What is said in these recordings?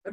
I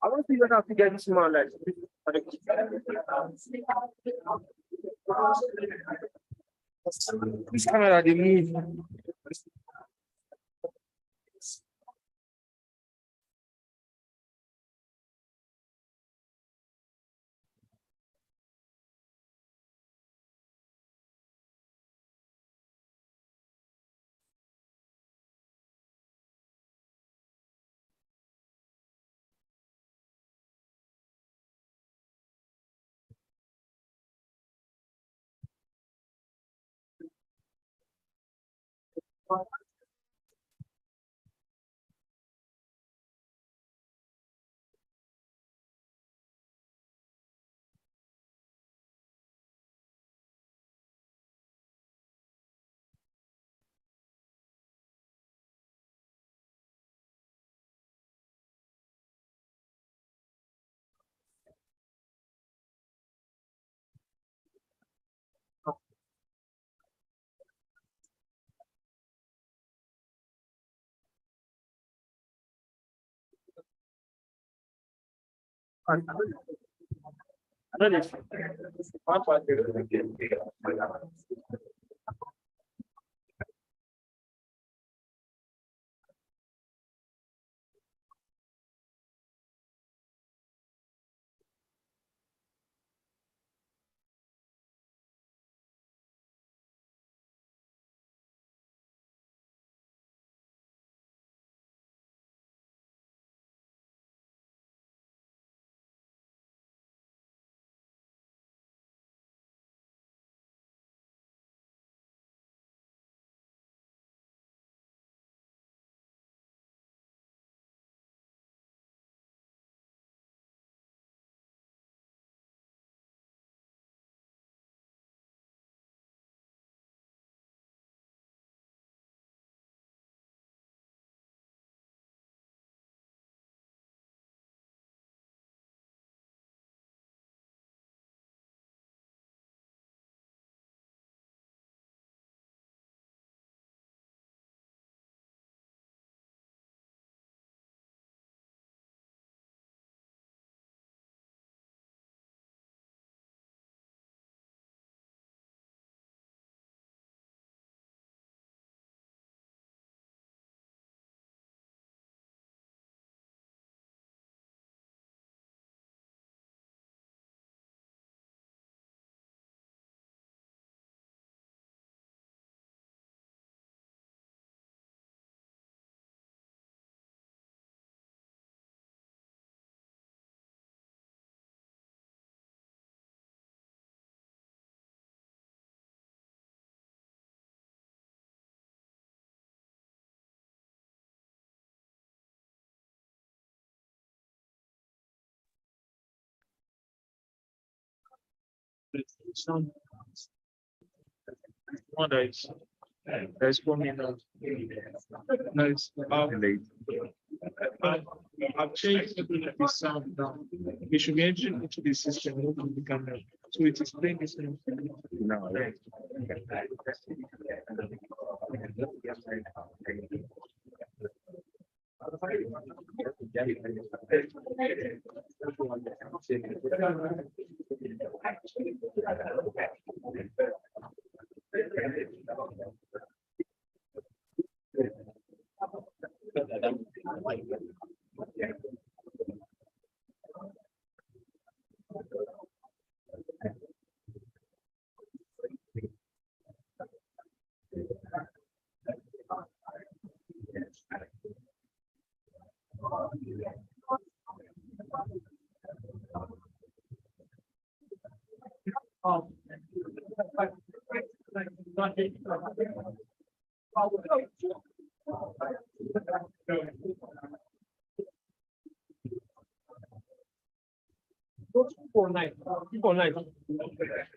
want to even have to get this man like this camera they move. One that's coming out. Nice. I've changed the sound now. We should be entering into the system, not in the camera. So it is playing the same thing. No.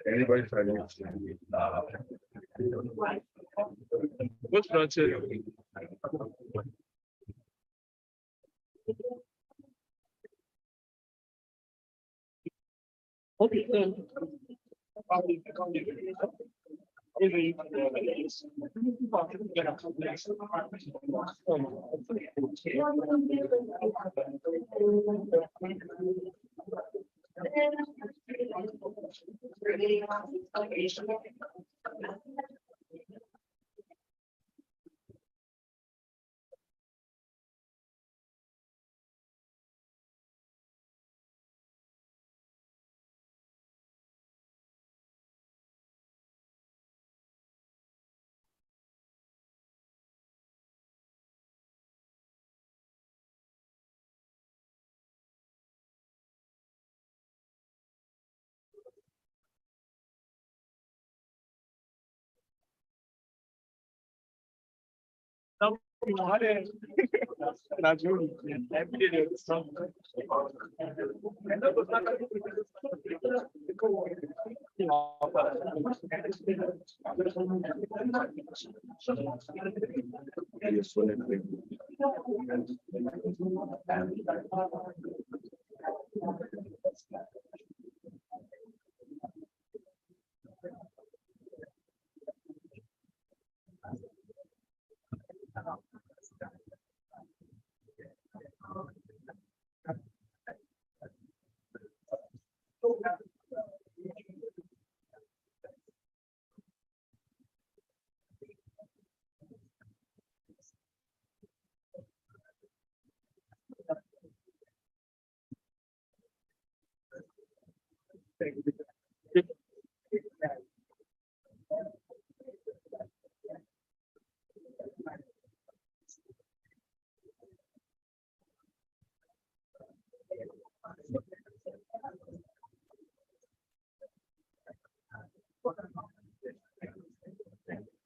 Anybody try to What's that?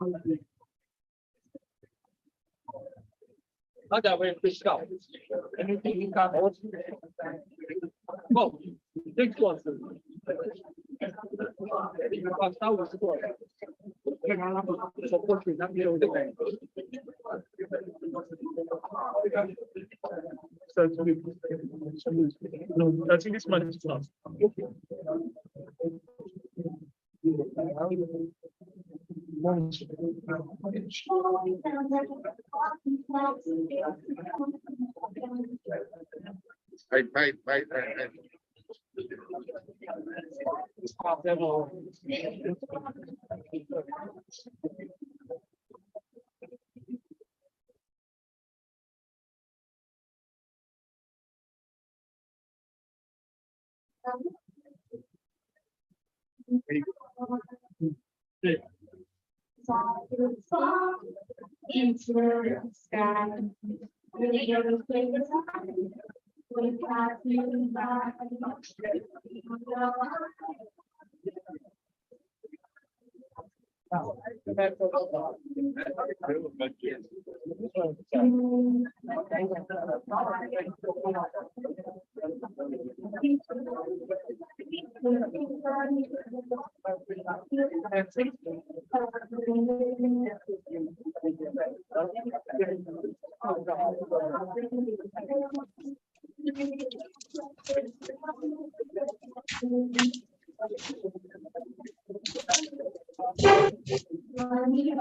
Okay. Other way to stop. Anything you can hold. Well, next one. No, I think this one is fast.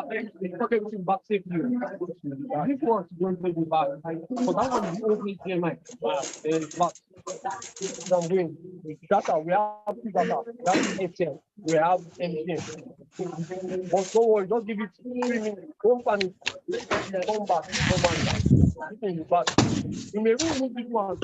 Right. put everything back safely. This one's going to be back. But that one is only GMI. But I'm doing data. We have data. We have Excel. We have MGM. But don't worry, just give it 3 minutes. Don't panic. Come back. Come back. Everything is back. You may really need this one.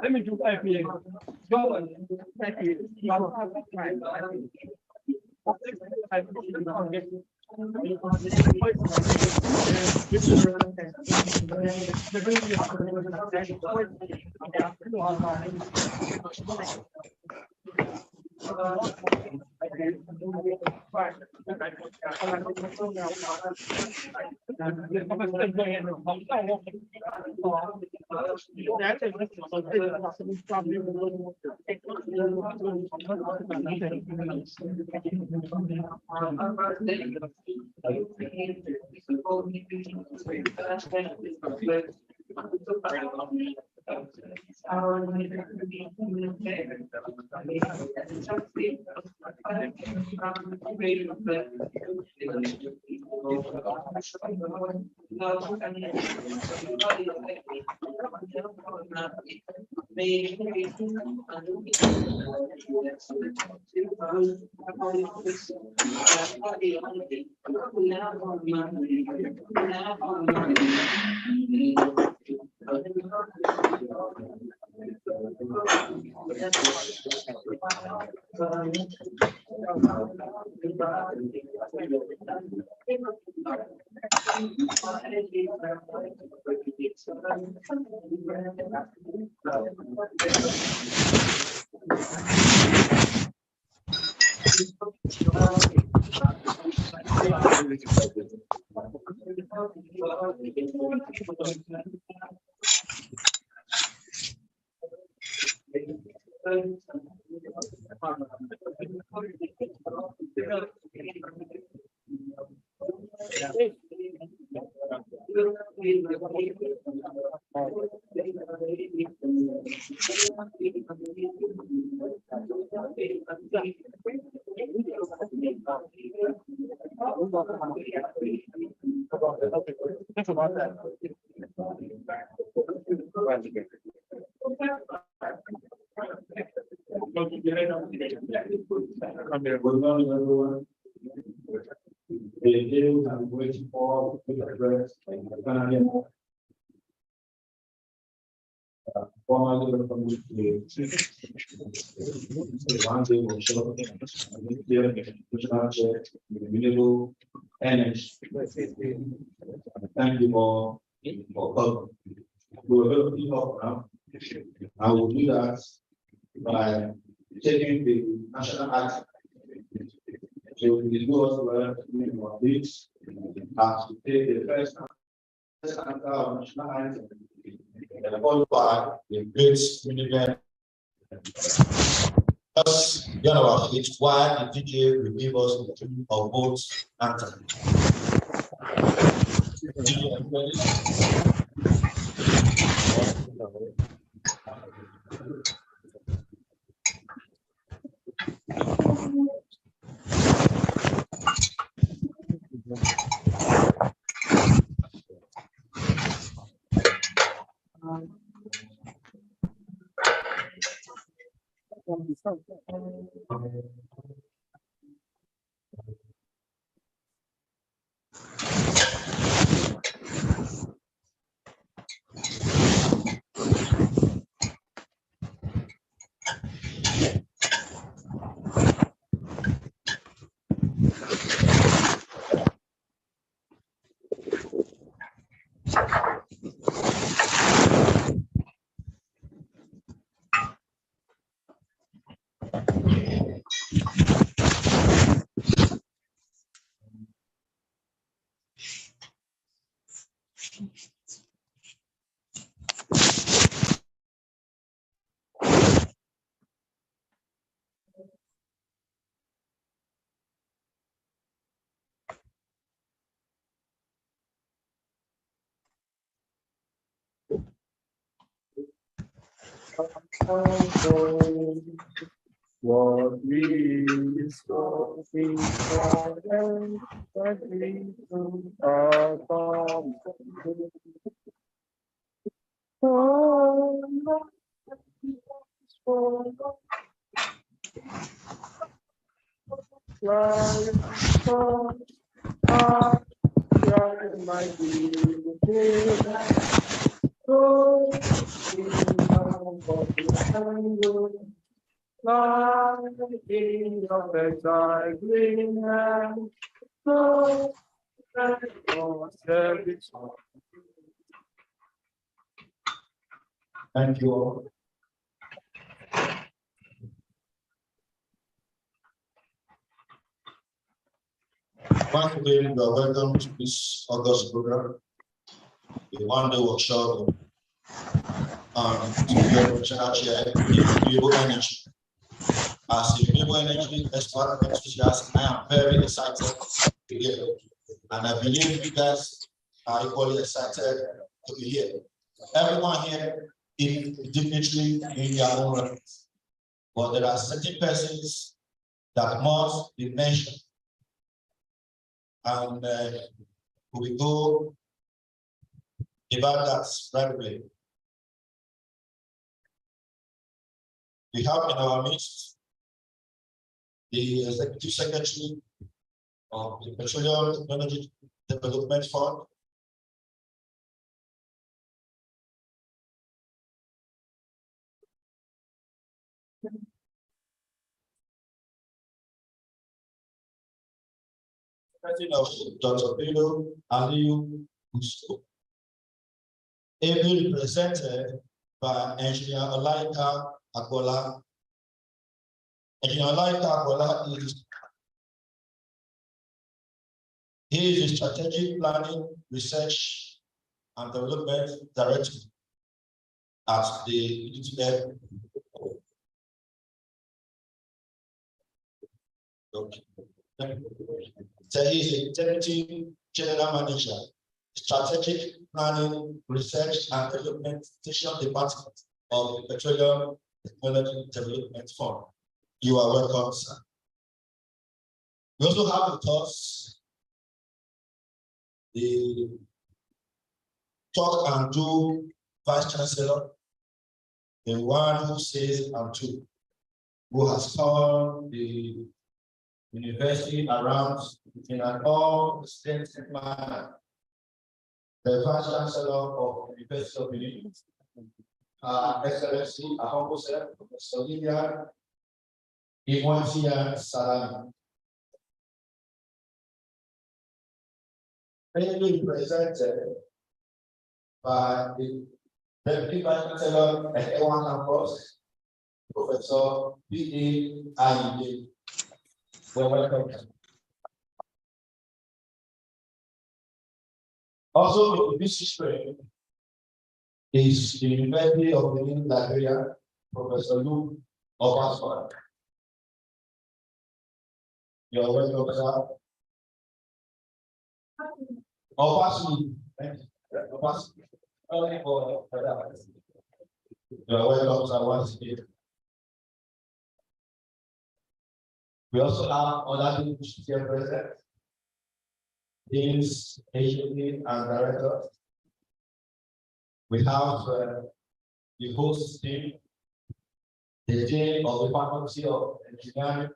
Let me do IPA. Good morning, everyone. The day I'm waiting for to address formally welcome to the one day workshop renewable energy. Thank you all for coming. We will be up now. I will do that by taking the national act. So we do also learn of this as to take the first national item and followed by the great minimum. Just get our feet while the DJ will give us the two of both anthem. What is going on? Thank you all. Once again, you are welcome to this August program, the one-day workshop on professional chair in renewable energy. As a renewable energy expert and enthusiast, I am very excited to be here. And I believe you guys are equally excited to be here. Everyone here is dignitary in their own right. But there are certain persons that must be mentioned. And we go about that right away. We have in our midst the Executive Secretary of the Petroleum Technology Development Fund, President of Dr. Pedro Aliu Gusto, ably represented by Engineer Olaika Akbola. Engineer Olaika Akbola is the Strategic Planning, Research and Development Director at the UTF. So he is the Deputy General Manager, Strategic Planning, Research and Development Department of the Petroleum Technology Development Fund. You are welcome, sir. We also have with us the talk and do Vice Chancellor, the one who says and do, who has turned the university around in an all-state manner. The Vice Chancellor of the University of Benin, Excellency, a humble self, Professor Lydia Iwantia Salami. Ably represented by the Deputy Vice Chancellor at A1 campus, Professor B.A. Ayinde. Well, welcome. Also, in this spring is the University of Benin, Liberia, Professor Luke Obaswa. You're welcome, sir. Obaswa. You're welcome, sir. Once again. We also have other people here present. Deans, HOD, and directors. We have the host team, the dean of the Faculty of Engineering,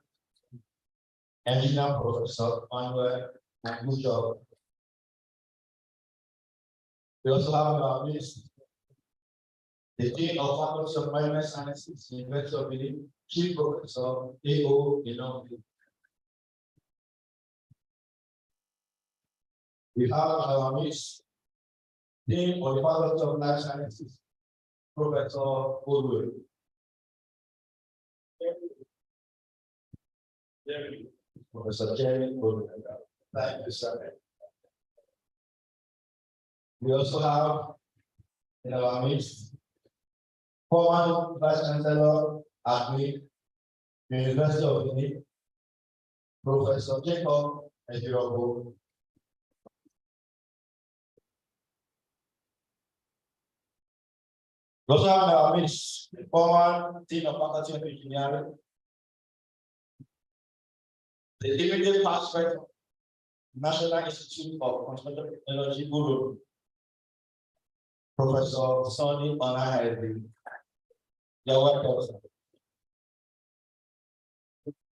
Engineer Professor Manuel and good job. We also have our minister, the dean of Faculty of Marine Sciences, University of Benin, Chief Professor A.O. Inobi. We have our minister, dean of the Faculty of Life Sciences, Professor Odwe. Professor Jerry Odwe. Thank you, sir. We also have in our midst former Vice Chancellor at the University of Benin, Professor Jacob Ejirobo. We also have in our midst the former Dean of Faculty of Engineering, the immediate past president, National Institute of Construction Technology Guru, Professor Sonny Onahedi. You're welcome, sir.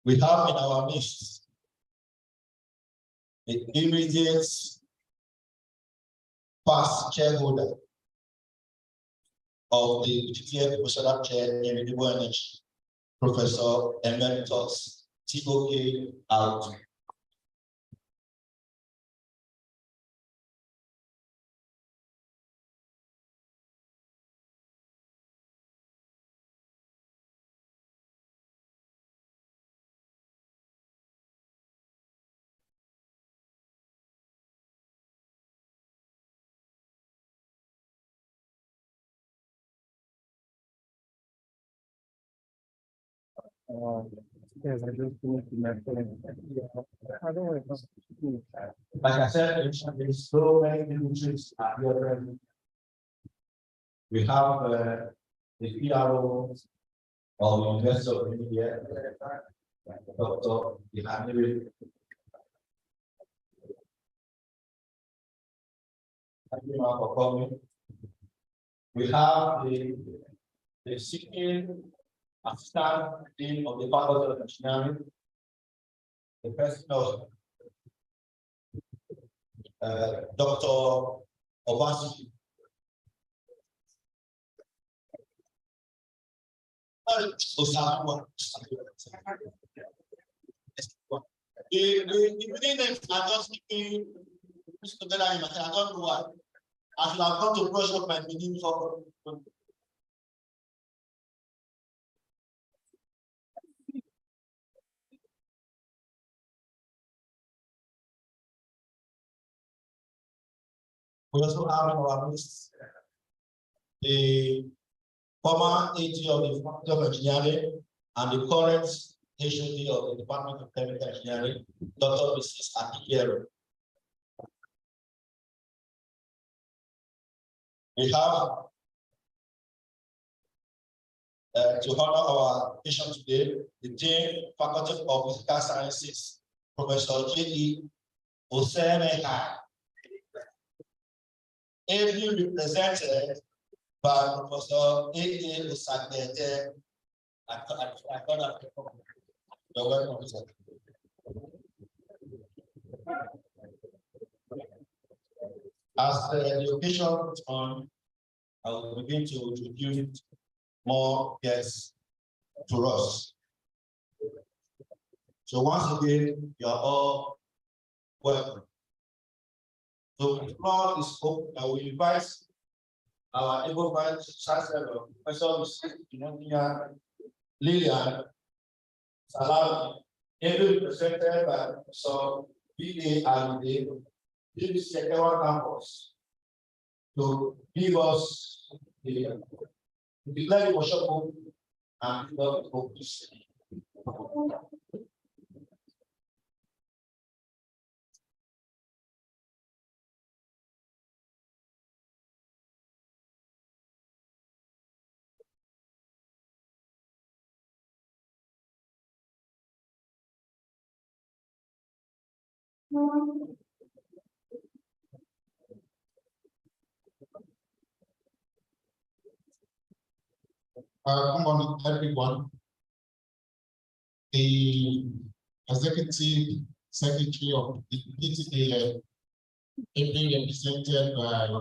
We have in our midst the immediate past chairholder of the GTF Professional Chair in Renewable Energy, Professor Emeritus T.O.K. Out. Yes, I just finished my phone. I don't want to. Like I said, there's so many industries at your end. We have the PRO of the University of India, Dr. Ihaniri. Thank you, Mark, for coming. We have the sitting assistant dean of the Faculty of Engineering, the person of Dr. Obasi. The beginning names are just speaking together in my head. I don't know why. I should have gone to brush up my beginning for. We also have in our list the former AG of the Faculty of Engineering and the current HOD of the Department of Chemical Engineering, Dr. Mrs. Akikero. We have to honor our patient today, the Dean Faculty of Physical Sciences, Professor J.E. Osemeha, ably represented by Professor A.A. Osagbete. I thought you're welcome, sir. As the occasion is on, I will begin to introduce more guests to us. So once again, you are all welcome. So the floor is open. I will invite our able vice chancellor, Professor Lillian Salam, ably presented by Professor B.A. Alide, this Second Campus, to give us the declare worship and the focus. Good morning, everyone. The Executive Secretary of the PTA, being represented by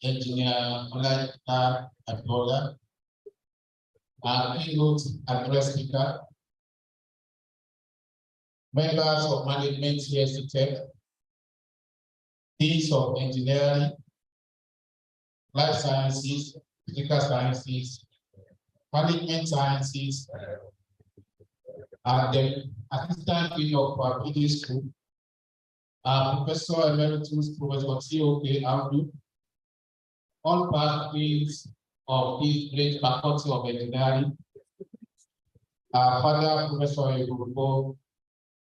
Engineer Olaika Adola, our keynote address speaker, members of management here seated, deans of engineering, life sciences, physical sciences, management sciences, and the assistant dean of our PD school, Professor Emeritus Professor T.O.K. Abdu, all past deans of this great faculty of engineering, our father Professor Yorubo,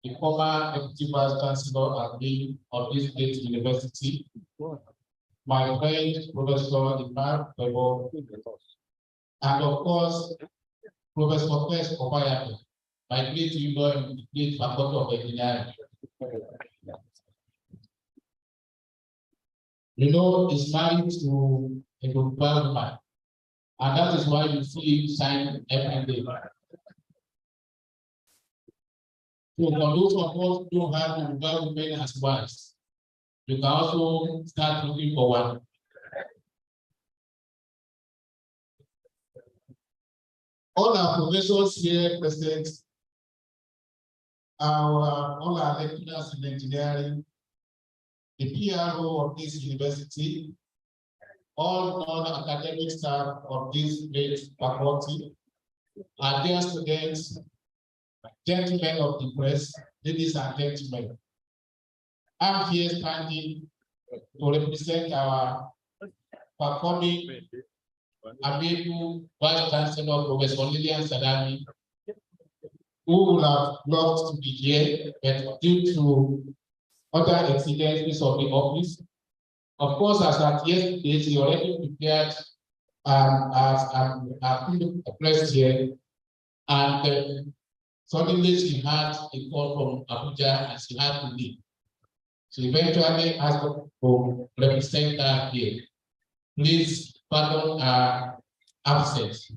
the former Deputy Vice Chancellor and Dean of this great university, my friend Professor Imar Bebo, and of course, Professor Fes Obayake, my great leader in the great faculty of engineering. You know, he's married to a Yoruba woman, and that is why you see him shine every day. So for those of us who don't have Yoruba women as wives, you can also start looking for one. All our professors here present, all our lecturers in engineering, the PRO of this university, all non-academic staff of this great faculty, our dear students, gentlemen of the press, ladies and gentlemen. I'm here standing to represent our performing amiable Vice Chancellor, Professor Lilian Sadami, who would have loved to be here, but due to other exigencies of the office. Of course, as at yesterday, he already prepared as press here, and suddenly she had a call from Abuja and she had to leave. So eventually asked to represent her here. Please pardon our absence.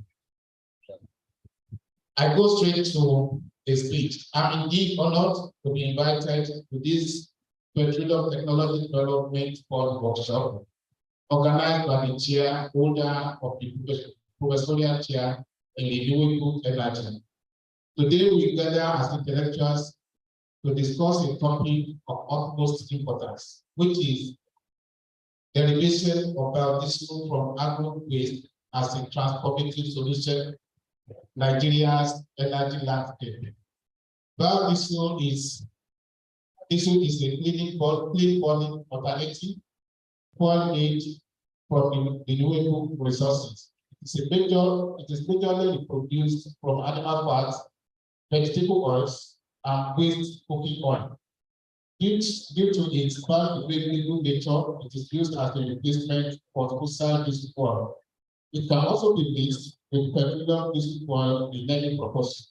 I go straight to the speech. I'm indeed honored to be invited to this Petroleum Technology Development Board workshop, organized by the chair holder of the professorial chair in the renewable energy. Today we gather as intellectuals to discuss a topic of utmost importance, which is derivation of biodiesel from agro-waste as a transformative solution to Nigeria's energy landscape. Biodiesel is a clean burning alternative made from renewable resources. It is majorly produced from animal fats, vegetable oils, and waste cooking oil. Due to its biodegradable nature, it is used as a replacement for fossil diesel oil. It can also be mixed with petroleum diesel oil in any proportion.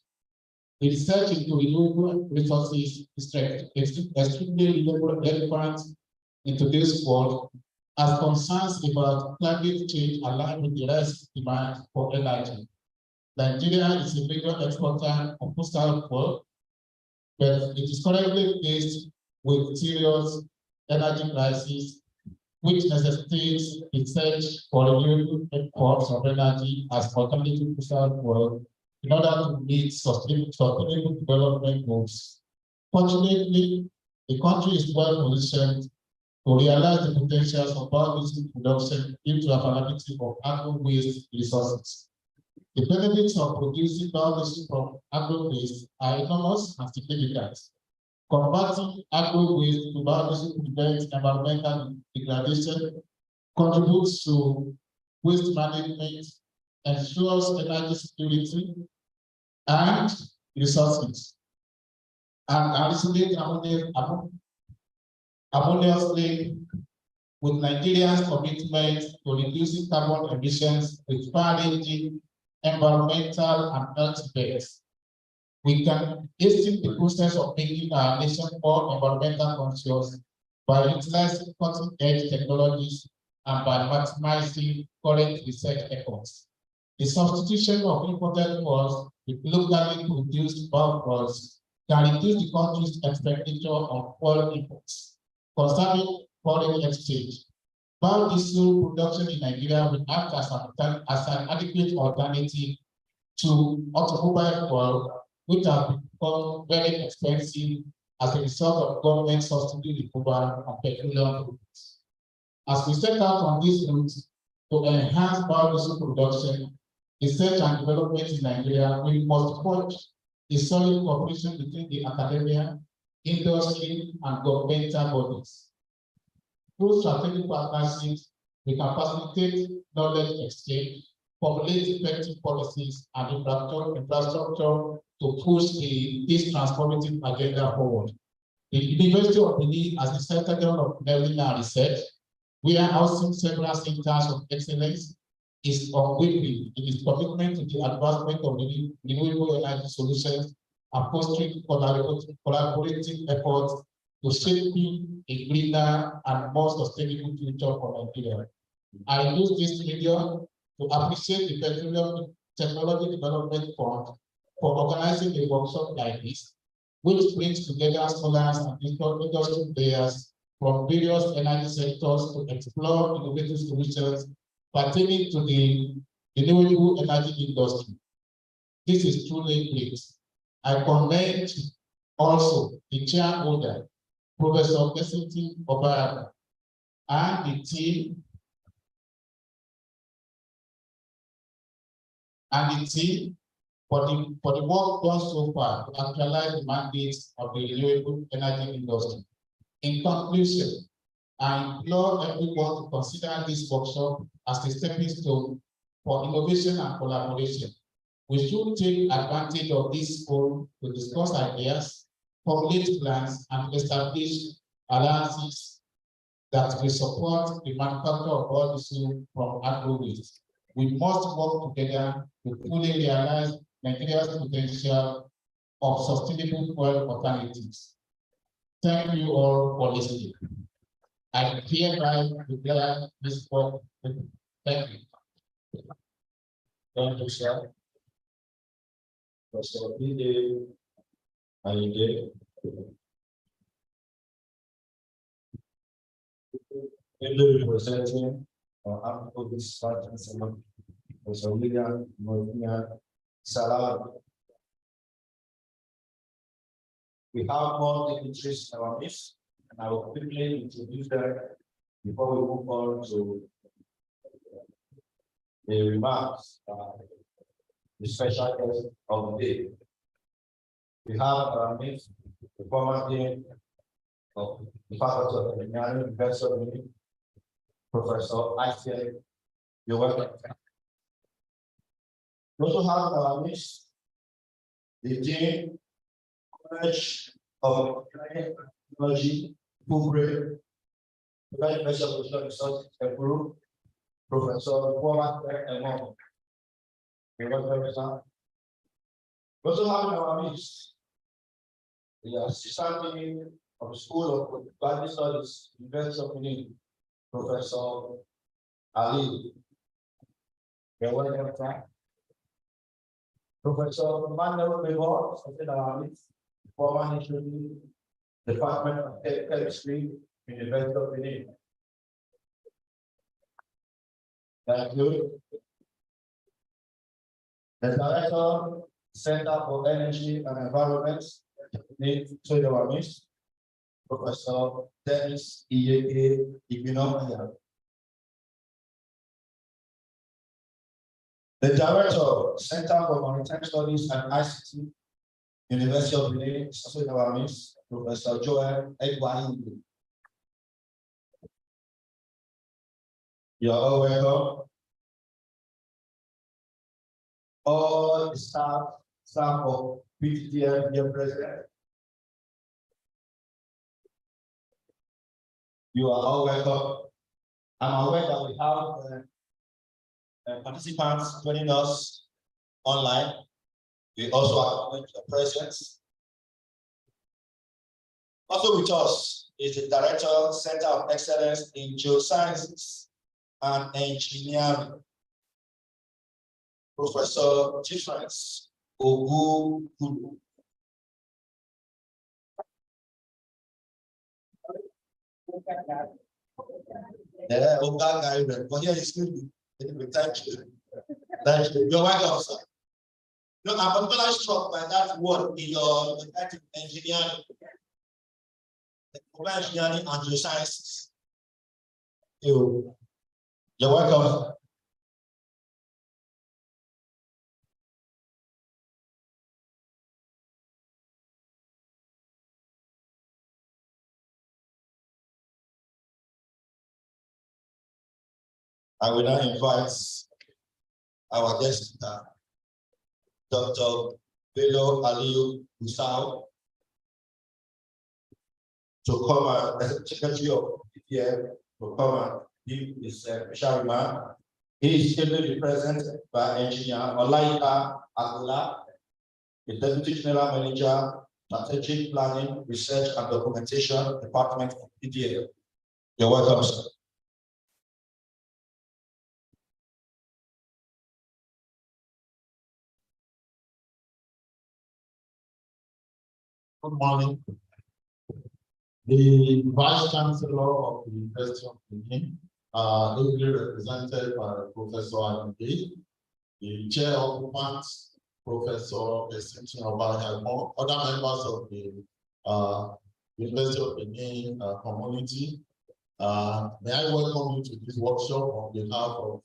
The research into renewable resources is extremely relevant in today's world as concerns about climate change align with the rising demand for energy. Nigeria is a major exporter of fossil fuel, but it is currently faced with serious energy crisis, which necessitates the search for renewable imports of energy as alternative fossil fuel in order to meet sustainable development goals. Fortunately, the country is well positioned to realize the potentials of biodiesel production due to availability of agro-waste resources. The benefits of producing biodiesel from agro-waste are enormous and significant. Converting agro-waste to biodiesel prevents environmental degradation, contributes to waste management, ensures energy security and resources, and resonates harmoniously with Nigeria's commitment to reducing carbon emissions with far-reaching environmental and health effects. We can hasten the process of making our nation more environmental conscious by utilizing cutting-edge technologies and by maximizing current research efforts. The substitution of imported fuels with locally produced biofuels can reduce the country's expenditure on fuel imports, conserving foreign exchange. Biodiesel production in Nigeria will act as an adequate alternative to automobile fuel, which have become very expensive as a result of government subsidy removal of petroleum products. As we set out on this route to enhance biodiesel production, research and development in Nigeria, we must forge a solid cooperation between the academia, industry, and governmental bodies. Through strategic partnerships, we can facilitate knowledge exchange, formulate effective policies and infrastructure to push this transformative agenda forward. The University of Benin, as the Center of Learning and Research, we are housing several centers of excellence, is unwavering in its commitment to the advancement of renewable energy solutions and fostering collaborative efforts to shaping a greener and more sustainable future for Nigeria. I use this medium to appreciate the Petroleum Technology Development Fund for organizing a workshop like this, which brings together scholars and industry players from various energy sectors to explore innovative solutions pertaining to the renewable energy industry. This is truly great. I commend also the chairholder, Professor Sufficiency and the team for the work done so far to actualize the mandates of the renewable energy industry. In conclusion, I implore everyone to consider this workshop as a stepping stone for innovation and collaboration. We should take advantage of this forum to discuss ideas, formulate plans, and establish alliances that will support the manufacture of biodiesel from agro-waste. We must work together to fully realize Nigeria's potential of sustainable fuel alternatives. Thank you all for listening. I hereby declare this work. Thank you. Thank you, sir. Professor Bide, Ayinde. Representing Agro-Waste Professor William Moinia Salah. We have more dignitaries in our midst, and I will quickly introduce them before we move on to the remarks, the special guest of the day. We have our midst the former dean of the Faculty of Engineering, University of Benin, Professor Isaac. You're welcome. We also have our midst the Dean College of Technology, Pugre, the University of Resources and Group, Professor Paul Emon. You're welcome, sir. We also have our midst the Assistant Dean of the School of Biodiesel Studies, University of Benin, Professor Ali. You're welcome, sir. Professor Manuel Bevor, former Department of Chemistry, University of Benin. Thank you. The Director, Center for Energy and Environment, Professor Dennis Iyeke Ibinomaya. The Director, Center for Maritime Studies and ICT, University of Benin, Professor Joel Egwahindu. You are all welcome. All the staff of PTTF here present. You are all welcome. I'm aware that we have participants joining us online. We also acknowledge your presence. Also with us is the Director, Center of Excellence in Geosciences and Engineering, Professor Difference Ogu. Yeah, Oga guy, but here is good. Thank you. Thank you. You're welcome, sir. No, I'm particularly struck by that word in your engineering, engineering and geosciences. You're welcome. I will now invite our guest, Dr. Bello Aliyu Musau, to come as a secretary of PPF to come and give his special remark. He is ably represented by Engineer Olaika Agula, the Deputy General Manager, Strategic Planning, Research and Documentation Department of PPF. You're welcome, sir. Good morning. The Vice Chancellor of the University of Benin, ably represented by Professor Adede, the Chair of the Department, Professor Extension Obalhelmo, other members of the University of Benin community. May I welcome you to this workshop on behalf of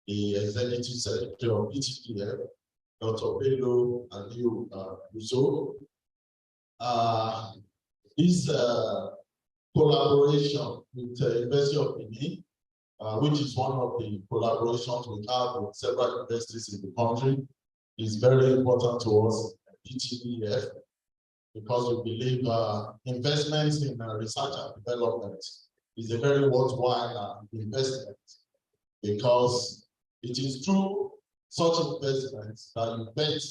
the Executive Secretary of PTPF, Dr. Bello Aliyu Musau. This collaboration with the University of Benin, which is one of the collaborations we have with several universities in the country, is very important to us at PTPF, because we believe investments in research and development is a very worthwhile investment, because it is through such investments that you bet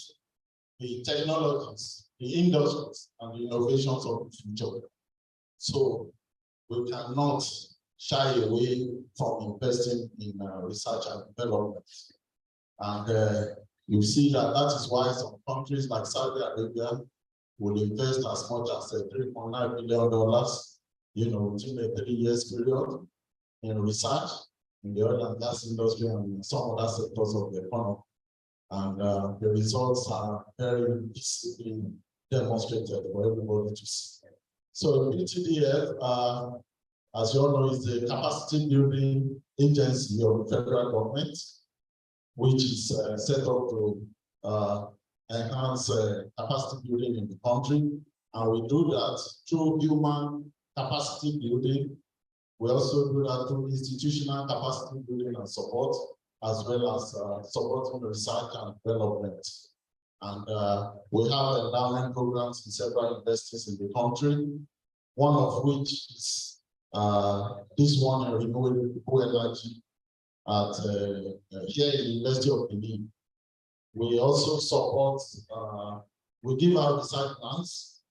the technologies, the industries, and the innovations of the future. So we cannot shy away from investing in research and development. And you see that is why some countries like Saudi Arabia will invest as much as $3.9 billion, you know, within a 3 years period in research in the oil and gas industry and some other sectors of the economy. And the results are very visibly demonstrated for everybody to see. So PTDF, as you all know, is the capacity building agency of the federal government, which is set up to enhance capacity building in the country. And we do that through human capacity building. We also do that through institutional capacity building and support, as well as supporting research and development. And we have endowment programs in several universities in the country, one of which is this one, renewable energy at here in the University of Benin. We also support, we give our research grants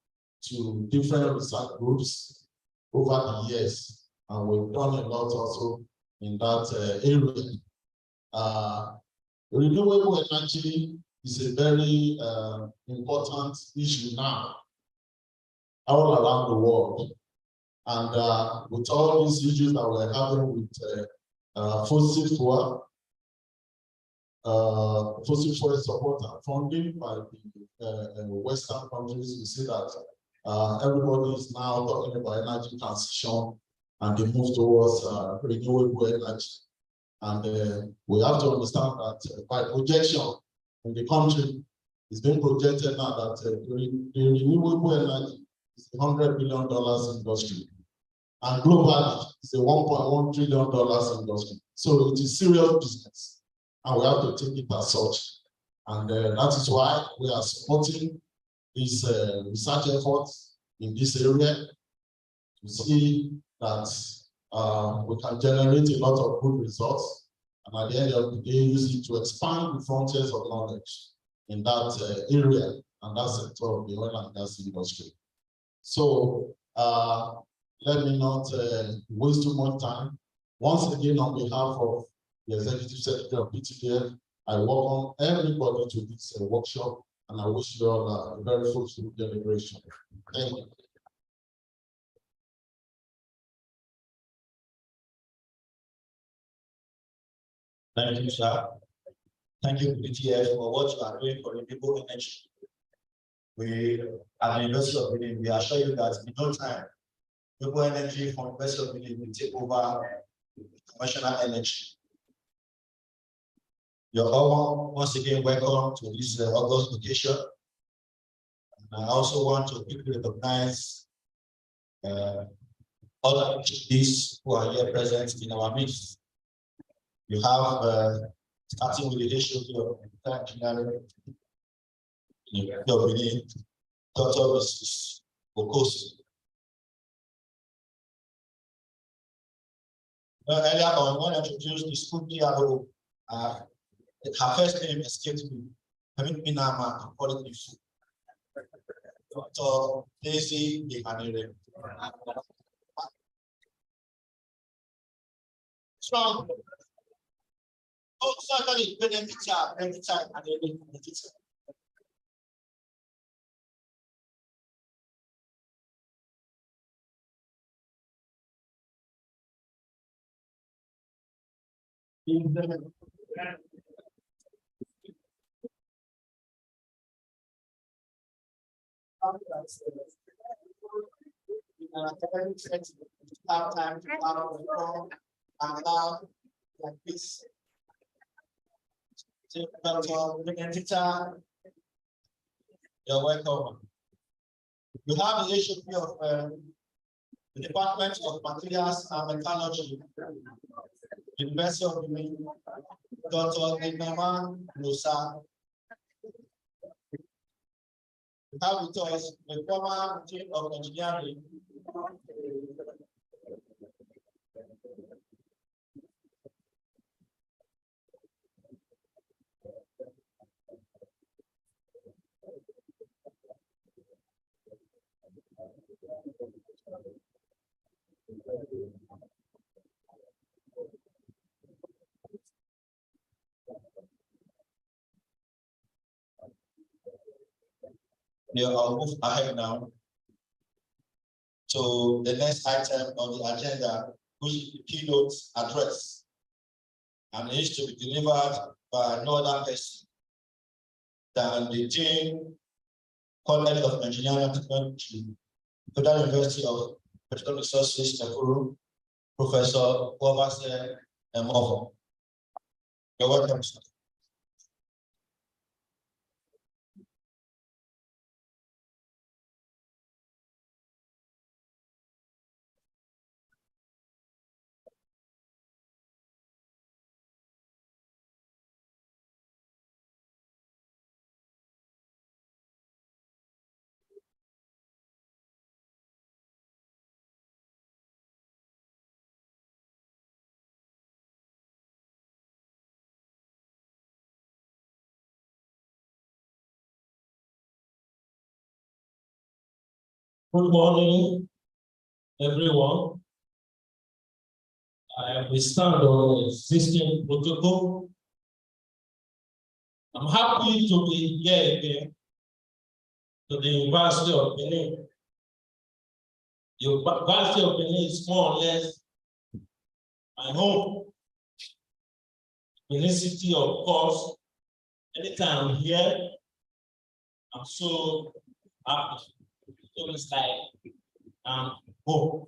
to different research groups over the years, and we've done a lot also in that area. Renewable energy is a very important issue now all around the world. And with all these issues that we're having with fossil fuel support and funding by the Western countries, we see that everybody is now talking about energy transition and the move towards renewable energy. And we have to understand that by projection in the country, it's being projected now that the renewable energy is a $100 billion industry. And globally, it's a $1.1 trillion industry. So it is serious business, and we have to take it as such. And that is why we are supporting these research efforts in this area to see that we can generate a lot of good results, and at the end of the day, use it to expand the frontiers of knowledge in that area and that sector of the oil and gas industry. So Let me not waste too much time. Once again, on behalf of the Executive Secretary of PTDF, I welcome everybody to this workshop, and I wish you all a very fruitful deliberation. Thank you. Thank you, sir. Thank you, PTF, for what you are doing for the people in energy. We, at the University of Benin, we assure you that in no time, people energy from University of Benin will take over conventional energy. You're all once again welcome to this August occasion. And I also want to quickly recognize other PhDs who are here present in our midst. You have, starting with the issue of engineering, Dr. Mrs. Okosi. Earlier on, when I introduced the school PRO, her first name escaped me. I mean, Minama, I'm calling it Fu. Dr. Daisy Ihanire. Strong. Oh, certainly, benefits and benefits. Have time to follow the phone and allow like this. You're welcome. We have the issue of the Department of Materials and Metallurgy, University of Benin, Dr. Ignaman Musa. We have with us the former Chief of Engineering, I'll move ahead now to the next item on the agenda, which is the keynote address, and it is to be delivered by no other person than the Dean, College of Engineering and Technology, Federal University of Petroleum Resources, Nakuru, Professor Obase Emovo. You're welcome, sir. Good morning, everyone. I will stand on existing protocol. I'm happy to be here again to the University of Benin. The University of Benin is more or less my home. Benin City, of course. Anytime I'm here, I'm so happy. So it's like home.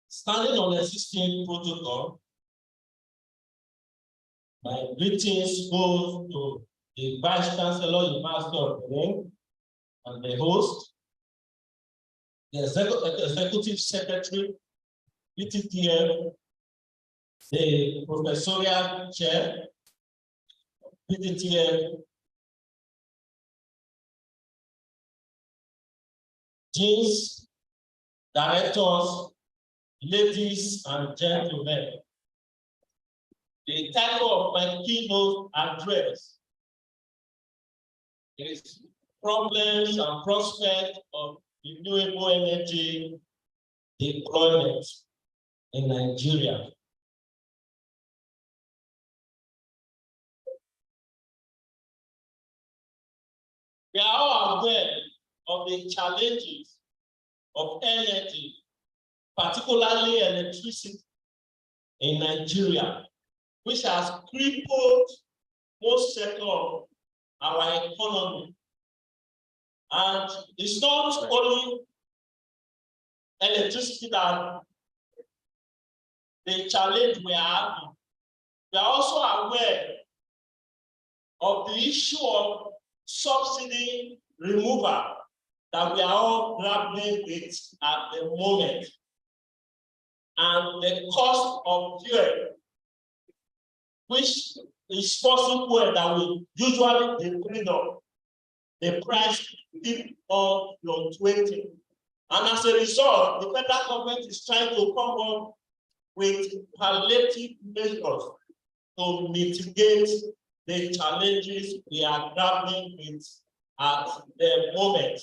Standing on existing protocol, my greetings go to the Vice Chancellor, University of Benin, and the host, the Executive Secretary, PTTF, the Professorial Chair, PTTF, Deans, Directors, ladies and gentlemen. The title of my keynote address is problems and prospects of renewable energy deployment in Nigeria. We are all aware of the challenges of energy, particularly electricity in Nigeria, which has crippled most sectors of our economy. And it's not only electricity that the challenge we are having. We are also aware of the issue of subsidy removal that we are all grappling with at the moment, and the cost of fuel, which is fossil fuel that we usually deplete on, the price keep on fluctuating. And as a result, the federal government is trying to come up with palliative measures to mitigate the challenges we are grappling with at the moment.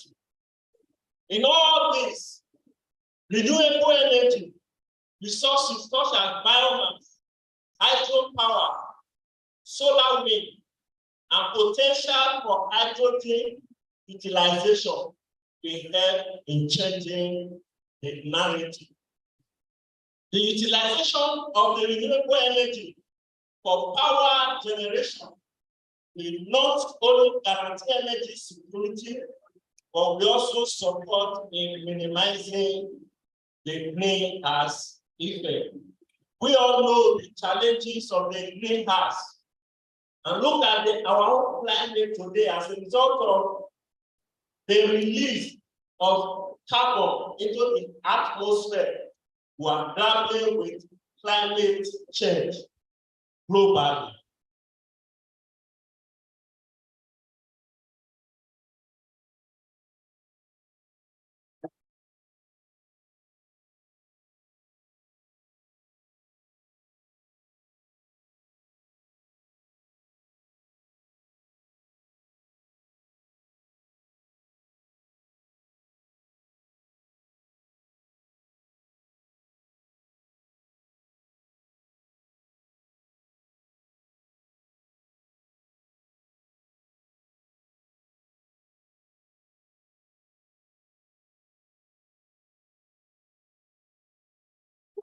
In all this, renewable energy resources such as biomass, hydropower, solar wind, and potential for hydrogen utilization will help in changing the narrative. The utilization of the renewable energy for power generation will not only guarantee energy security, but we also support in minimizing the greenhouse effect. We all know the challenges of the greenhouse, and look at our own climate today as a result of the release of carbon into the atmosphere. We are grappling with climate change globally.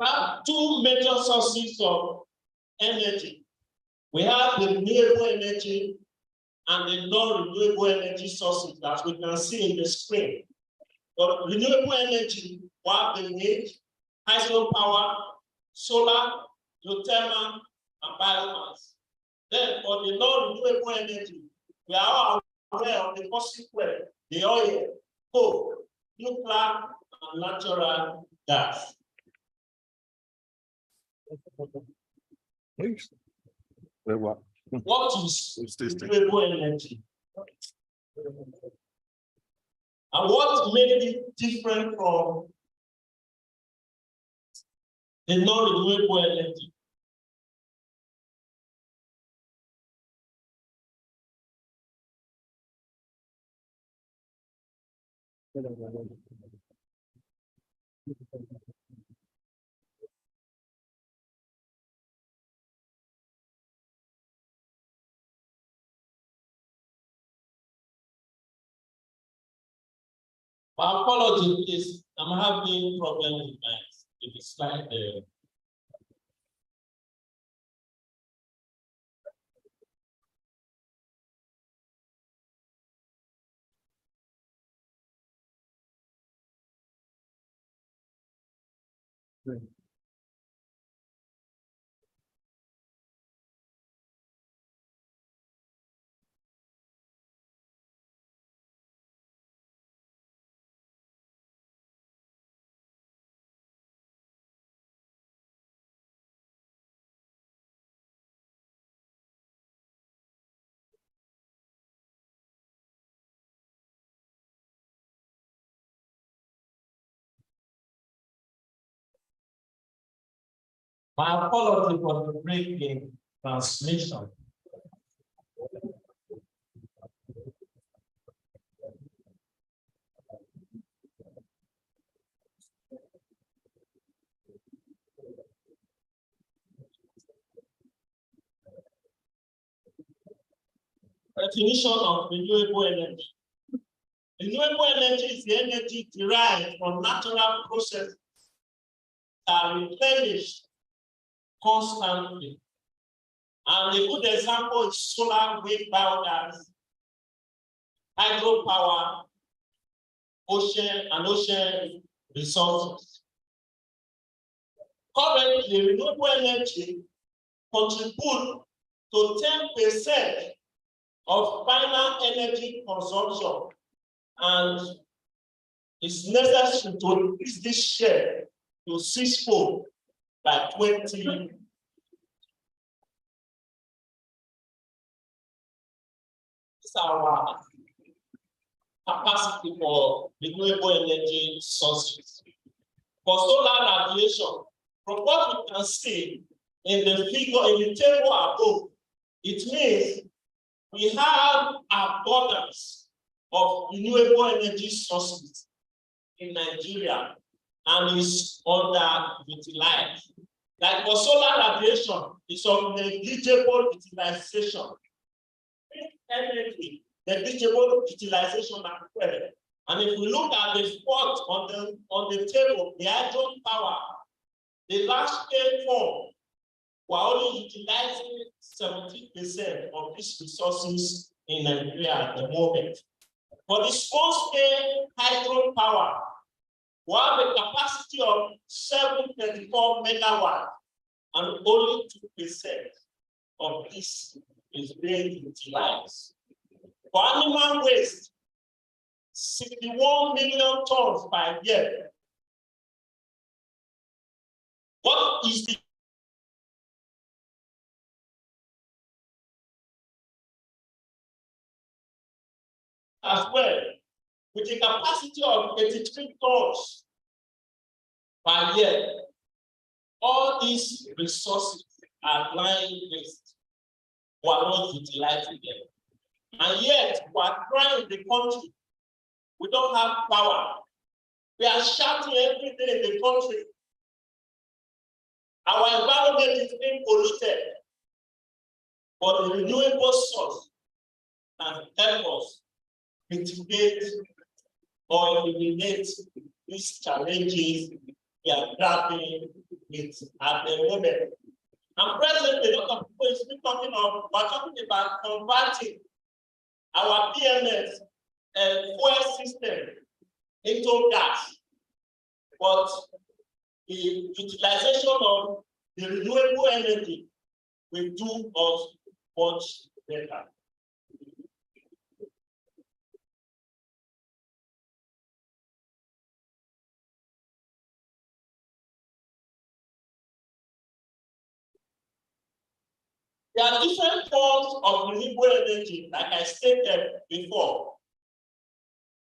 We have two major sources of energy. We have the renewable energy and the non-renewable energy sources that we can see in the screen. For renewable energy, we have the wind, hydropower, solar, geothermal, and biomass. Then for the non-renewable energy, we are all aware of the fossil fuel, the oil, coal, nuclear, and natural gas. What is renewable energy? And what made it different from the non-renewable energy? My apology, please. I'm having problems with the slide there. My apology for the break in translation. definition of renewable energy. Renewable energy is the energy derived from natural processes that replenish constantly. And a good example is solar, wind, biogas, hydropower, ocean resources. Currently, renewable energy contribute to 10% of final energy consumption, and it's necessary to increase this share to sixfold by 20. It's our capacity for renewable energy sources. For solar radiation, from what we can see in the figure, in the table above, it means we have abundance of renewable energy sources in Nigeria and is underutilized. Like for solar radiation, it's of negligible utilization. Energy, negligible utilization are well. And if we look at the spot on the table, the hydro power, the large scale form, we're only utilizing 70% of these resources in Nigeria at the moment. For the small scale hydro power, we have a capacity of 734 megawatts, and only 2% of this is being utilized. For animal waste, 61 million tons per year. What is the as well, with a capacity of 83 tons per year? All these resources are lying waste. We are not utilizing them. And yet, we are crying the country. We don't have power. We are shouting every day in the country. Our environment is being polluted. But the renewable source can help us mitigate or eliminate these challenges we are grappling with at the moment. And presently, a lot of people is still talking about converting our PMS fuel system into gas. But the utilization of the renewable energy will do us much better. There are different forms of renewable energy, like I stated before.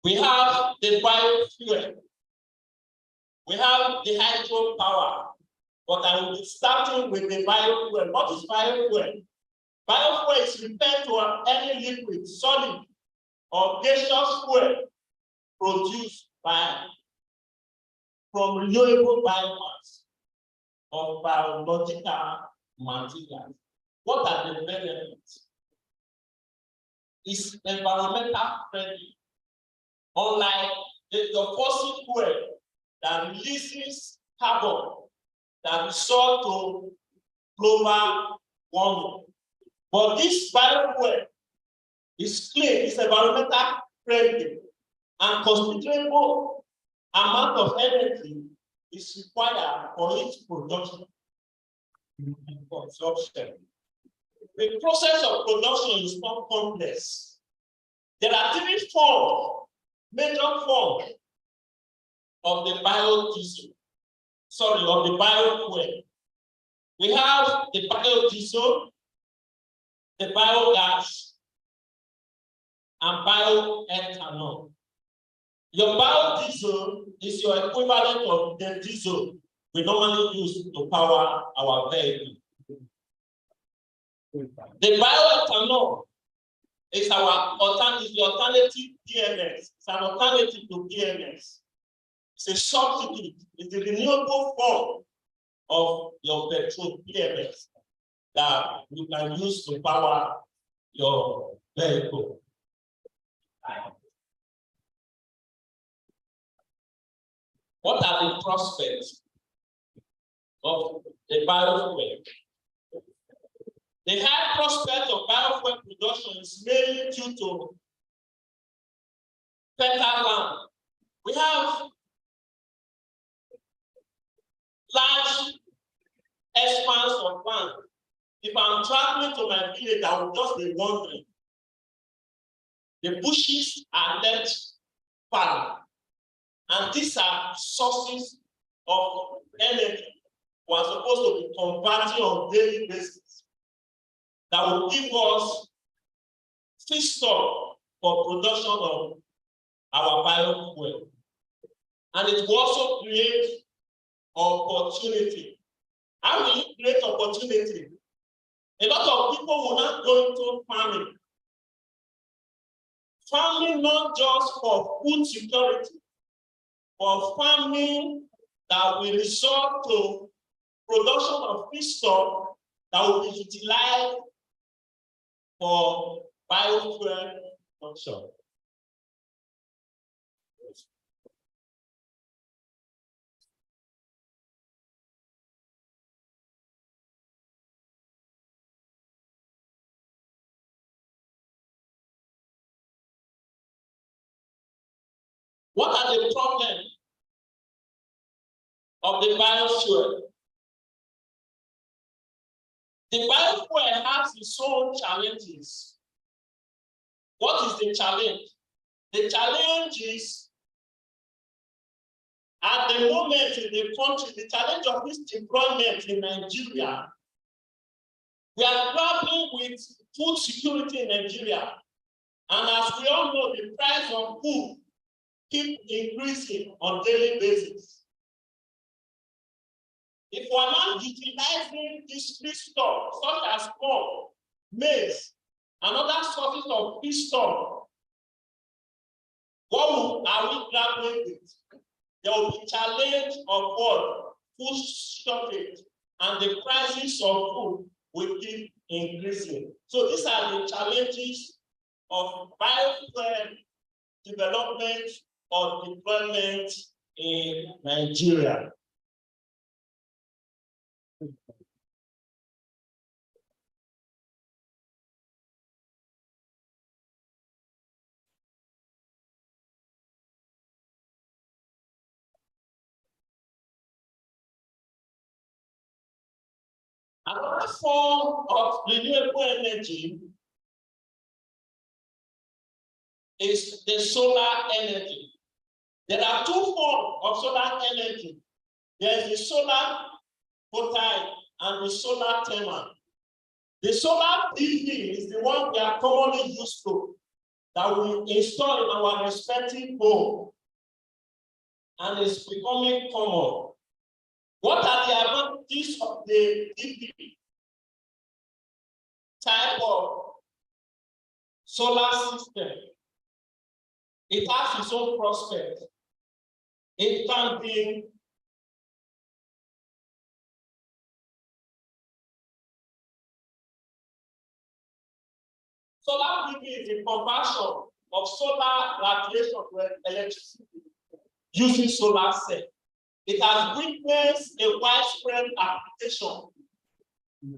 We have the biofuel. We have the hydropower. But I will be starting with the biofuel. What is biofuel? Biofuel is referred to any liquid, solid, or gaseous fuel produced from renewable biomass or biological materials. What are the benefits? It's environmental friendly. Unlike the fossil fuel that releases carbon that result to global warming. But this biofuel is clean, it's environmental friendly, and considerable amount of energy is required for its production and consumption. The process of production is not complex. There are three major forms of the biodiesel, of the biofuel. We have the biodiesel, the biogas, and bioethanol. Your biodiesel is your equivalent of the diesel we normally use to power our vehicle. The bioethanol is the alternative PMS. It's an alternative to PMS. It's a substitute. It's the renewable form of your petrol PMS that you can use to power your Very cool. What are the prospects of the biofuel? The high prospect of biofuel production is mainly due to fertile land. We have large expanse of land. If I'm traveling to my village, I will just be wondering. The bushes are left fallow, and these are sources of energy we are supposed to be converting on a daily basis that will give us feedstock for production of our biofuel. And it will also create opportunity. How will you create opportunity? A lot of people will not go into farming. Farming not just for food security, but farming that will result to production of feedstock that will be utilized for biofuel production. What are the problems of the biofuel? The biofuel has its own challenges. What is the challenge? The challenge is, at the moment in the country, the challenge of this deployment in Nigeria, we are grappling with food security in Nigeria. And as we all know, the price of food keep increasing on a daily basis. If we are not utilizing this feedstock, such as corn, maize, and other sources of feedstock, what are we grappling with? There will be challenge of what? Food shortage, and the prices of food will keep increasing. So these are the challenges of biofuel development or deployment in Nigeria. Another form of renewable energy is the solar energy. There are two forms of solar energy. There is the solar photovoltaic and the solar thermal. The solar PV is the one we are commonly used to, that we install in our respective home, and it's becoming common. What are the advantages of the PV type of solar system? It has its own prospect. It can be solar PV is the conversion of solar radiation to electricity using solar cell. It has witnessed a widespread application of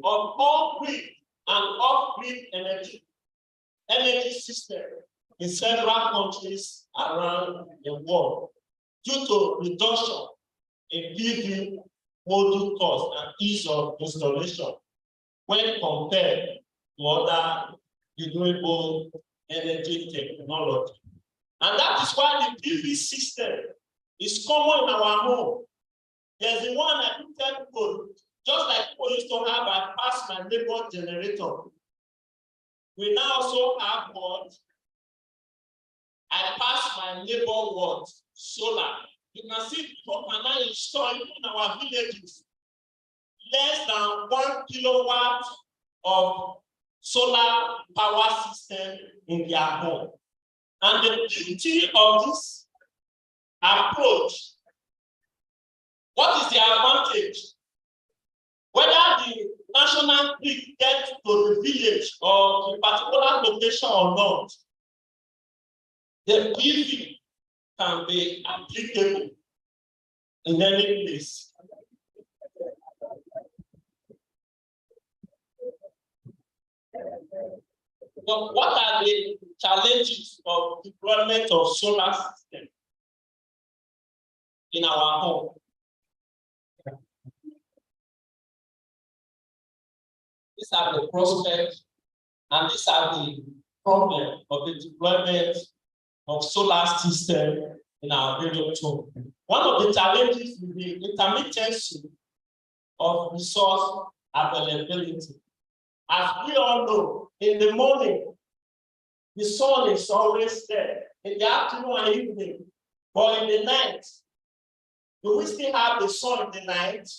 on-grid and off-grid energy system in several countries around the world due to reduction in PV module cost and ease of installation when compared to other renewable energy technology. And that is why the PV system is common in our home. There's the one I do tell people, just like people used to have, I pass my neighbor generator. We now also have what? I pass my neighbor what? Solar. You can see people can now install in our villages less than 1 kilowatt of solar power system in their home. And the beauty of this approach, what is the advantage? Whether the national grid gets to the village or the particular location or not, the PV can be applicable in any place. So what are the challenges of deployment of solar system in our home? These are the prospects and these are the problems of the deployment of solar system in our various home. One of the challenges will be intermittency of resource availability. As we all know, in the morning, the sun is always there. In the afternoon and evening, but in the night, do we still have the sun in the night?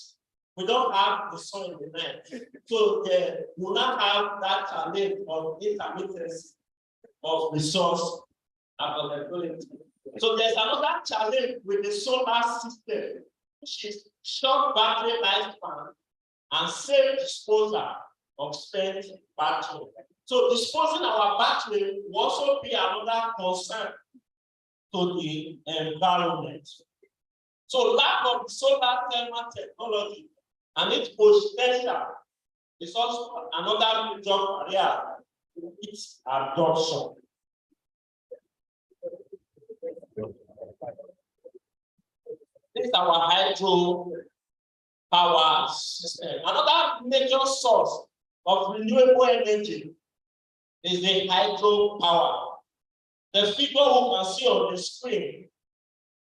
We don't have the sun in the night. So we will not have that challenge of intermittency of resource availability. So there's another challenge with the solar system, which is short battery lifespan and safe disposal of spent battery. So disposing our battery will also be another concern to the environment. So lack of solar thermal technology and its potential is also another major barrier to its adoption. This is our hydro power system. Another major source of renewable energy is the hydro power. The figure we can see on the screen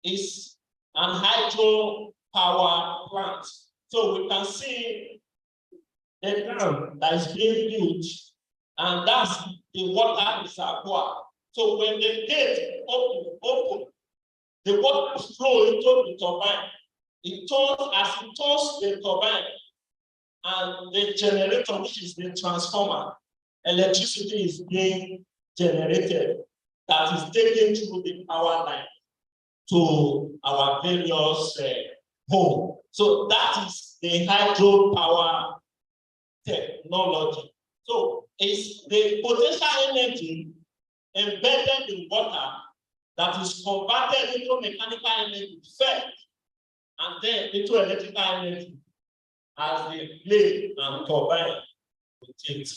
is an hydro power plant. So we can see the dam that is being built, and that's the water reservoir. So when the gate open, the water flows into the turbine. It turns, as it turns the turbine and the generator, which is the transformer, electricity is being generated that is taken through the power line to our various homes. So that is the hydro power technology. So it's the potential energy embedded in water that is converted into mechanical energy first, and then into electrical energy as the blade and turbine rotate.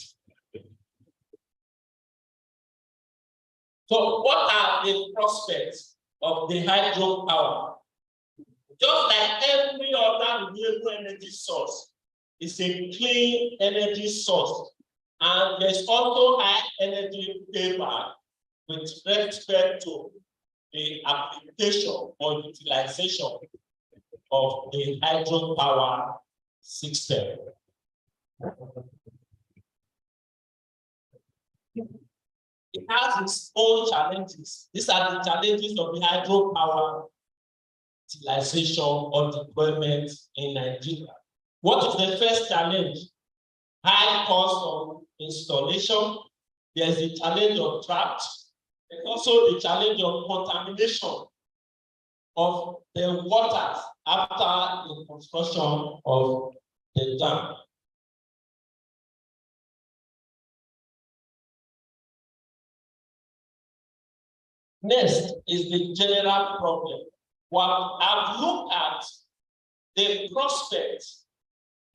So what are the prospects of the hydro power? Just like every other renewable energy source, it's a clean energy source, and there's also high energy payback with respect to the application or utilization of the hydro power system. It has its own challenges. These are the challenges of the hydro power utilization or deployment in Nigeria. What is the first challenge? High cost of installation. There's the challenge of drought. There's also the challenge of contamination of the waters after the construction of the dam. Next is the general problem. Well, I've looked at the prospects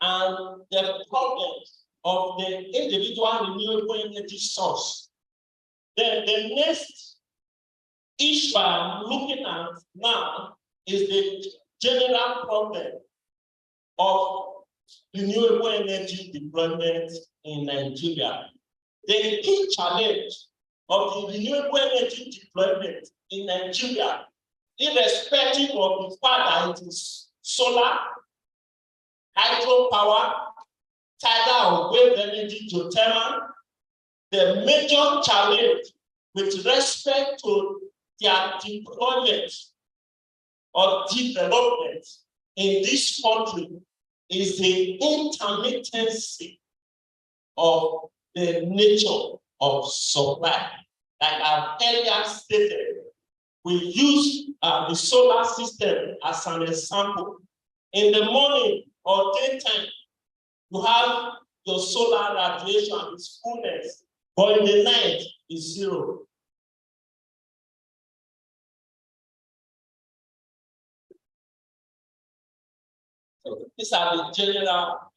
and the problems of the individual renewable energy source. Then the next issue I'm looking at now is the general problem of renewable energy deployment in Nigeria. The key challenge of the renewable energy deployment in Nigeria, irrespective of the fact that it is solar, hydropower, tidal or wave energy geothermal, the major challenge with respect to their deployment or development in this country is the intermittency of the nature of supply. Like I've earlier stated, we use the solar system as an example. In the morning or daytime, you have your solar radiation, its fullness, but in the night is 0. So these are the general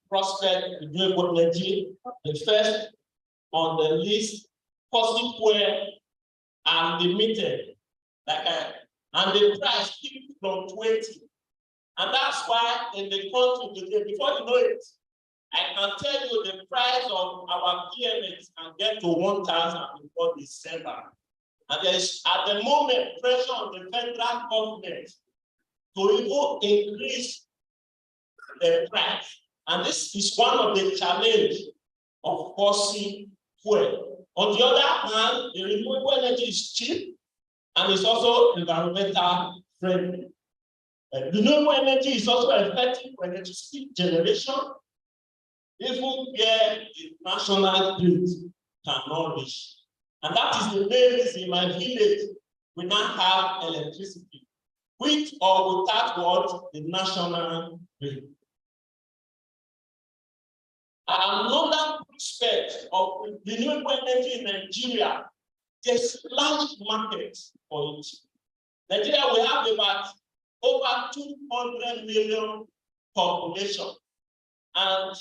prospect renewable energy. The first on the list, fossil fuel are limited, and the price peaked from 20. And that's why in the country today, before you know it, I can tell you the price of our PMX can get to 1,000 before December. And there is at the moment pressure on the federal government to even increase the price. And this is one of the challenges of fossil fuel. On the other hand, the renewable energy is cheap and it's also environmental friendly. Renewable energy is also effective for electricity generation, even where the national grid cannot reach. And that is the main reason in my village we now have electricity, with or without what the national grid. Another aspect of renewable energy in Nigeria, there's large markets for it. Nigeria, we have about over 200 million population, and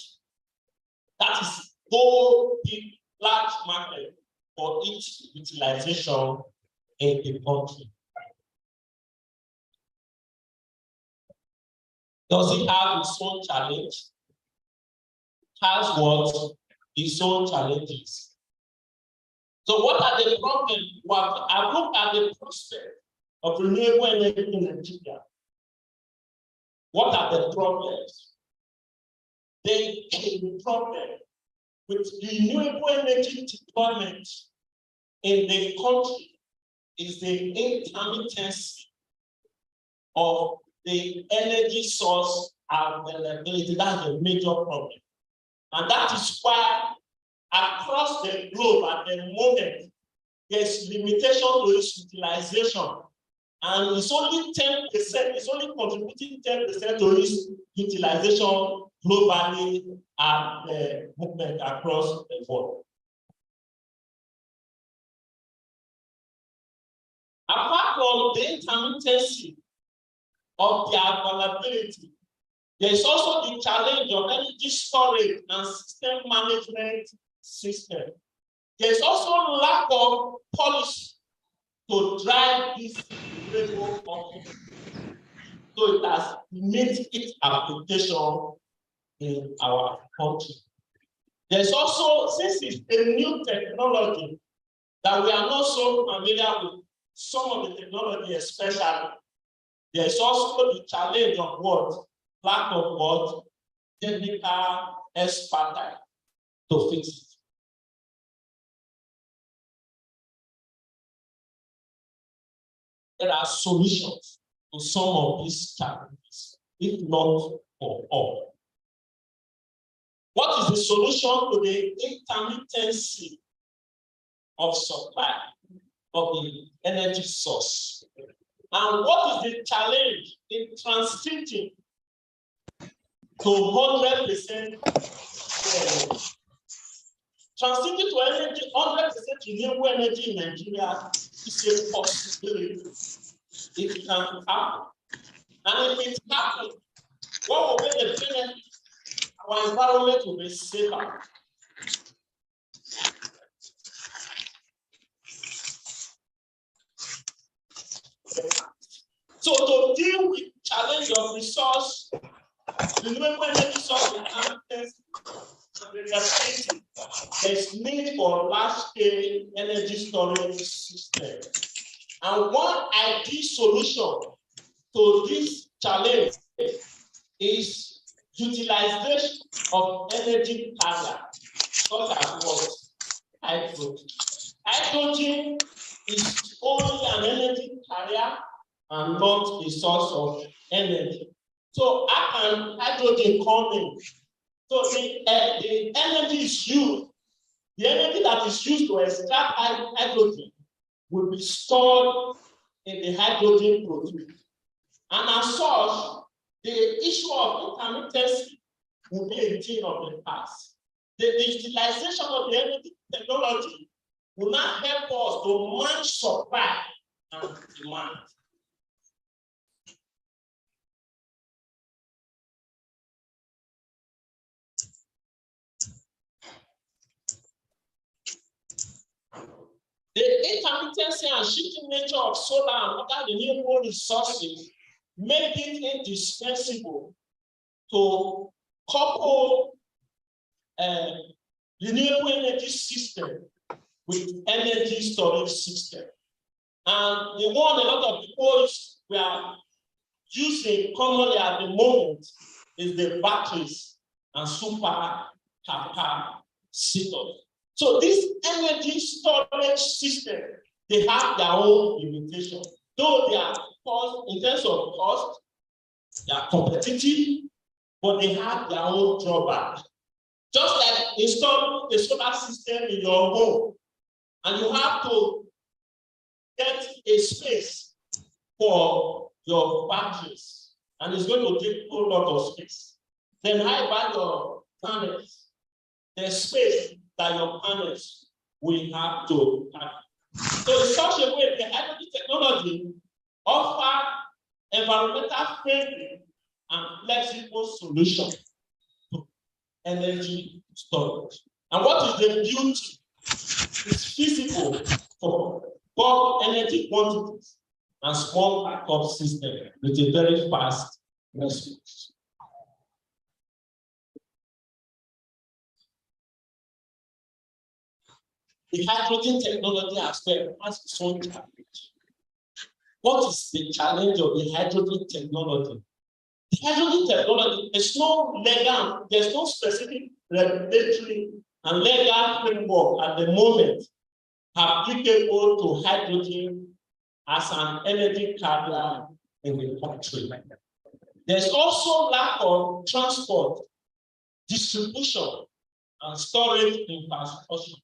that is whole big large market for each utilization in the country. Does it have its own challenge? Has what? Its own challenges. So what are the problems? Well, I've looked at the prospect of renewable energy in Nigeria. What are the problems? The problem with renewable energy deployment in the country is the intermittency of the energy source availability. That's a major problem. And that is why across the globe at the moment, there's limitation to its utilization. And it's only 10%, it's only contributing 10% to its utilization globally at the movement across the world. Apart from the intermittency of the availability, there is also the challenge of energy storage and system management system. There is also lack of policy to drive this renewable option. So it has made its application in our country. There's also, since it's a new technology that we are not so familiar with, some of the technology especially, there's also the challenge of what? Lack of what? Technical expertise to fix it. There are solutions to some of these challenges, if not for all. What is the solution to the intermittency of supply of the energy source? And what is the challenge in transiting to 100% transiting to energy, 100% renewable energy in Nigeria is a possibility. It can happen. And if it happens, what will be the benefit? Our environment will be safer. So to deal with challenge of resource, renewable energy source there's need for large-scale energy storage system. And one ideal solution to this challenge is utilization of energy carrier, such as what? Hydrogen. Hydrogen is only an energy carrier and not a source of energy. So how can hydrogen come in? So the energy is used, the energy that is used to extract hydrogen will be stored in the hydrogen produced. And as such, the issue of intermittency will be a thing of the past. The digitalization of the energy technology will not help us to match supply and demand. The intermittency and shifting nature of solar and other renewable resources make it indispensable to couple renewable energy system with energy storage system. And the one a lot of people we are using commonly at the moment is the batteries and super capacitors. So this energy storage system, they have their own limitation. Though they are cost, in terms of cost, they are competitive, but they have their own drawback. Just like installing a solar system in your home, and you have to get a space for your batteries, and it's going to take a whole lot of space. Then how about your panels? The space that your panels will have to have. So in such a way, the hydrogen technology offers environmental friendly and flexible solution to energy storage. And what is the beauty? It's feasible for bulk energy quantities and small backup system with a very fast response. The hydrogen technology aspect has its own challenge. What is the challenge of the hydrogen technology? The hydrogen technology is no legal, there's no specific regulatory and legal framework at the moment applicable to hydrogen as an energy carrier in the country. There's also lack of transport, distribution, and storage infrastructure.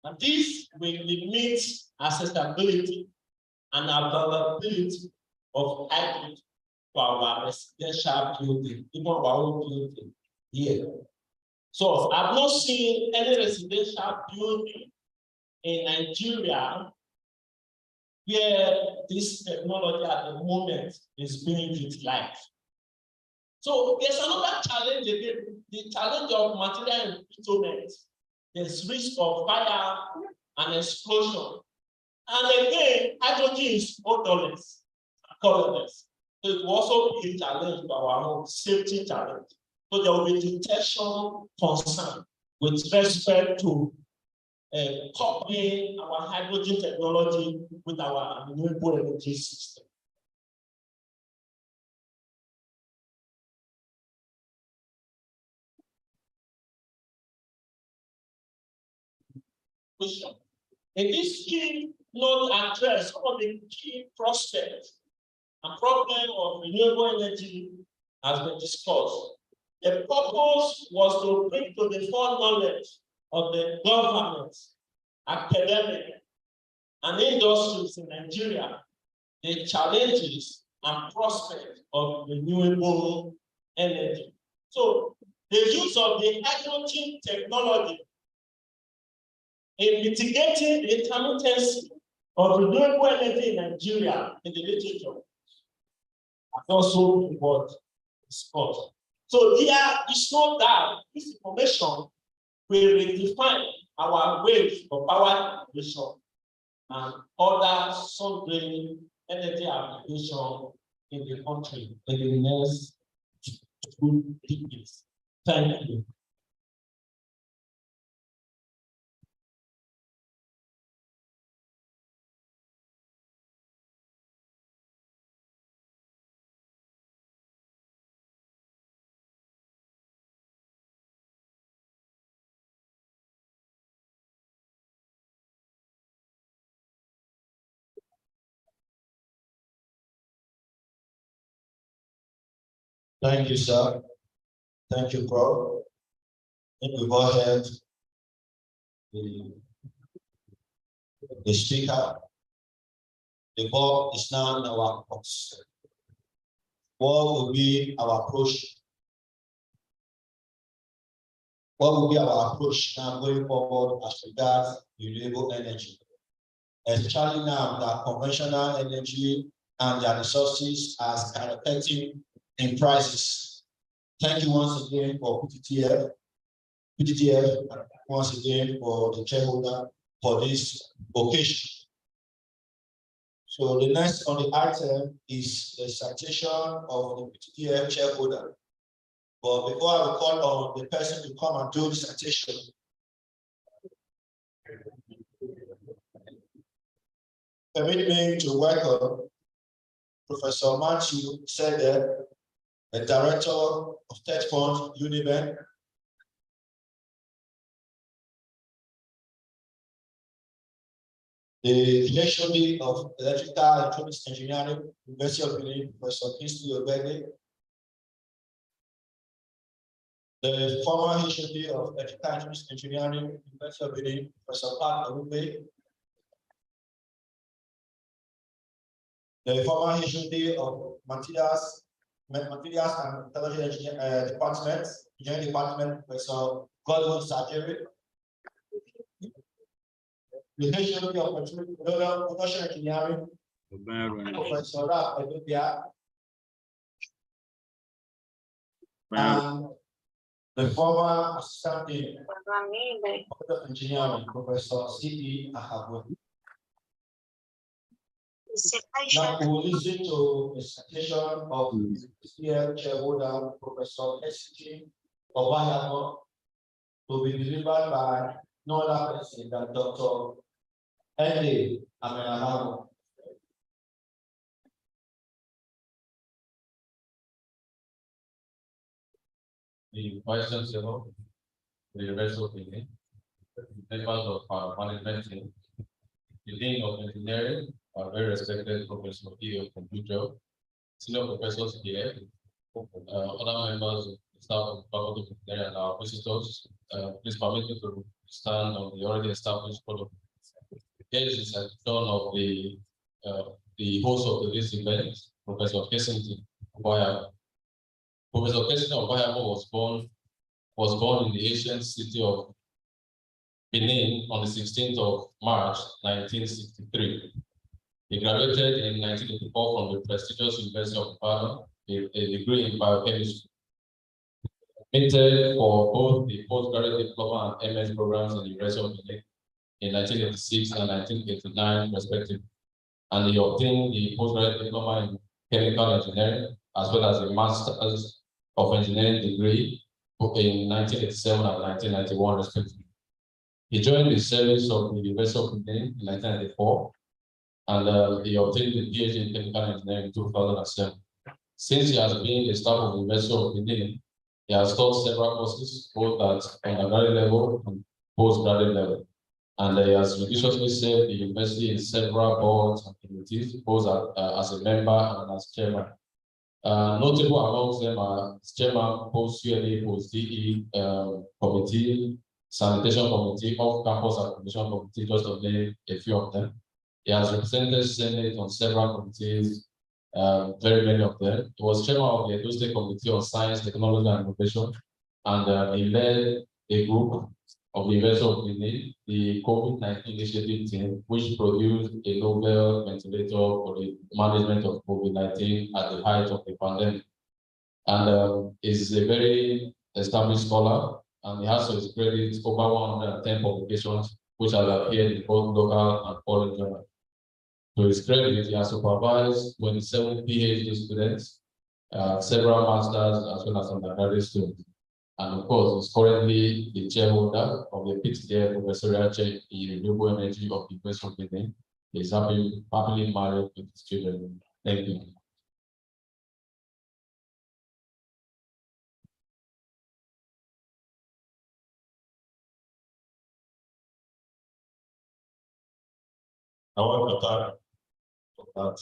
And this will limit accessibility and availability of hydrogen for our residential building, even our own building here. So I've not seen any residential building in Nigeria where this technology at the moment is being utilized. So there's another challenge again, the challenge of material embrittlement. There's risk of fire and explosion. And again, hydrogen is odorless, colorless. So it will also be a challenge to our own safety challenge. So there will be detection concern with respect to coupling our hydrogen technology with our renewable energy system. In this key note address, some of the key prospects and problem of renewable energy has been discussed. The purpose was to bring to the full knowledge of the government, academic, and industries in Nigeria the challenges and prospects of renewable energy. So the use of the hydrogen technology in mitigating the intermittency of renewable energy in Nigeria in the literature has also been discussed. So there is no doubt this information will redefine our ways of power generation and other sovereign energy application in the country in the next 2 decades. Thank you. Thank you, sir. Thank you, Prof. I think we've all heard the speaker. The ball is now in our courts. What will be our approach what will be our approach now going forward as regards renewable energy, especially now that conventional energy and their resources are skyrocketing in prices. Thank you once again for PTTF once again for the chairholder for this occasion. So the next on the item is the citation of the PTTF chairholder. But before I will call on the person to come and do the citation, permit me to welcome Professor Matthew Sede, the Director of Tech Fund, Univen. The PhD of Electrical and Electronics Engineering, University of Benin, Professor Kingsley Obede. The former PhD of Electrical and Electronics Engineering, University of Benin, Professor Pat Arube. The former PhD of Materials and Technology Engineering Department, Professor Godwin Sajeri. The PhD of Production Engineering, Professor Rap Edubia. And the former Assistant Dean of Engineering, Professor C.E. Ahabwe. Now we will listen to the citation of the PTTF chairholder, Professor S.T. Obayamo, to be delivered by no other person than Dr. N.A. Amenahamo. The Vice Chancellor, the University of Benin, members of our management team, the Dean of Engineering, our very respected Professor E. Computer, senior professors here, other members of the staff of the Faculty of Engineering, and our visitors. Please permit me to stand on the already established protocol. Here is the citation of the host of this event, Professor Kessington Obayamo. Professor Kessington Obayamo was born in the ancient city of Benin on the 16th of March, 1963. He graduated in 1984 from the prestigious University of Ibadan, a degree in biochemistry. Admitted for both the postgraduate diploma and MS programs in the University of Benin in 1986 and 1989, respectively. And he obtained the postgraduate diploma in chemical engineering as well as a master's of engineering degree in 1987 and 1991, respectively. He joined the service of the University of Benin in 1994, and he obtained the PhD in chemical engineering in 2007. Since he has been the staff of the University of Benin, he has taught several courses, both at undergraduate level and postgraduate level. And he has religiously served the university in several boards and committees, both as a member and as chairman. Notable amongst them are chairman, post-ULA, post-DE committee, sanitation committee, off-campus accommodation committee, just to name a few of them. He has represented Senate on several committees, very many of them. He was chairman of the Edo State Committee on Science, Technology, and Innovation, and he led a group of the University of Benin, the COVID-19 initiative team, which produced a novel ventilator for the management of COVID-19 at the height of the pandemic. And is a very established scholar, and he has to his credit over 110 publications, which have appeared in both local and foreign journals. To his credit, he has supervised 27 PhD students, several masters, as well as undergraduate students. And of course, is currently the chairholder of the PTTF Professorial Chair in Renewable Energy of the University of Benin. He is happily married with his children. Thank you. I want to thank for that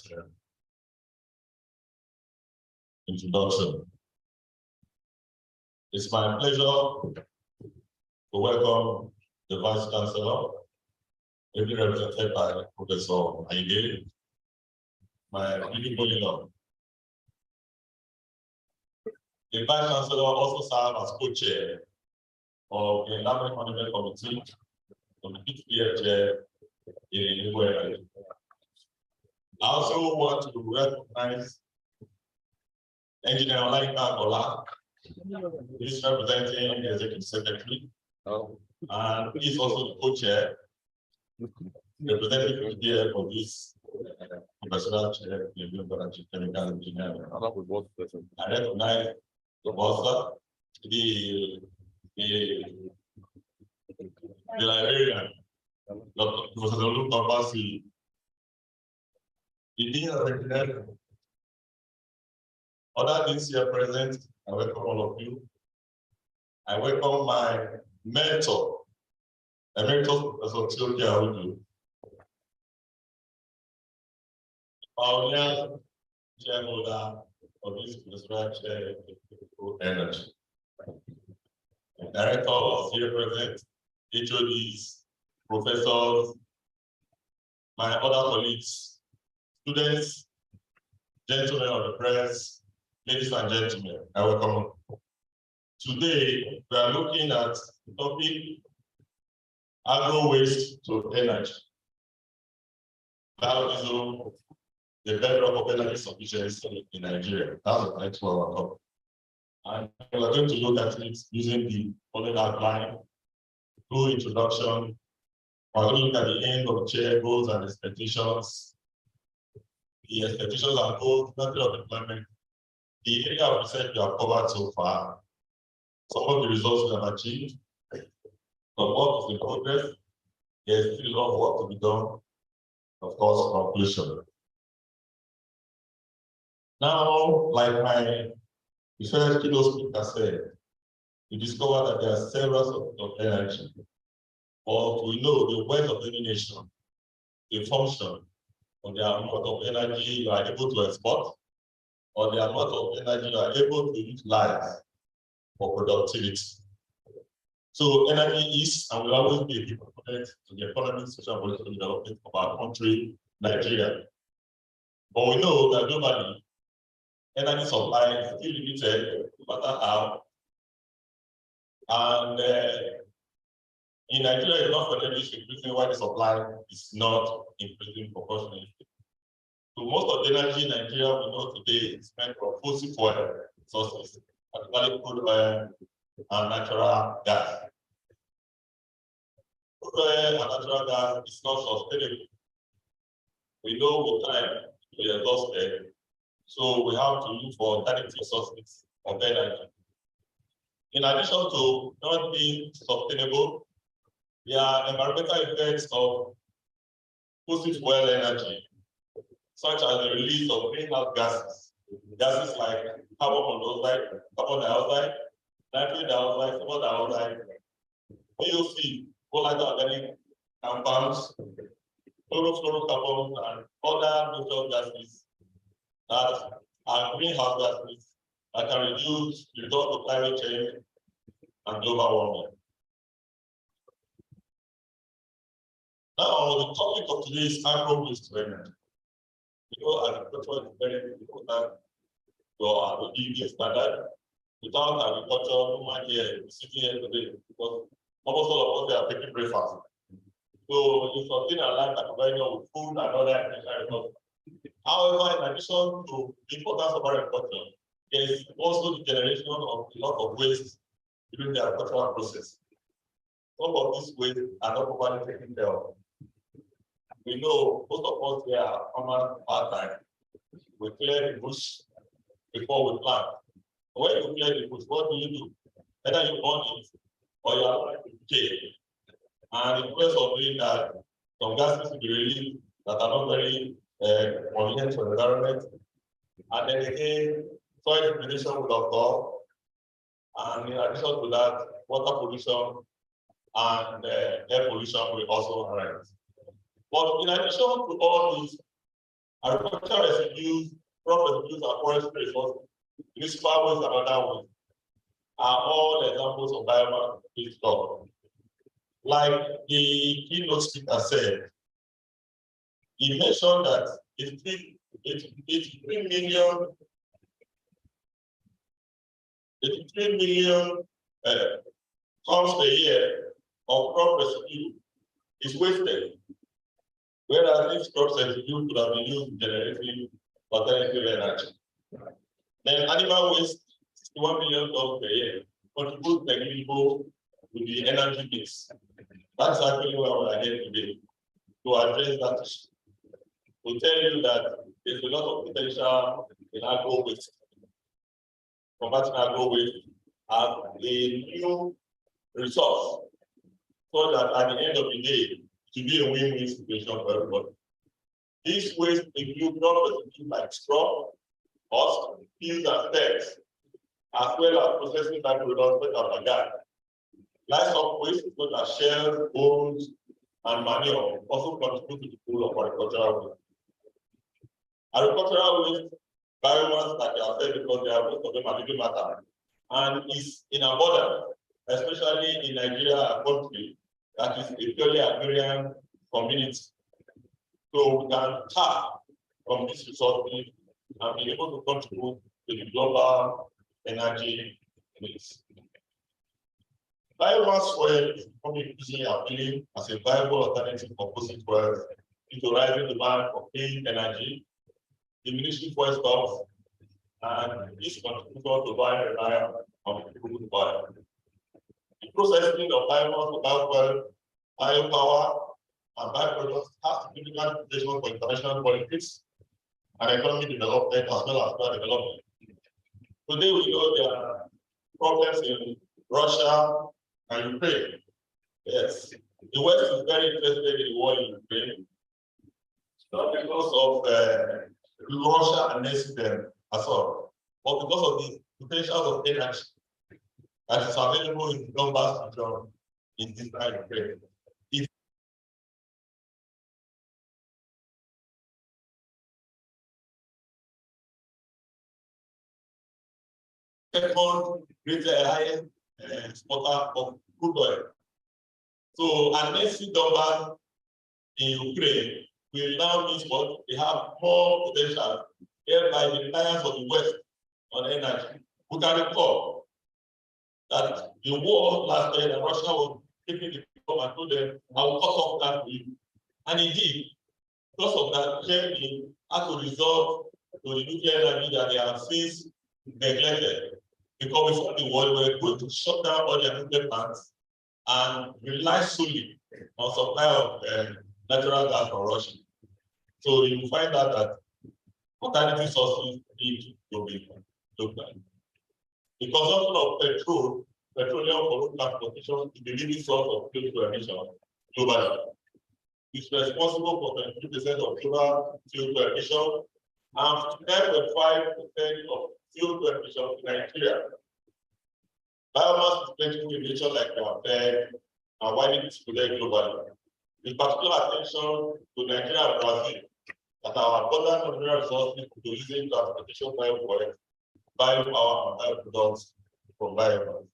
introduction. It's my pleasure to welcome the Vice Chancellor, ably represented by Professor Aide, my beautiful in-law. The Vice Chancellor also serves as co-chair of the Environment Management Committee of the PTPF chair in renewable energy. I also want to recognize Engineer Olaika Akola, who is representing the Executive Secretary, and he is also the co-chair, representing here for this professional chair in renewable energy chemical engineering. I recognize the boss, the librarian, Dr. Professor Olu Babasi, the dean of engineering. Other things here present, I welcome all of you. I welcome my mentor, Emeritus Professor Theodosia Audu, pioneer shareholder of this professional chair of energy. Directors here present, HODs, professors, my other colleagues, students, gentlemen of the press, ladies and gentlemen, I welcome you. Today, we are looking at the topic, agro-waste to energy. Biodiesel, the bedrock of energy sufficiency in Nigeria. That's the title of our talk. And we are going to look at it using the following outline, through introduction. We're going to look at the end of the chair goals and expectations, the expectations and goals, method of deployment, the area of research we have covered so far, some of the results we have achieved, some work is in progress, there's still a lot of work to be done, of course, conclusion. Now, like my research keynote speaker said, we discovered that there are several sources of energy. But we know the wealth of any nation, the function of the amount of energy you are able to export, or the amount of energy you are able to utilize for productivity. So energy is and will always be a key component to the economic, social, and political development of our country, Nigeria. But we know that globally, energy supply is still limited, no matter how. And in Nigeria, enough energy is increasing while the supply is not increasing proportionally. So most of the energy in Nigeria we know today is meant from fossil fuel sources, particularly crude oil and natural gas. Crude oil and natural gas is not sustainable. We know with time we are exhausted, so we have to look for alternative sources of energy. In addition to not being sustainable, there are environmental effects of fossil fuel energy, such as the release of greenhouse gases. Gases like carbon monoxide, carbon dioxide, nitrogen dioxide, carbon dioxide, VOC, volatile organic compounds, chlorofluorocarbons, and other neutral gases that are greenhouse gases that can reduce the result of climate change and global warming. Now, the topic of today is agro-waste to energy. You know, agriculture is very important to our Biodiesel standard. Without agriculture, no man here is sitting here today because almost all of us are taking breakfast. So it's something I like that going on with food and other agriculture. However, in addition to the importance of agriculture, there is also the generation of a lot of waste during the agricultural process. Some of these waste are not properly taken care of. We know most of us here are farmers part-time. We clear the bush before we plant. When you clear the bush, what do? Either you burn it or you are like to decay. And in place of doing that, some gases will be released that are not very convenient for the environment. And then again, soil degradation will occur. And in addition to that, water pollution and air pollution will also arise. But in addition to all these, agricultural residues, crop residues, and forestry resources, municipal waste and other waste are all examples of biomass feedstock. Like the keynote speaker said, he mentioned that 83 million tons per year of crop residue is wasted. Whereas this crop residue could have been used in generating alternative energy. Then animal waste, 61 million tons per year, contributes negligible to the energy mix. That's actually where we are here today, to address that issue. To tell you that there's a lot of potential in agro-waste. Combating agro-waste as a new resource, so that at the end of the day, it will be a win-win situation for everybody. This waste includes non-residue like straw, husk, peels and stems, as well as processing byproducts such as agave. Livestock waste, such as shells, bones, and manure, also contribute to the pool of agricultural waste. Agricultural waste, biomass that they are said because they are most of them are living matter, and is in abundance, especially in Nigeria, a country that is a purely agrarian community. So we can tap from this resources and be able to contribute to the global energy mix. Biomass fuel is becoming increasingly appealing as a viable alternative for fossil fuels due to rising demand for clean energy, diminishing fuel stocks, and this contributes to buying reliance on renewable fuel. The processing of biomass for biofuel, biopower, and byproducts has significant implications for international politics and economic development as well as rural development. Today we know there are problems in Russia and Ukraine. Yes, the West is very interested in the war in Ukraine, not because of Russia annexing them as well, but because of the potential of energy that is available in the Donbass region in this time of Ukraine. Second highest exporter of crude oil. So annexing Donbass in Ukraine will now mean what they have more potential, thereby the reliance of the West on energy. We can recall that the war lasted and Russia was taking the people and told them, I will cut off that for you. And indeed, because of that, Germany had to resort to the nuclear energy that they have since neglected. Because before the war, we were going to shut down all their nuclear plants and rely solely on supply of natural gas from Russia. So you find out that alternative sources need to be looked at. The consumption of petroleum for road transportation is the leading source of CO2 emissions globally. It's responsible for 23% of global CO2 emissions and 59.5% of CO2 emissions in Nigeria. Biomass is plentiful in nature like our fed and widely distributed globally. With particular attention to Nigeria and Brazil, that our abundant mineral resources to using transportation biofuels, biopower, and bioproducts from biomass.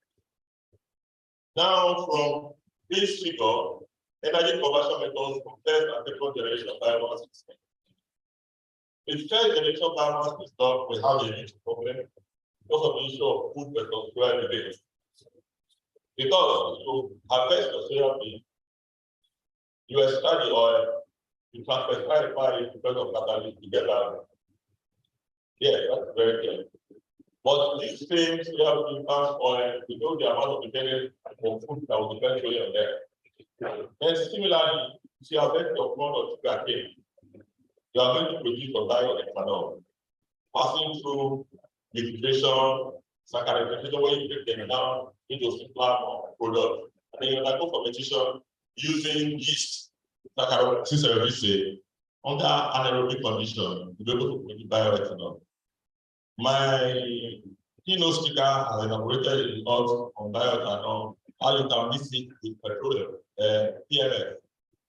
Now, from this figure, energy conversion methods from first and second generation biomass is with third generation biomass is done, we have a huge problem because of the issue of food versus fuel debate. Because to harvest the soya bean, you extract the oil, you transfer it because of catalyst together. Yeah, that's very clear. But these same soya bean palm oil, we know the amount of dependence on food that will depend on there. And similarly, if you harvest your corn or sugar cane, you are going to produce a bioethanol, passing through liquidation, saccharization, where you break them down into simpler products. And then you undergo fermentation using yeast, Saccharization, under anaerobic condition to be able to produce bioethanol. My keynote speaker has elaborated a lot on bioethanol, how you can mix it with petroleum, PMF,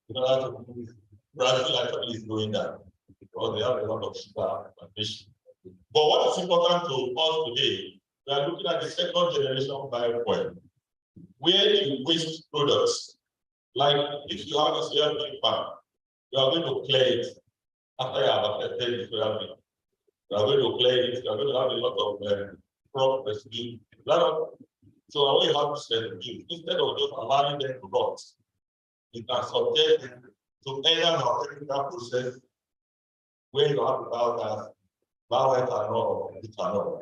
in order to move. Brazil actually is doing that because they have a lot of sugar plantation. But what is important to us today, we are looking at the second generation biofuel, where you waste products. Like if you have a soya bean farm, you are going to clear it after you have affected the soya bean. You are going to clear it, you are going to have a lot of crop residue, a lot of So what you have to say is, instead of just allowing them to rot, you can subject them to either a technical process where you have biogas, bioethanol, or ethanol,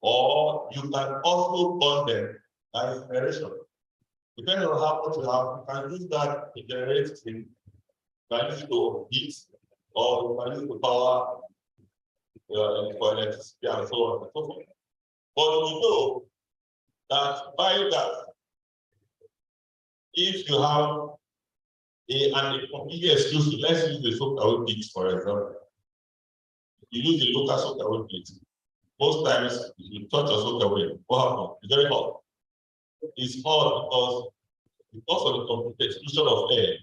or you can also burn them by incineration. Depending on how much you have, you can use that to generate steam, you can use it to heat, or you can use it to power for electricity and so on and so forth. But we know that biogas, if you have a completely exclusive, let's use the soak-away pit, for example. You use the local soak-away pit. Most times, if you touch a soak-away, what happens? It's very hot. It's hot because of the complete exclusion of air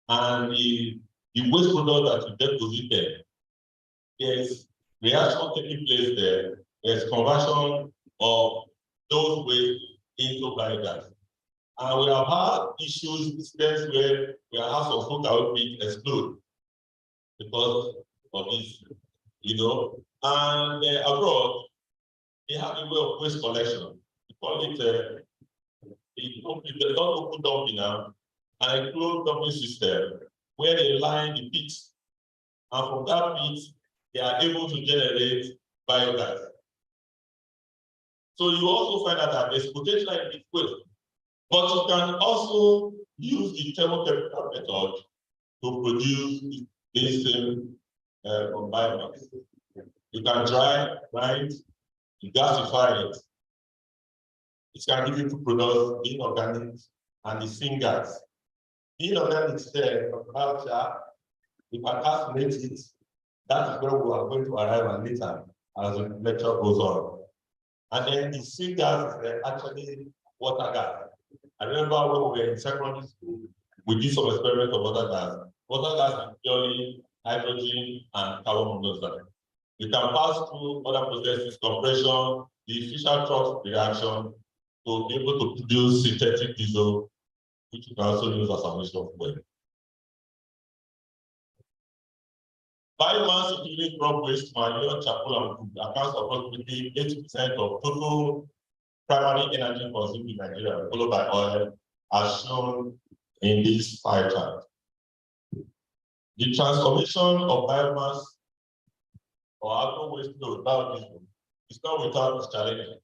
and the waste product that you deposit there. There's reaction taking place there. There's conversion of those waste into biogas. And we have had issues, instances where we have some soak-away pit explode because of this, And abroad, they have a way of waste collection. We call it they don't open dumping now, and a closed dumping system where they line the pits. And from that pit, they are able to generate biogas. So you also find out that there's potential in this waste. But you can also use the thermochemical method to produce this same biomass. You can dry, grind, you gasify it. It can give you two products, inorganics and the syngas. Inorganics there, if I calculate it, that is where we are going to arrive at later as the lecture goes on. And then the syngas is actually water gas. I remember when we were in secondary school, we did some experiments of water gas. Water gas is purely hydrogen and carbon monoxide. You can pass through other processes, compression, the Fischer-Tropsch reaction, to be able to produce synthetic diesel, which you can also use as a mission fuel. Biomass, including crop waste, manure, charcoal, and food, accounts for approximately 80% of total primary energy consumed in Nigeria, followed by oil, as shown in this pie chart. The transformation of biomass or agro-waste to biodiesel is not without its challenges.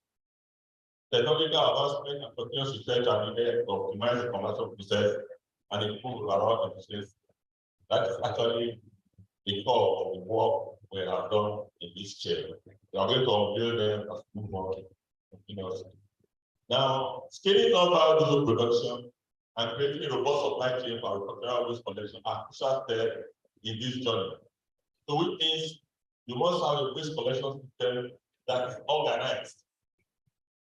Technological advancement and continuous research are needed to optimize the commercial process and improve overall efficiency. That is actually the core of the work we have done in this chair. We are going to unveil them as we move on continuously. Now, scaling up biodiesel production and creating a robust supply chain for agricultural waste collection are crucial steps in this journey. So which means you must have a waste collection system that is organized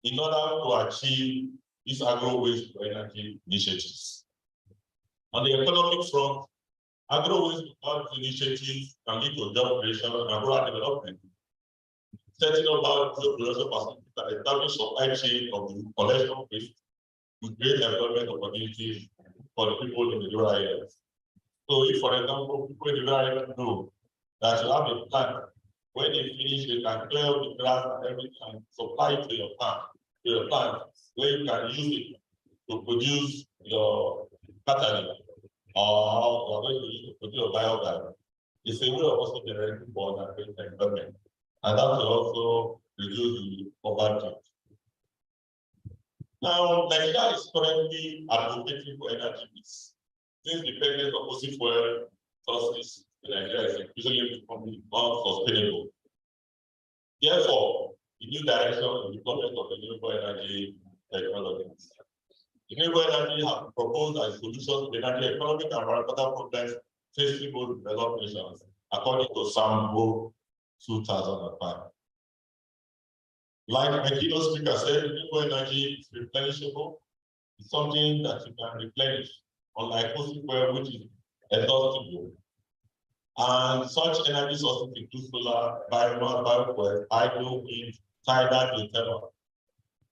in order to achieve these agro-waste to energy initiatives. On the economic front, agro-waste initiatives can lead to job creation and rural development. Setting up biodiesel production facilities that establish supply chain of the collection of waste will create employment opportunities for the people in the rural areas. So if, for example, people in the rural areas know that you have a plant, when they finish, they can clear up the grass and everything and supply it to your plant, where you can use it to produce your catalyst or you're going to use it to produce your biogas. It's a way of also generating more and creating employment. And that will also reduce the poverty. Now, Nigeria is currently advocating for energy mix. Since dependence on fossil fuel sources in Nigeria is increasingly becoming unsustainable. Therefore, the new direction in the development of renewable energy technologies. Renewable energy have proposed as a solution to the energy economic and environmental problems facing both developed nations, according to Sambo 2005. Like my keynote speaker said, renewable energy is replenishable. It's something that you can replenish, unlike fossil fuel, which is exhaustible. And such energy sources include solar, biomass, biofuel, hydro, wind, tidal, geothermal.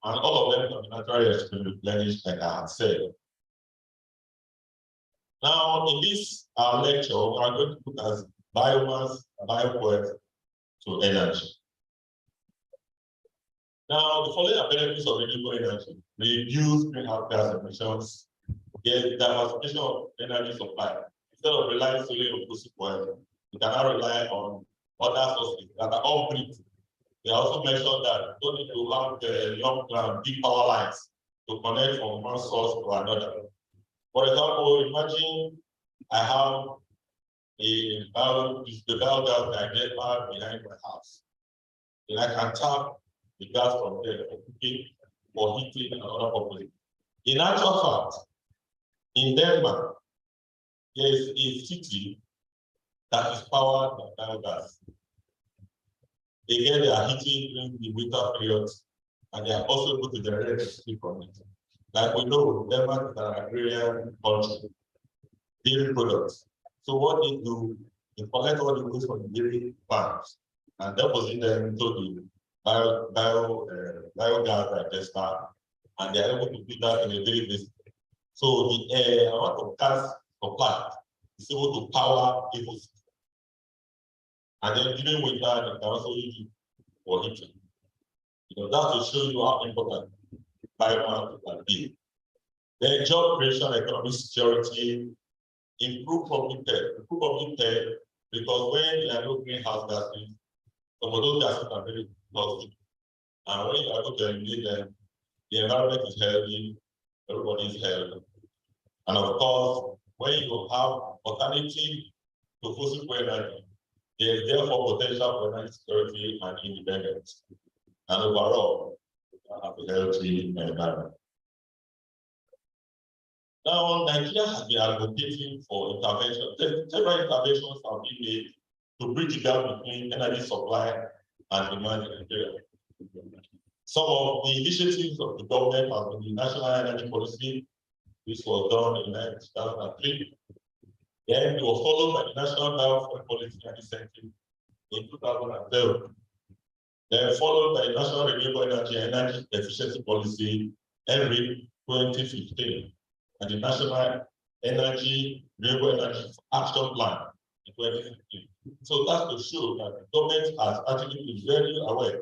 And all of them can be naturally replenished, like I have said. Now, in this lecture, we are going to look at biomass, biofuel to energy. Now, the following are benefits of renewable energy: reduce greenhouse gas emissions, get diversification of energy supply. Instead of relying solely on fossil fuel, we can now rely on other sources that are all green. They also mentioned that you don't need to have long big power lines to connect from one source to another. For example, imagine I have the biogas that I get behind my house. Then I can tap the gas from there for cooking, for heating, and other purposes. In actual fact, in Denmark, there is a city that is powered by biogas. They get their heating during the winter periods, and they are also able to generate electricity from it. Like we know, Denmark is an agrarian country, dairy products. So what they do, they collect all the waste from the dairy farms and deposit them into the biogas digester, and they are able to do that in a daily basis. So the amount of gas supply is able to power a system. And then during winter, they can also use it for heating. That will show you how important biomass can be. Then job creation, economic security, improve public health, because when there are no greenhouse gases, some of those gases are very toxic. And when you are able to eliminate them, the environment is healthy, everybody is healthy. And of course, when you have alternative to fossil fuel energy, there is therefore potential for energy security and independence. And overall, have a healthy environment. Now, Nigeria has been advocating for intervention. Several interventions have been made to bridge the gap between energy supply and demand in Nigeria. Some of the initiatives of the government have been the National Energy Policy. This was done in 2003. Then it was followed by the National Biofuel Policy and Incentive in 2007. Then followed by the National Renewable Energy Efficiency Policy every 2015, and the National Renewable Energy Action Plan in 2015. So that's to show that the government has actually been very aware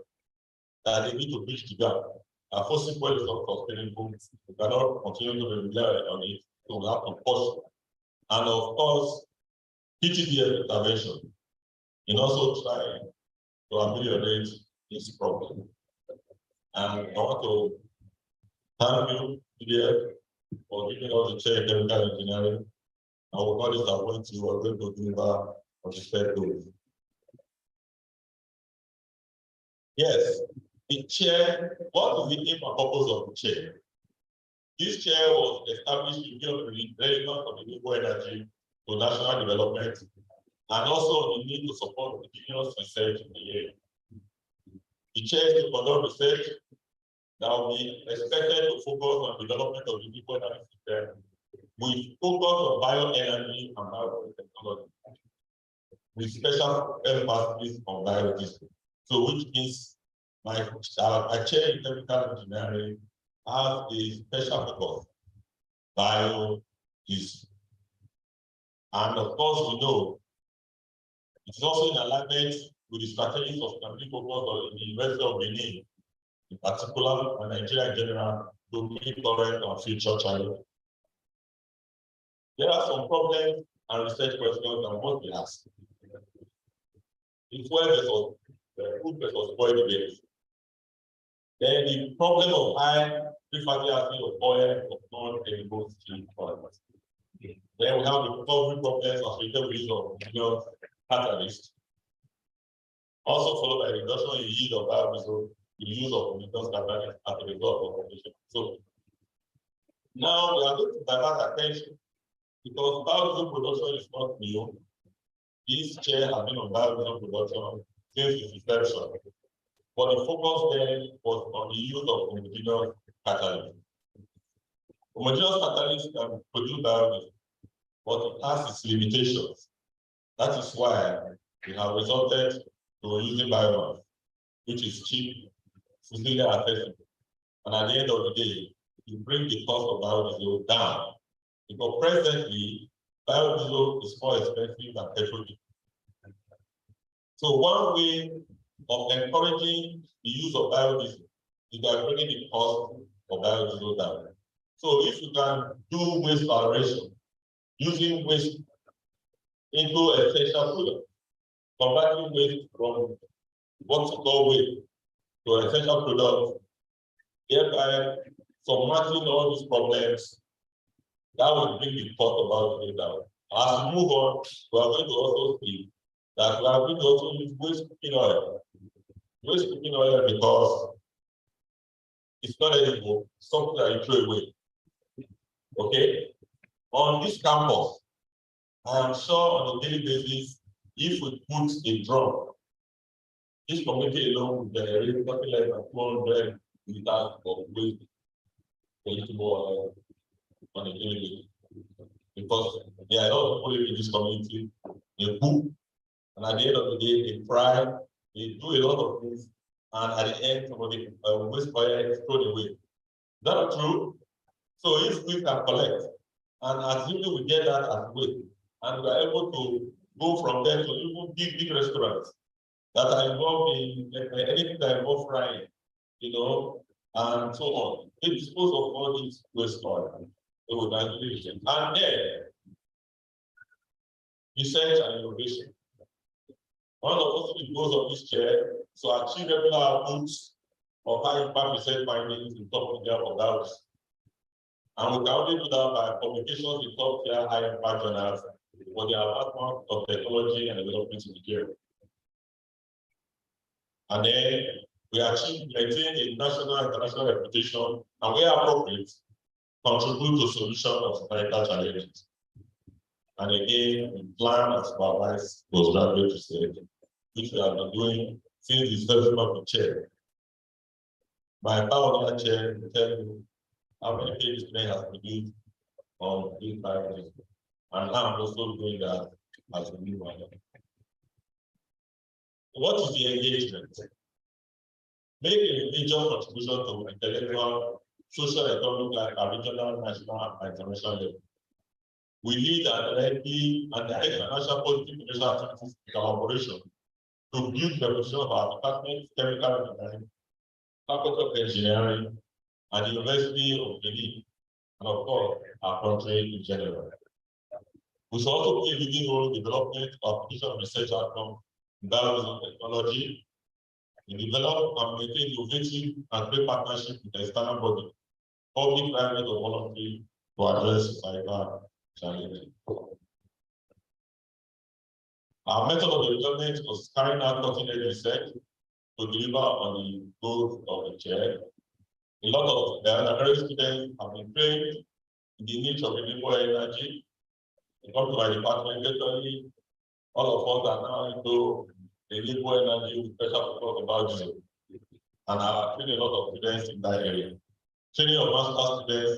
that they need to bridge the gap. Fossil fuel is not sustainable. We cannot continue to rely on it, so we have to push. And of course, PTDF intervention in also trying to ameliorate this problem. And I want to thank you, PTDF, for giving us the chair in chemical engineering. I will not disappoint you, are going to deliver on the third goal. Yes, the chair, what is the aim and purpose of the chair? This chair was established to give the relevance of renewable energy to national development, and also the need to support indigenous research in the area. The chair is to conduct research that will be expected to focus on development of renewable energy system with focus on bioenergy and biotechnology, with special emphasis on biodiesel. So which means my chair in chemical engineering has a special focus, biodiesel. And of course, we know it is also in alignment with the strategies of country focus on the University of Benin, in particular, and Nigeria in general, to meet current and future challenges. There are some problems and research questions that must be asked. The food versus oil debate. Then the problem of high free fatty acid of oil of non-edible steel products. Then we have the recovery problems associated with of catalysts. Also followed by reduction in yield of biodiesel, the use of indigenous catalysts as a result of production. So now we are going to divert attention because biodiesel production is not new. This chair has been on biodiesel production since its inception. But the focus then was on the use of homogeneous catalysts. Homogeneous catalysts can produce biodiesel, but it has its limitations. That is why we have resorted to using biomass, which is cheap, easily accessible. And at the end of the day, you bring the cost of biodiesel down. Because presently, biodiesel is more expensive than petrol. So one way of encouraging the use of biodiesel you are bringing the cost of biodiesel down. So if you can do waste valorization, using waste into essential product, converting waste from what you call waste to essential product, thereby surmounting all these problems, that will bring the cost of biodiesel down. As we move on, we are going to also see that we are going to also use waste cooking oil. Waste cooking oil because it's not edible, something that you throw away. Okay? On this campus, I am sure on a daily basis, if we put a drum, this community alone will generate something like 200 liters of waste vegetable oil on a daily basis. Because there are a lot of people in this community, they cook, and at the end of the day, they fry, they do a lot of things, and at the end, some of the waste oil is thrown away. Is that not true? So if we can collect, and assuming we get that as waste, and we are able to go from there to even big restaurants that are involved in anything that involves frying, you know, and so on. They dispose of all these waste oil. They would actually, and then research and innovation. One of the goals of this chair to achieve regular outputs of high impact research findings in top India for that. And we can only do that by publications in top tier high impact journals for the advancement of technology and development in Nigeria. And then we achieve maintain a national and international reputation, and where appropriate, contribute to solution of societal challenges. And again, we plan and supervise postgraduate research, which we have been doing since the establishment of the chair. My power chair will tell you how many pages today has produced on this biology. And now I'm also doing that as a new one. What is the engagement? Make a major contribution to intellectual, social, economic, and regional, national, and international level. We lead an NLP and the international positive commercial activities in collaboration to build the position of our department, chemical engineering, faculty of engineering, and the University of Benin, and of course, our country in general. We should also play a leading role in development of application research outcomes in biological technology, in develop and maintain innovative and great partnership with the external body, public, private, or voluntary, to address societal challenges. Our method of development was carrying out cutting-edge research to deliver on the goals of the chair. A lot of the undergraduate students have been trained in the niche of renewable energy. They come to my department, literally, all of us are now into renewable energy with special focus about diesel. And I've trained a lot of students in that area. Training of master students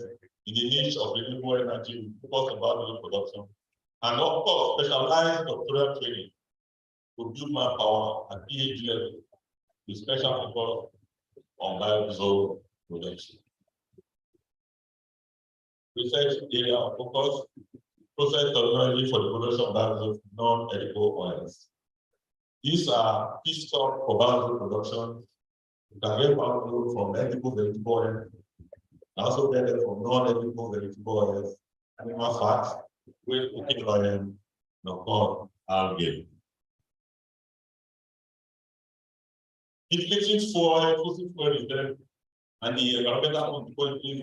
in the niche of renewable energy, focus about diesel production. And of course, specialized doctoral training to build manpower at PhD level with special focus on biodiesel production. Research area of focus, process technology for the production of biodiesel non-edible oils. These are feedstock for biodiesel production. You can get biodiesel from edible vegetable oil, also get it from non-edible vegetable oils, animal fat, waste cooking oil, and of course, algae. Depleting soil, fossil fuel is there, and the environmental consequences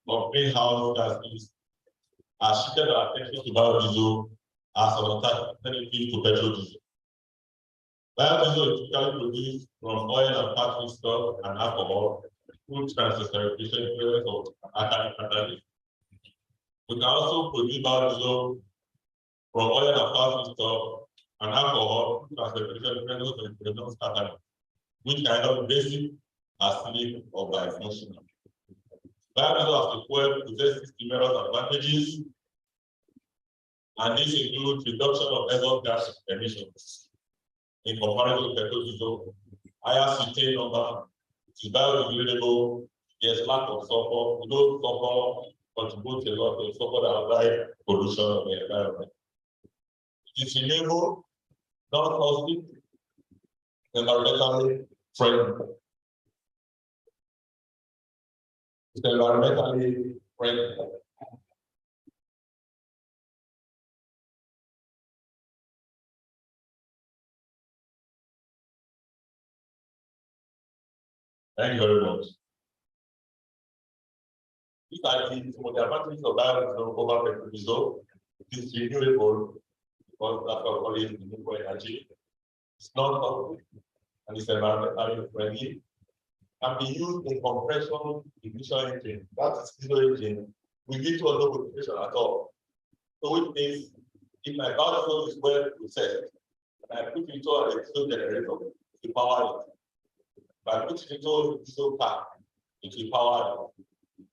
of greenhouse gases are shifted our attention to biodiesel as an alternative to petrol diesel. Biodiesel is typically produced from oil and fat feedstock and alcohol, food transesterification of organic catalyst. We can also produce biodiesel from oil and fat feedstock and alcohol, food transesterification of catalyst, which can either be basic, acidic, or bifunctional. Biodiesel as a fuel possesses numerous advantages, and these include reduction of exhaust gas emissions in comparison to petrol diesel, higher cetane number, it is biodegradable, there's lack of sulfur, low sulfur contributes a lot to sulfur dioxide pollution of the environment. It is renewable, non-toxic, environmentally friendly. It's environmentally friendly. Thank you very much. These are some of the advantages of biodiesel over petrol. It is renewable because that's what we call it renewable energy. It's not toxic and it's environmentally friendly. Can be used in compression ignition engine. That is diesel engine. We need to no modification at all. So which means if my biodiesel is well processed, and I put it into a diesel generator to power it. If I put it into a diesel car, it will power it.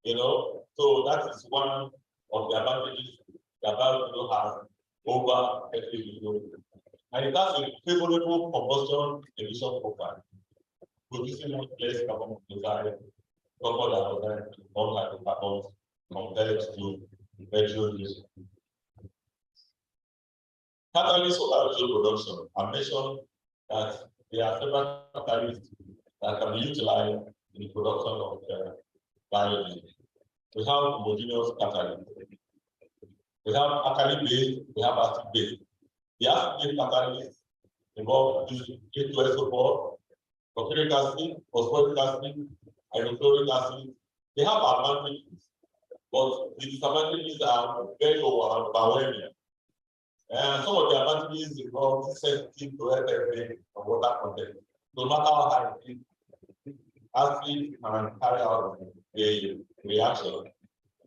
You know, so that is one of the advantages that biodiesel has over petrol. And it has a favorable combustion emission profile, producing much less carbon dioxide, carbon dioxide, non-hydrocarbons compared to petrol diesel. Catalyst solar production, I mentioned that there are several catalysts that can be utilized in the production of biodiesel. We have homogeneous catalyst. We have alkali-based, we have acid-based. The acid-based catalyst involve using H2SO4, sulfuric acid, phosphoric acid, hydrochloric acid. They have advantages, but the disadvantages are very overwhelming. And some of the advantages involve sensitive to FFA and water content. No matter how high it is, acid can carry out a reaction.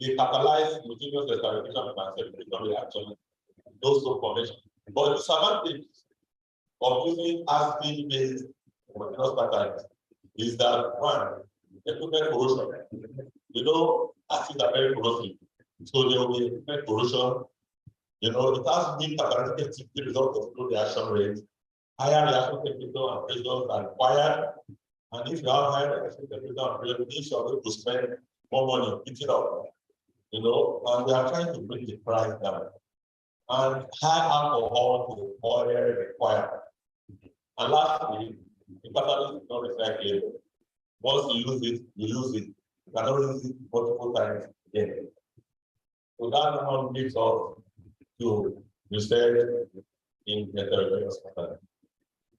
They catalyze continuous desalination and separation reaction, those so formation. But the disadvantage of using acid-based homogeneous catalyst is that one, equipment corrosion. You know, acids are very corrosive, so there will be equipment corrosion. You know, it has been catalytic activity result of low reaction rate, higher reaction temperature and pressure are required. And if you have higher reaction temperature and pressure, means you are going to spend more money picking up. You know, and we are trying to bring the price down. And high alcohol to oil required. And lastly, the catalyst is not recyclable. Once you use it, you lose it. You cannot use it multiple times again. So that now leads us to research in heterogeneous catalyst.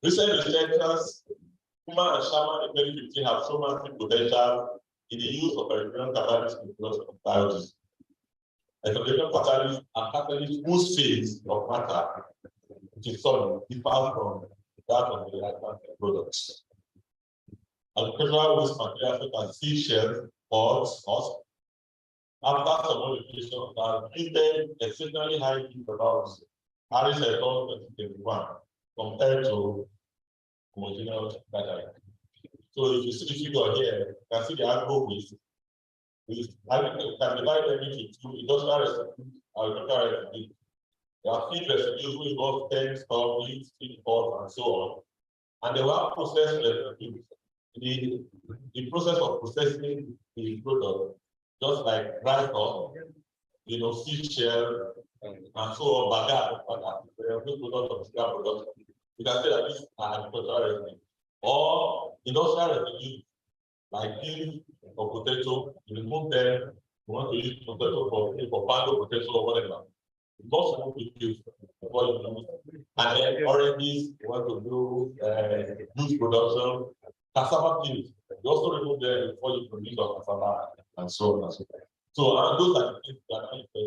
Recent researchers, Kuma and Sharma in 2015 have shown massive potential in the use of heterogeneous catalyst in production of biodiesel. Heterogeneous catalysts are catalysts whose phase of matter, which is solid, differs from that of the reactant products. Agricultural waste materials such as seashells, pods, husk, after some modification, are treated exceptionally high in products, Harris et al. 2021, compared to homogeneous catalyst. So if you see the figure here, you can see the Agro-Waste. I can divide them into two: industrial residues and agricultural residues. There are feed residues which involve tanks, leaves, feed pods, and so on. And there were processed residues. The process of processing the product, just like dry corn, you know, seashell, and so on, bagat, there are no product of scrap production. You can say that these are agricultural residues. Or industrial residues, like peels or potato, you remove them, you want to use potato for pango potato or whatever. You also want to use what you use. And then oranges, you want to do juice production, cassava peels. You also remove them before you produce your cassava and so on and so forth. So those are the things that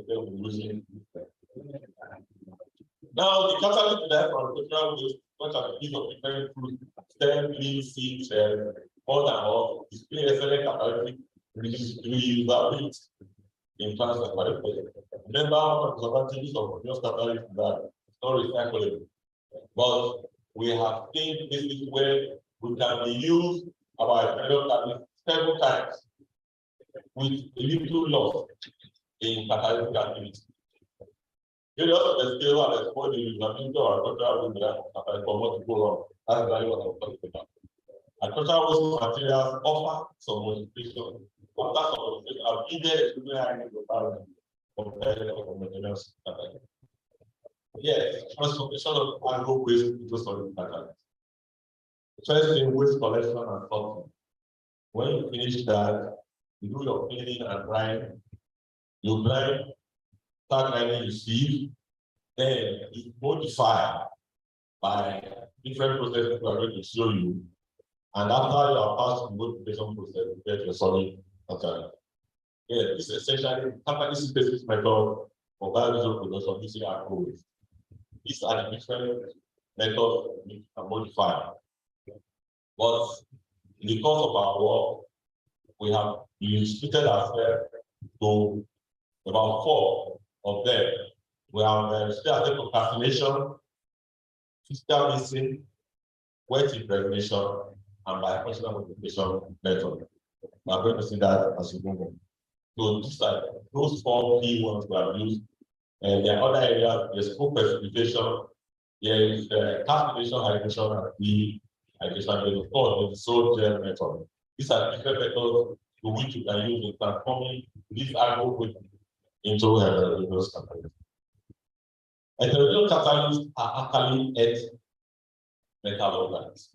we're using. Now the catalyst that from agricultural waste, such as the use of different fruit, stem, leaves, seeds, all and all, display excellent capacity reusability in plants and manufacturing. Remember, one of the advantages of just catalyst is that it's not recyclable. But we have seen cases where we can be used about catalyst several times with a little loss in catalytic activity. You know, the scale and the spoil the usability or agricultural waste for what to go wrong. That's exactly what I'm talking about. Agricultural waste materials offer some modification. After some modification, are needed extremely high environment compared to homogeneous catalyst. Yes, transformation of agro-waste into solid catalyst. First thing, waste collection and sorting. When you finish that, you do your cleaning and drying, you grind, start grinding, you sieve, then you modify by different processes we are going to show you. And after you have passed the modification process, you get your solid material. Yeah, this is essentially catalyst basis method for biodiesel production using Agro-Waste. These are the different methods we can modify. But in the course of our work, we have restricted ourselves to about 4 of them. We have restricted ourselves to calcination, physical mixing, wet impregnation, and biofunctional modification method. We are going to see that as we move on. So these are those 4 key ones we have used. And there are other areas, there's smoke precipitation, there is calcination, hydration, and dehydration, and of course, the salt gel method. These are different methods to which you can use in transforming this Agro-Waste into reverse catalyst. Heterogeneous catalysts are alkali earth metal oxides.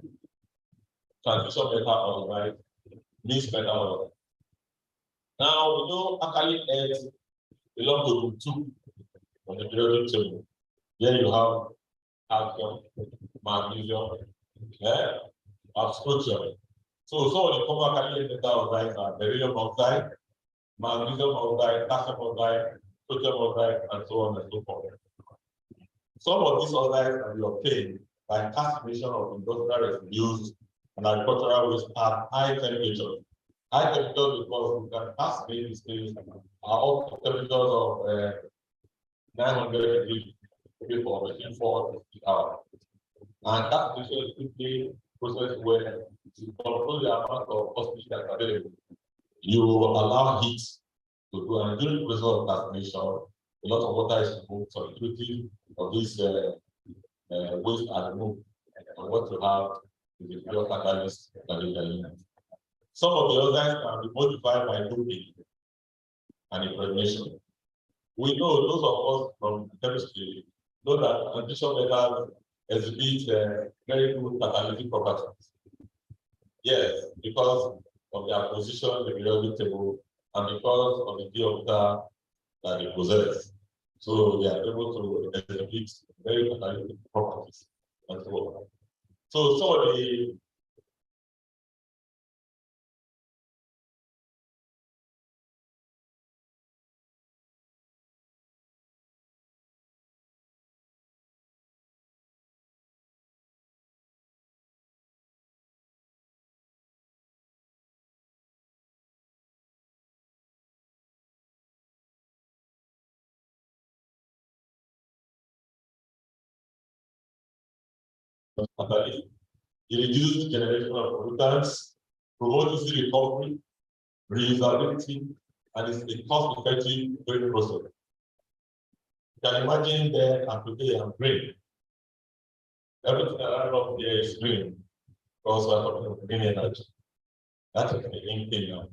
Transition metal oxide, mixed metal oxide. Now we know alkali earth belong to group 2 on the periodic table. Here you have calcium, magnesium, structure. So some of the common alkali metal oxides are beryllium oxide, magnesium oxide, calcium oxide, sodium oxide, and so on and so forth. Some of these oxides can be obtained by calcination of industrial residues and agricultural waste at high temperatures. High temperatures because we can calcinate these things at up to temperatures of 900 degrees for between 4 to 6 hours. And that calcination is simply process where to control the amount of oxygen that's available. You allow heat to go, and during the process of calcination, a lot of water is removed, so the utility of this waste are removed. And what you have is a pure catalyst that some of the others can be modified by doping and impregnation. We know, those of us from chemistry know that transition metals exhibit very good catalytic properties. Yes, because of their position in the periodic table and because of the diopter that they possess. So they are able to exhibit very catalytic properties and so on. So some of the catalyst, it reduces the generation of pollutants, promotes easy recovery, reusability, and is a cost-effective green process. You can imagine there and today I'm green. Everything around up here is green because we're talking about green energy. That is the main thing now.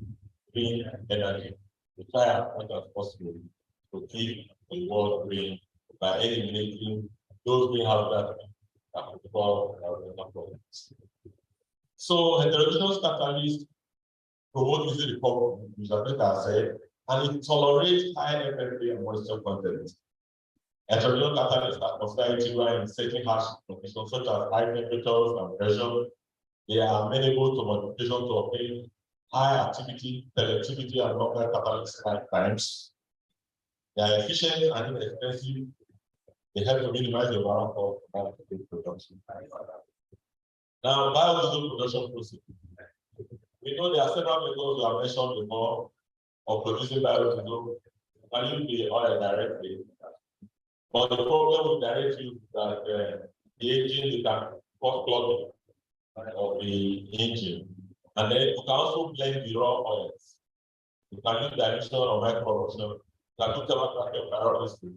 Green energy. We try as much as possible to keep the world green by eliminating those greenhouse gases. So heterogeneous catalysts promote easy recovery, which I said, and it tolerates high FFP and moisture content. Heterogeneous catalysts are considered integral in certain harsh conditions such as high temperatures and pressure. They are amenable to modification to obtain high activity, selectivity, and longer catalytic lifetimes. They are efficient and inexpensive. They help to minimize the amount of biodiesel production. Now, biodiesel production process. We know there are several methods we have mentioned before of producing biodiesel. Can use the oil directly. But the problem with direct use is that the engine can cause clogging of the engine. And then you can also blend the raw oils. You can use dilution or micro-production. You can do thermal pyrolysis.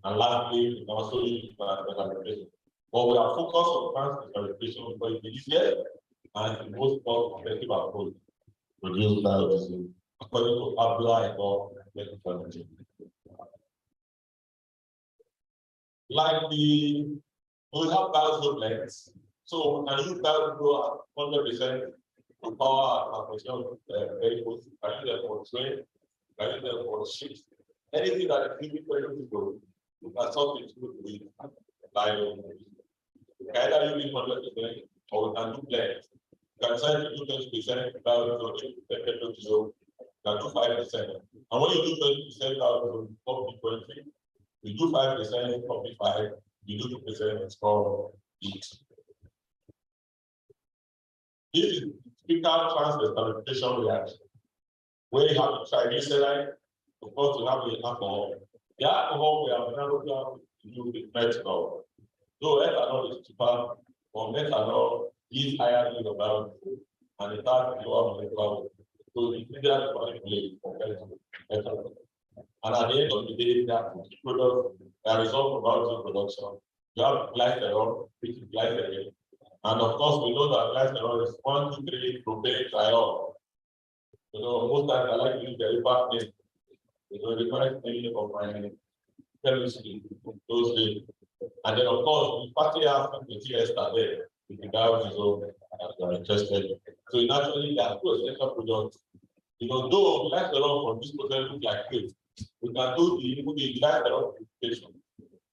And lastly, you can also use clarification. But we are focused on clarification because it's easier and the most cost-effective approach to produce biodiesel according to Agro-Waste. Like we have biodiesel blends, so we can use biodiesel at 100% to power transportation vehicles, can use them for train, can use them for ships. Anything that is easy for you to go, you can substitute with bio. We can either use it 100% or we can do blends. You can decide to do 20% biodiesel, 20% can do 5%. And when you do 20% biodiesel, copy 20, you do 5%, copy 5, you do 2%, score it. This is typical transfer clarification reaction, where you have triglyceride, of course, you have the alcohol. The alcohol we have never used with methanol. So ethanol is cheaper, or methanol is higher in the value, and it has lower molecular weight. So it's easier to manipulate compared to ethanol. And at the end of the day, that product, the result of biodiesel production, you have glycerol, which is glycerin. And of course, we know that glycerol is 1,2,3-propane-triol. You know, most times I like to use the derivative name. You know, the correct name of my chemistry, those days. And then, of course, we partly have the ester there, with the biodiesel that we are interested in. So, naturally, there are two essential products. You know, though glycerol from this process look like this, we can do the glycerol purification.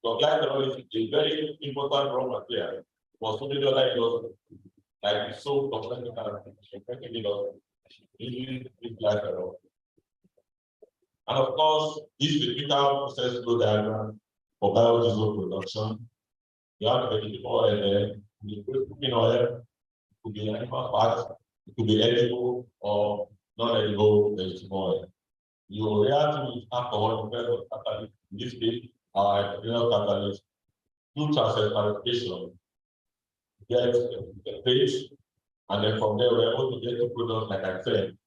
So, glycerol is a very important raw material for so many other industries, like soap, cosmetic, and using this glycerol. And of course, this is the typical process flow diagram for biodiesel production. You have the vegetable oil there, the cooking oil, it could be animal fat, it could be edible or non-edible vegetable oil. You react with alcohol instead of catalyst, in this case, our internal catalyst, through transfer clarification, get the page, and then from there we're able to get the products, like I said,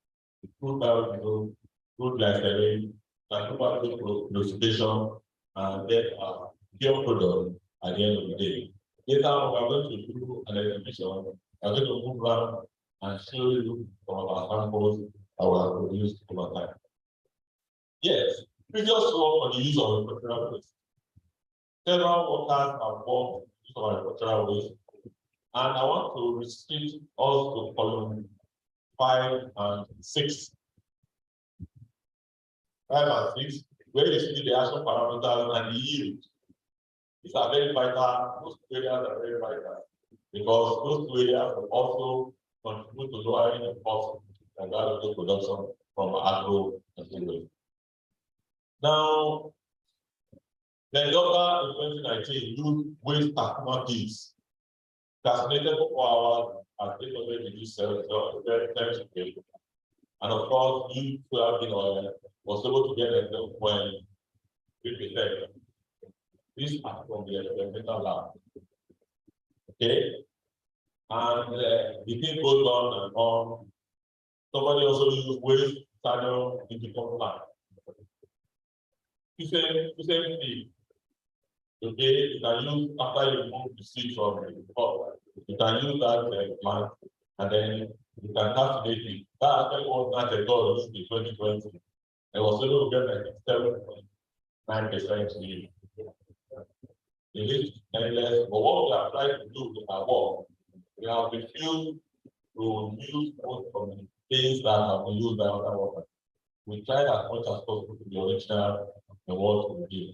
crude biodiesel, crude glycerin, and purification, and then pure product at the end of the day. Later on, we're going to do an exhibition. We're going to move around and show you some of our samples that were produced over time. Yes, previous work on the use of agricultural waste. Several workers have worked on the use of agricultural waste, and I want to restrict us to column 5 and 6. 5 and 6, where you see the action parameters and the yield. These are very vital. Those two areas are very vital because those two areas will also contribute to lowering the cost and value production from agro and food waste. Now, the doctor in 2019 used waste alternatives calculated for 4 hours at 800 degrees Celsius, and of course, used soybean oil was able to get a 7.3%. These are from the experimental lab. Okay, and the thing goes on and on. Somebody also used waste channel in the plant. Same thing. Okay, you can use after you remove the seed from the pot. You can use that plant, and then you can calculate it. That actually was not a goal in 2020. It was able to get like 7.9% yield. It is endless, but what we are trying to do with our work, we have refused to use most of the things that have been used by other workers. We tried as much as possible to be original in what we do.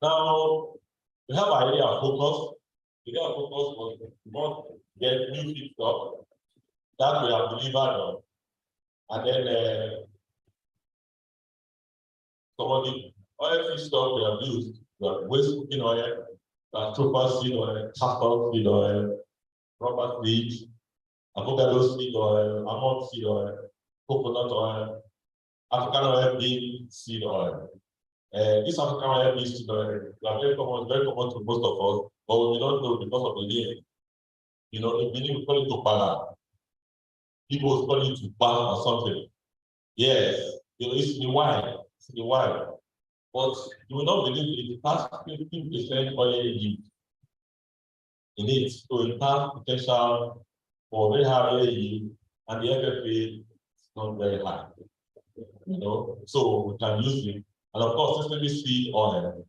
Now, we have an area of focus. The area of focus was not get new feedstock that we have delivered on. And then some of the oil feedstock we have used, we have waste cooking oil, trooper seed oil, castor seed oil, rubber seed, avocado seed oil, almond seed oil, coconut oil, African oil bean seed oil. This African oil bean seed oil is very common to most of us, but we don't know because of the name. You know, the meaning we call it topala. People call it tupa or something. Yes, you know, it's the wine. It's the wine. But you will not believe it has 15% oil yield in it. So it has potential for very high oil yield, and the FFA is not very high. You know, so we can use it. And of course, sesame seed oil.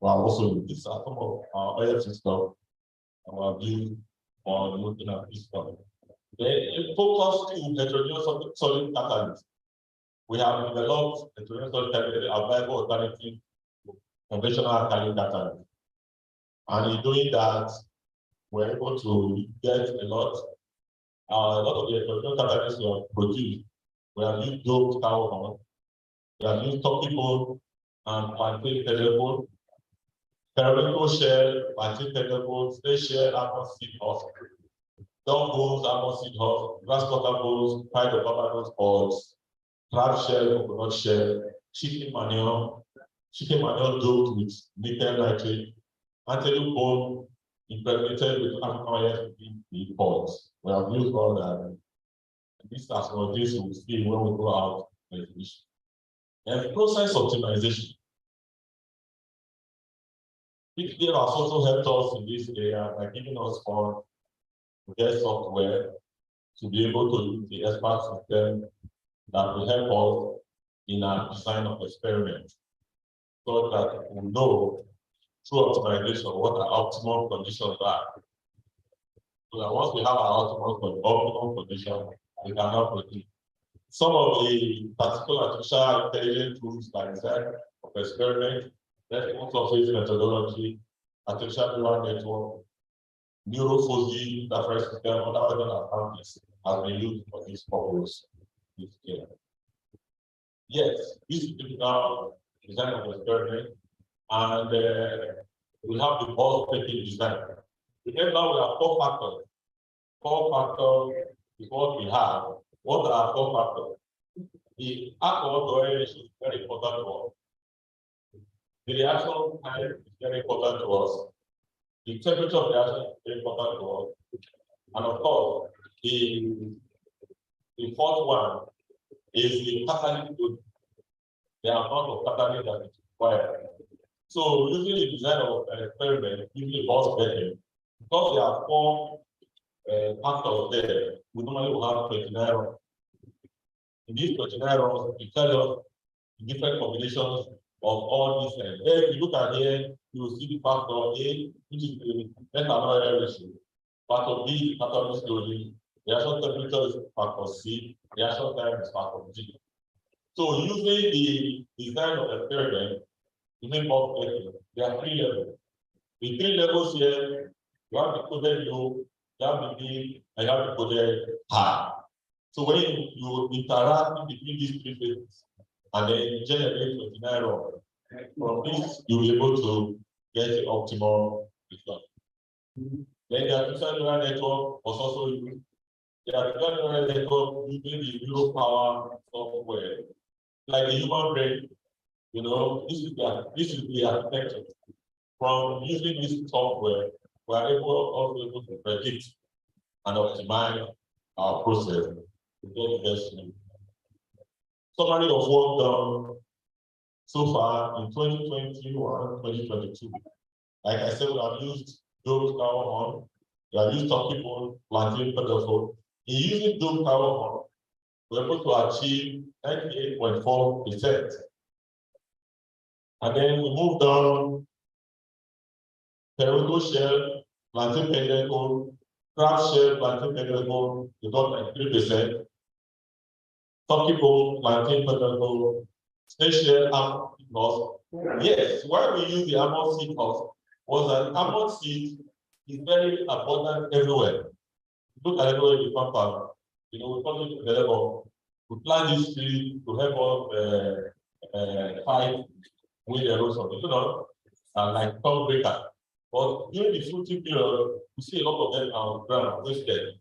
Well, also these are some of our oil stuff our view on looking at this stuff. Then focus to heterogeneous solid catalyst. We have developed heterogeneous solid catalyst, a viable alternative to conventional alkaline catalyst. And in doing that, we're able to get a lot of the heterogeneous catalysts we have produced. We have used doped carbon, we have used topical and plantain pedal, periodical shell, plantain pedal, stage shell, almond seed husk, dog bones, almond seed husk, grasshopper bones, pride of Barbados pods, crab shell, coconut shell, chicken manure doped with nickel nitrate, antelope bone impregnated with African wires within the pods. We have used all that. This as well, this will see when we go out the exhibition. And process optimization. PTDF has also helped us in this area by giving us funds to get software to be able to use the expert system that will help us in our design of experiments, so that we know through optimization what our optimal conditions are. So that once we have our optimal condition, we can help with it. Some of the particular artificial intelligence tools like that of experiment, surface methodology, artificial neural network, neuro-fuzzy reference system, other accounts has been used for this purpose. Yes, this is typical design of experiment, and we have the ball taking design. Remember, we have four factors. Four factors is what we have. What are four factors? The alcohol to oil is very important to us. The reaction time is very important to us. The temperature of the reaction is very important to us. And of course, the fourth one is the catalytic load, the amount of catalytic that is required. So using the design of an experiment, usually involves better. Because there are four factors there, we normally will have 29 runs. In these 29 runs, we tell us the different combinations of all these things. If you look at here, you will see the factor A, which is the methanol ratio. Factor B, catalytic loading. Reaction temperature is factor C. Reaction time is factor D. So using the design of experiment, using bulk testing, there are three levels. The three levels here, you have the coded low, you have the mid, and you have the coded high. So when you interact between these three phases and then generate 29 runs, from this you'll be able to get the optimal result. Then the artificial neural network was also used. The artificial neural network using the neural power software, like the human brain. You know, this is the architecture. From using this software, we are also able to predict and optimize our process to get the best result. Summary of work done so far in 2021, 2022. Like I said, we have used doped carbon, we have used topical plantain pedal. In using doped carbon, we're able to achieve 98.4%. And then we moved on periodical shell, plantain pedal, crab shell, plantain pedal, we got 93%. Topical plantain pedal, stage shell, almond seed husk. Yes, why we use the almond seed husk was that almond seed is very abundant everywhere. Look at everywhere in the compound. You know, we call it develop. We plant this tree to help us fight with erosion, you know, like top breaker. But during the fruiting period, we see a lot of them on the ground wasted.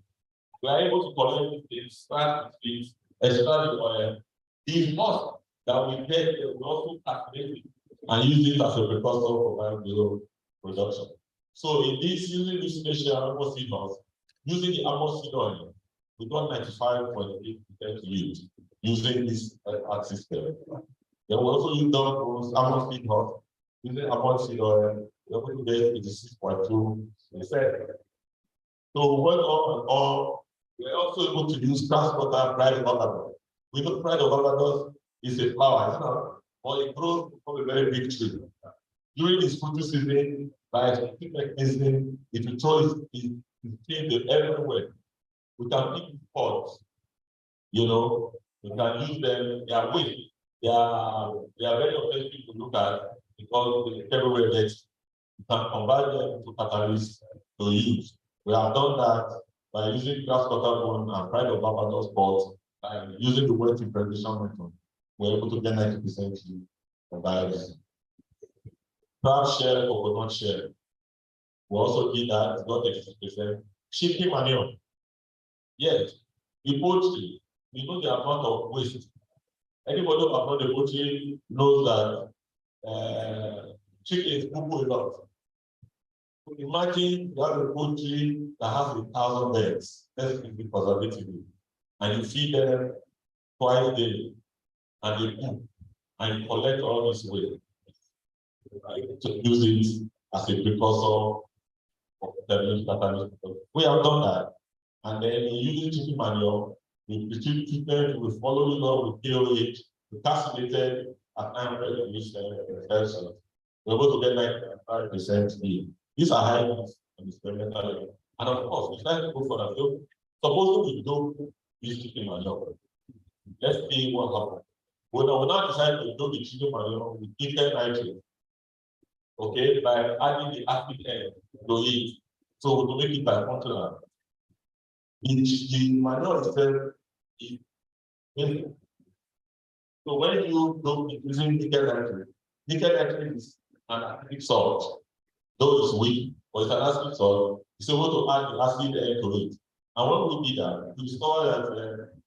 We are able to collect the extract the oil. The husk that we get, we also calculate it and use it as a precursor for biodiesel production. So in this, using this special almond seed husk, using the almond seed oil, we got 95.8% yield using this art system. Then we also use those almond seed husk, using almond seed oil, we're able to get 86.2%. So we went on and on. We're also able to use transporter pride of Barbados. We know pride of Barbados is a flower, you know, but it grows from a very big tree. During this fruiting season, by a specific mechanism, it will throw its seed everywhere. We can pick pots, you know, we can use them, they are waste. They are very offensive to look at because they everywhere that you can convert them to catalysts to use. We have done that by using grass cutter bone and fried of Barbados pots and using the wet impregnation method. We're able to get 90% of biodiesel. Crab shell, coconut shell. We also did that, got 60%. Chicken manure. Yes, the poultry, we know the amount of waste. Anybody who has the poultry knows that chickens poo a lot. Imagine you have a poultry that has 1,000 birds, let's keep it conservatively, and you feed them twice daily, and they poo, and you collect all this waste to use it as a precursor of catalyst. We have done that. And then using chicken manure, we treat treatment, we follow it up with KOH, we calculated at 900 percent. We're able to get 95% yield. These are high on the experimental level. And of course, we try to go for that. So, suppose we do this chicken manure. Let's see what happens. When we now decide to do the chicken manure with thicker nitrogen, okay, by adding the acid end to it, so to make it by controller. The manure itself is mineral. So when you go using nickel nitrate is an acidic salt, though it's weak, but it's an acidic salt, it's able to add the acid end to it. And when we did that, we saw that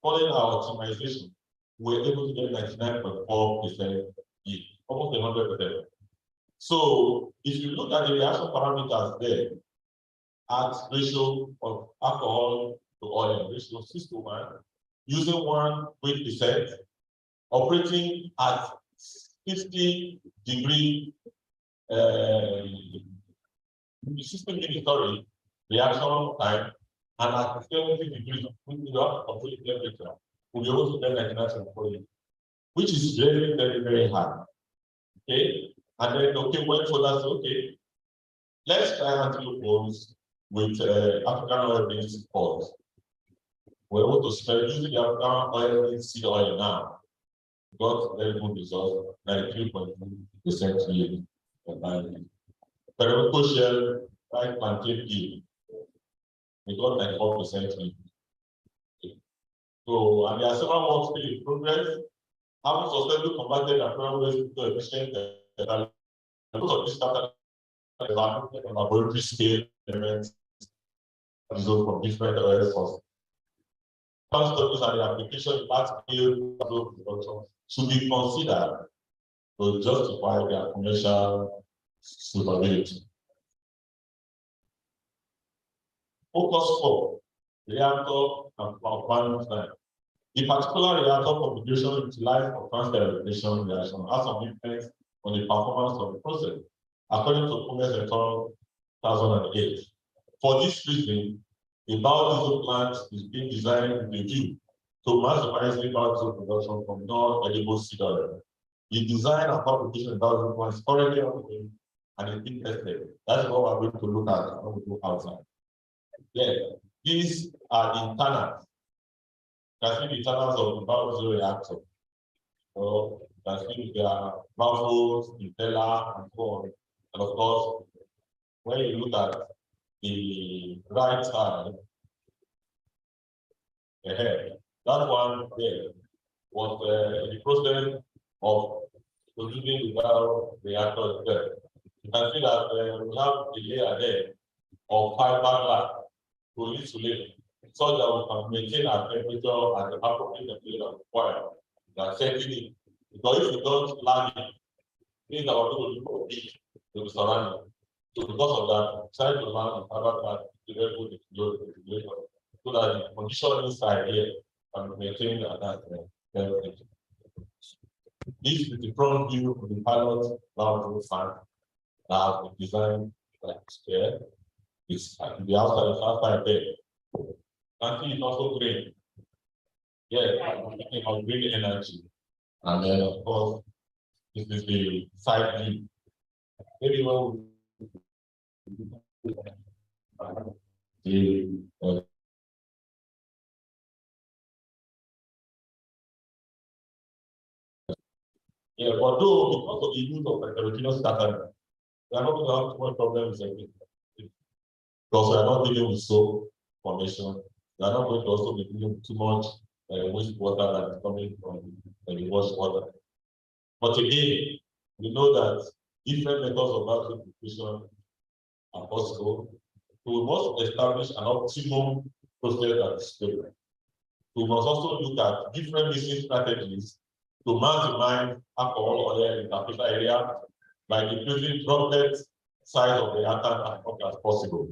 following our optimization, we're able to get 99.4% yield, almost 100%. So if you look at the reaction parameters there, at ratio of alcohol to oil, ratio 6:1, using 1%, operating at 60-degree 60 minutes, sorry, reaction time, and at 70 degrees operating temperature, we'll be able to get 99.4, which is very, very, very high. Okay, and then okay, went for that. Okay, let's try anti-loopholes with African oil-based oils. We're able to spread using the African oil-based seed oil now. Got very good results, 93.2% yield. Periwinkle shell, like plantain yield, we got 94% yield. So, and there are several works still in progress. Having successfully converted African waste to efficient most of this started laboratory scale elements result from different oil sources. Some studies and the application of large scale production should be considered to justify their commercial suitability. Focus 4, reactor and plant design. The particular reactor configuration utilized for transfer reaction has some influence on the performance of the process, according to Cummins et al. 2008. For this reason, the biodiesel plant is being designed with a view to maximize the biodiesel production from non-edible seed oil. The design and fabrication of biodiesel plant is currently ongoing and is being tested. That's what we're going to look at when we go outside. Yeah, these are the internals. You can see the internals of the biodiesel reactor. So you can see their baffles, impeller, and so on. And of course, when you look at the right side, ahead, that one there was the process of producing the bioreactor itself. You can see that we have the layer there of fiber glass to insulate, so that we can maintain our temperature at the appropriate temperature required. That's setting it. Because if we don't lag it, means our people will be surrounding. So because of that, try to learn the fiber glass to very good refrigerator, so that the condition inside here can be maintained at that temperature. This is the front view of the pilot biodiesel fan that has been designed like square. It's the outside there. And it's also green. Yeah, I'm thinking about green energy. And then of course, this is the side view. Maybe when the Yeah, but though because of the use of heterogeneous scattering, we are not going to have too much problems again. Because we are not dealing with soap formation. We are not going to also be dealing with too much wastewater that is coming from the wastewater. But again, we know that different methods of battery filtration are possible. We must establish an optimum process that is stable. We must also look at different mixing strategies to maximize alcohol oil in the filter area by decreasing droplet size of the reactant as much as possible.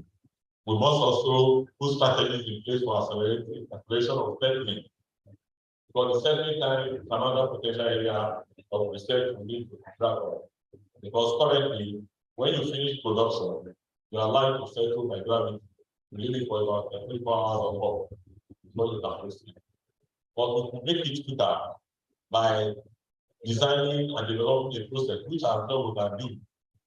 We must also put strategies in place for acceleration of settling. Because the settling time is another potential area of research we need to travel. Because currently, when you finish production, you are allowed to settle by gravity, really for about 24 hours or more before you can proceed. But we can make it quicker by designing and developing a process which our job can do,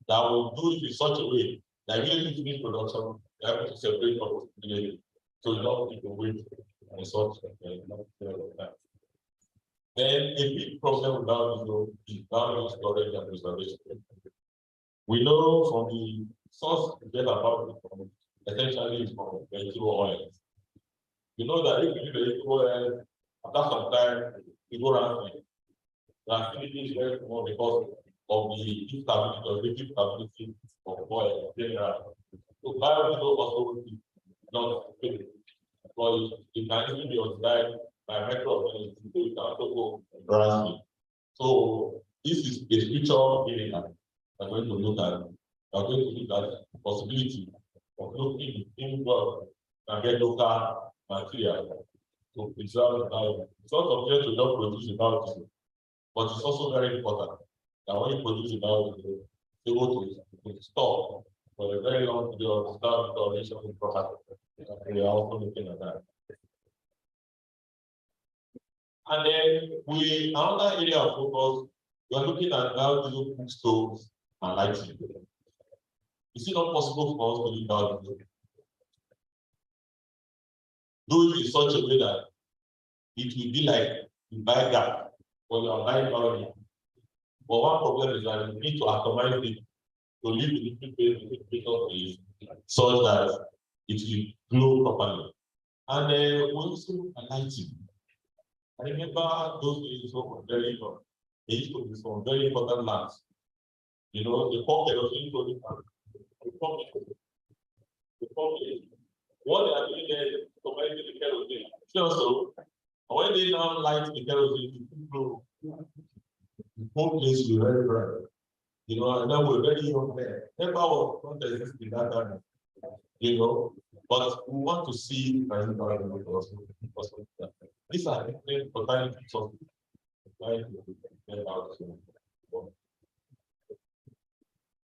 that will do it in such a way that when you finish production, you have to separate from the so you don't need to wait and such time. Then a big problem with biodiesel is value storage and preservation. We know from the source we get about it from essentially is from vegetable oils. You know that if you use vegetable oil, after some time, you go around the activity is very small because of the instability or relative stability of oil in general. So biodiesel also is not stable. Because it can even be oxidized by microorganisms, so it can also go rancid. So this is a future area we're going to look at. We're going to look at the possibility of looking in world and get local material to preserve the value. It's not subject to not produce the biodiesel, but it's also very important that when you produce the biodiesel, it's able to store for a very long period of time duration in product. We are also looking at that. And then another area of focus, we are looking at biodiesel cook stoves and lighting. Is it not possible for us to do biodiesel? Do it in such a way that it will be like you buy gas or you are buying biodiesel. But one problem is that you need to atomize it to leave the liquid phase such that it will glow properly. And we also lighting. I remember those days were very important. They used to be some very important lamps. You know, the pocket of the pocket. What they are doing there is providing the kerosene. So, when they now light the kerosene, the whole place will be very bright. You know, and then we're very young there. Never was not existing that time. You know, but we want to see these are important sources.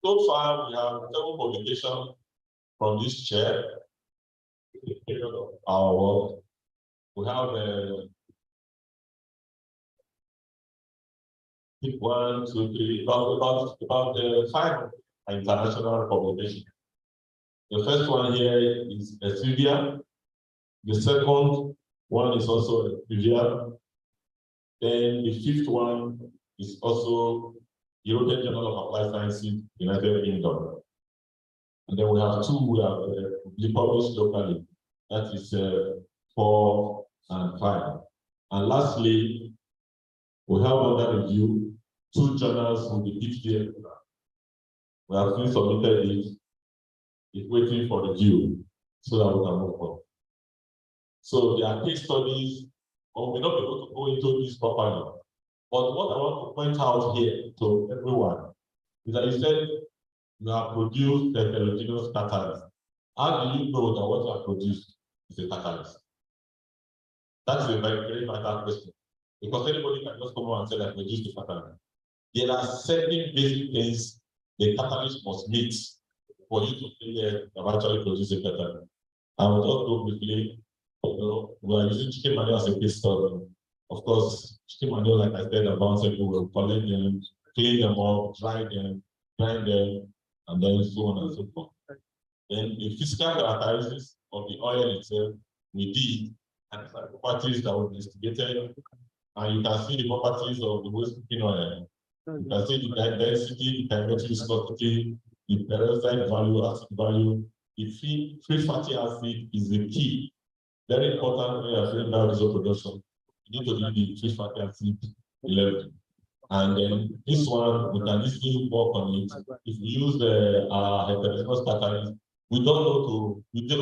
So far, we have several publications from this chair. Our work. We have one, two, three, about 5 international publications. The first one here is Trivia. The second one is also Trivia. Then the fifth one is also European Journal of Applied Sciences, United Kingdom. And then we have 2 we have published locally. That is 4 and 5. And lastly, we have under review 2 journals with the PhD. We have been submitted it. It's waiting for review so that we can move on. So there are case studies, or we're not able to go into this properly. But what I want to point out here to everyone is that you said you have produced the heterogeneous catalyst. How do you know that what you have produced is a catalyst? That's a very, very vital question. Because anybody can just come on and say that produced the catalyst. There are certain basic things the catalyst must meet for you to feel that actually produce a catalyst. I will just go quickly. You know, we are using chicken manure as a case study. Of course, chicken manure, like I said, about we will collect them, clean them up, dry them, grind them, and then so on and so forth. Then the physical characteristics of the oil itself, we did, and the properties that were investigated, and you can see the properties of the waste cooking oil. You can see the density, the chemical viscosity, the peroxide value, acid value. The free fatty acid is the key. Very important when you are doing biodiesel production. You need to do the free fatty acid level. And then this one, we can easily work on it. If we use the heterogeneous catalyst, we don't need to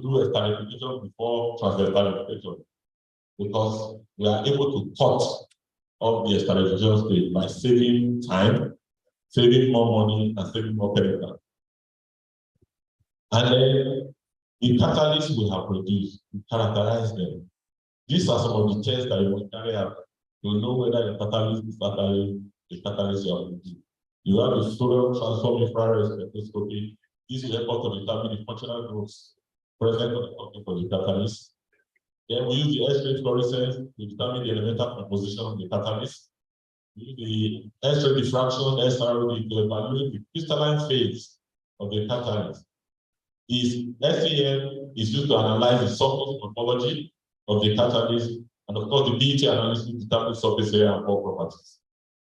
do a esterification before transfer esterification, because we are able to cut off the esterification stage by saving time, saving more money, and saving more chemical. And then the catalysts we have produced, we characterize them. These are some of the tests that you must carry out to know whether the catalyst is actually the catalyst you are producing. You have the sodium transform infrared spectroscopy. This will help us to determine the functional groups present on the for the catalyst. Then we use the X-ray fluorescence to determine the elemental composition of the catalyst. We use the X-ray diffraction, SRD, to evaluate the crystalline phase of the catalyst. This SEM is used to analyze the surface morphology of the catalyst, and of course the BET analysis determines surface area and pore properties.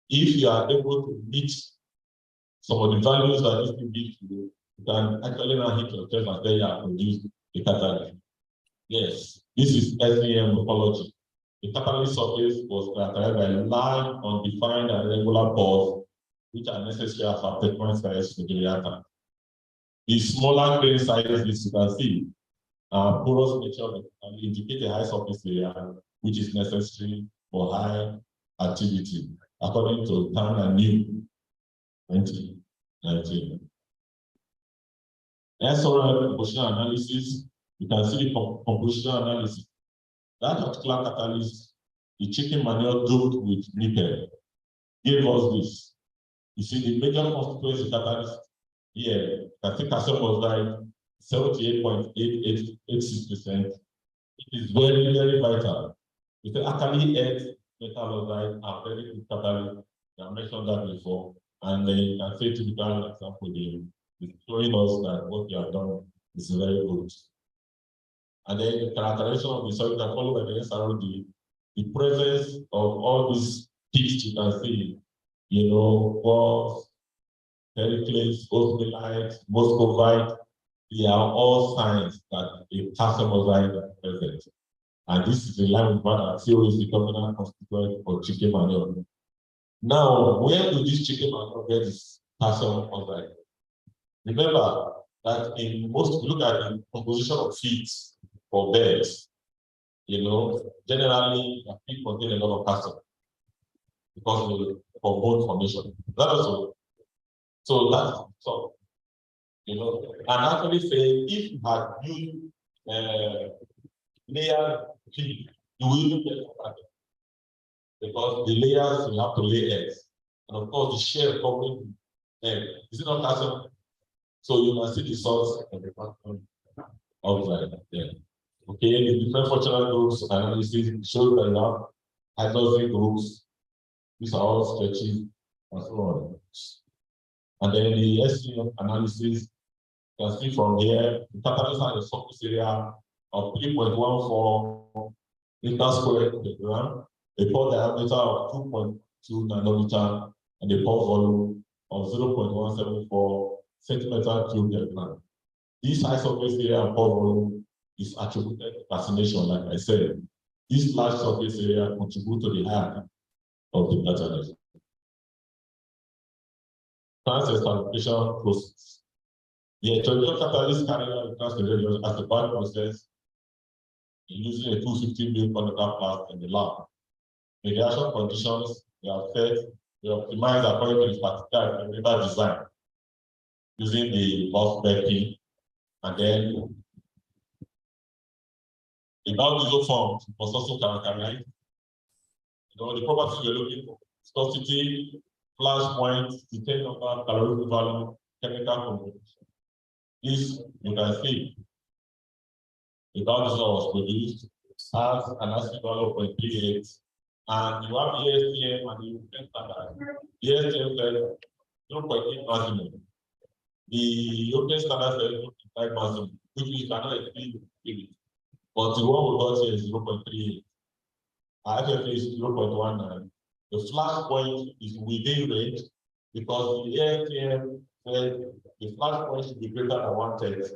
If you are able to meet some of the values that this can give you, you can actually now hit your test and say you have produced the catalyst. Yes, this is SEM morphology. The catalyst surface was characterized by large, undefined, and regular pores, which are necessary as attachment size to the reactor. The smaller grain sizes you can see porous nature and indicate a high surface area, which is necessary for high activity, according to Tan and New 2019. SRL composition analysis, you can see the composition analysis. That particular catalyst, the chicken manure doped with nickel, gave us this. You see the major constituency catalyst here, I think calcium oxide, 78.8886%. It is very, very vital. You can actually add metal oxide and very good catalyst. I mentioned that before. And then you can say typical example here, it's showing us that what you have done is very good. And then the characterization of the soil can follow by the SRD, the presence of all these peaks you can see, you know, balls, pericles, osmolite, muscovite, they are all signs that a calcium oxide is present. And this is in line with what our CO is the dominant constituent for chicken manure. Now, where do this chicken manure get this calcium oxide? Remember that in most, look at the composition of feeds for birds, you know, generally the feed contain a lot of calcium because of the hormone formation. That also, so that's so, you know, and actually say if you had used layer feed, you will even get confronted because the layers will have to lay eggs, and of course the shell covering egg is it not calcium? So you can see the source of the calcium outside there. Okay, the different functional groups analysis shows that you have hydroxyl groups. These are all stretches and so on. And then the SEM analysis, you can see from here, the catalyst has a surface area of 3.14 meters squared per gram, a pore diameter of 2.2 nanometer, and a pore volume of 0.174 centimeter cubed per gram. This high surface area and pore volume is attributed to fascination, like I said. This large surface area contributes to the high of the catalyst. Trans-esterification process. The heterogeneous catalyst carried out trans-esterification as a batch process using a 250 ml conical flask in the lab. The reaction conditions were set, we optimized according to the particular experimental design using the bulk backing, and then the biodiesel form was also characterized. You know, the properties we're looking for: viscosity, flash point, detailed number, calorific value, chemical composition. This you can see. The biodiesel was produced as an acid value of 0.38, and you have the ESTM and the European standard. The ESTM says 0.8 maximum. The European standard says 0.5 maximum, which we cannot exceed it. But the one we got here is 0.38. Our FFA is 0.19. The flash point is within range because the AFTM said the flash point should be greater than 130.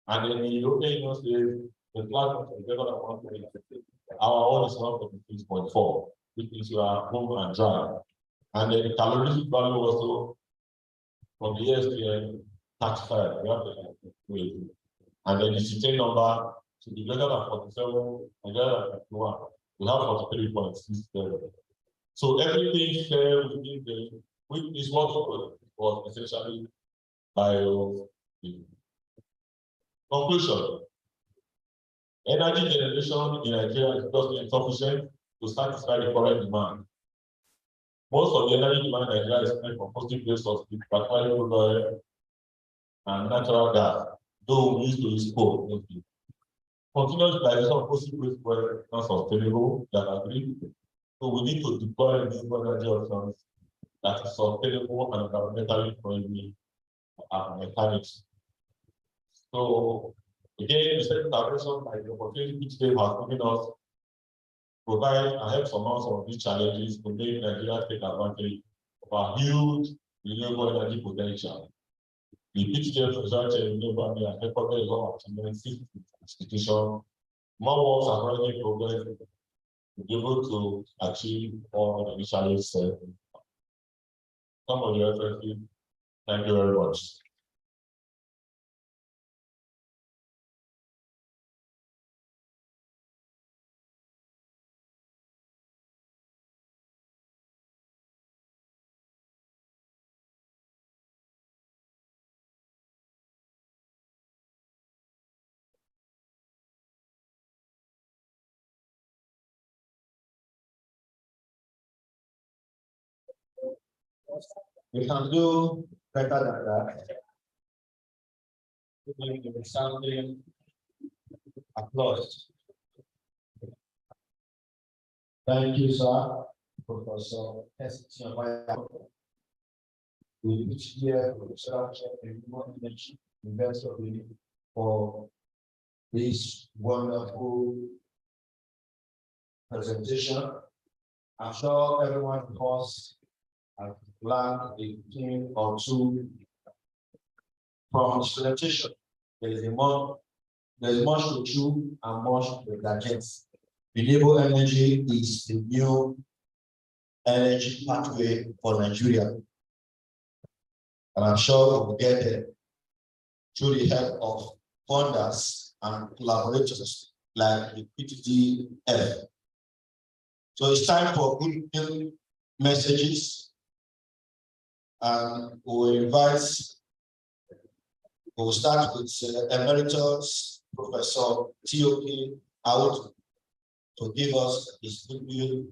And then the European Union says the flash point is greater than 130. Our own is 146.4, which is you are home and dry. And then the calorific value also from the AFTM 35. We have to and then the cetane number should be greater than 47 and greater than 51. We have 43.67. So everything fell within the, which is what was essentially bio. Conclusion. Energy generation in Nigeria is just insufficient to satisfy the current demand. Most of the energy demand in Nigeria is coming from fossil-based sources, particularly crude oil and natural gas, though we used to use coal. Continuous utilization of fossil-based fuel is not sustainable, that agree. So we need to deploy renewable energy options that is sustainable and environmentally friendly mechanics. So again, the second intervention by the opportunity which they have given us provide and help some of these challenges to make Nigeria take advantage of our huge renewable energy potential. The PTF research and renewable energy has recorded a lot of achievements in institution. More works are currently progressing to be able to achieve all the initially said. Some of the references. Thank you very much. We can do better than that. We give something applause. Thank you, sir, Professor S.T. We reach here for research and investor for this wonderful presentation. I'm sure everyone of us have learned a thing or two from this presentation. There's much to chew and much to digest. Renewable energy is the new energy pathway for Nigeria. And I'm sure we'll get there through the help of funders and collaborators like the PTTF. So it's time for good messages. And we'll start with Emeritus Professor T.O.K. out to give us his good view.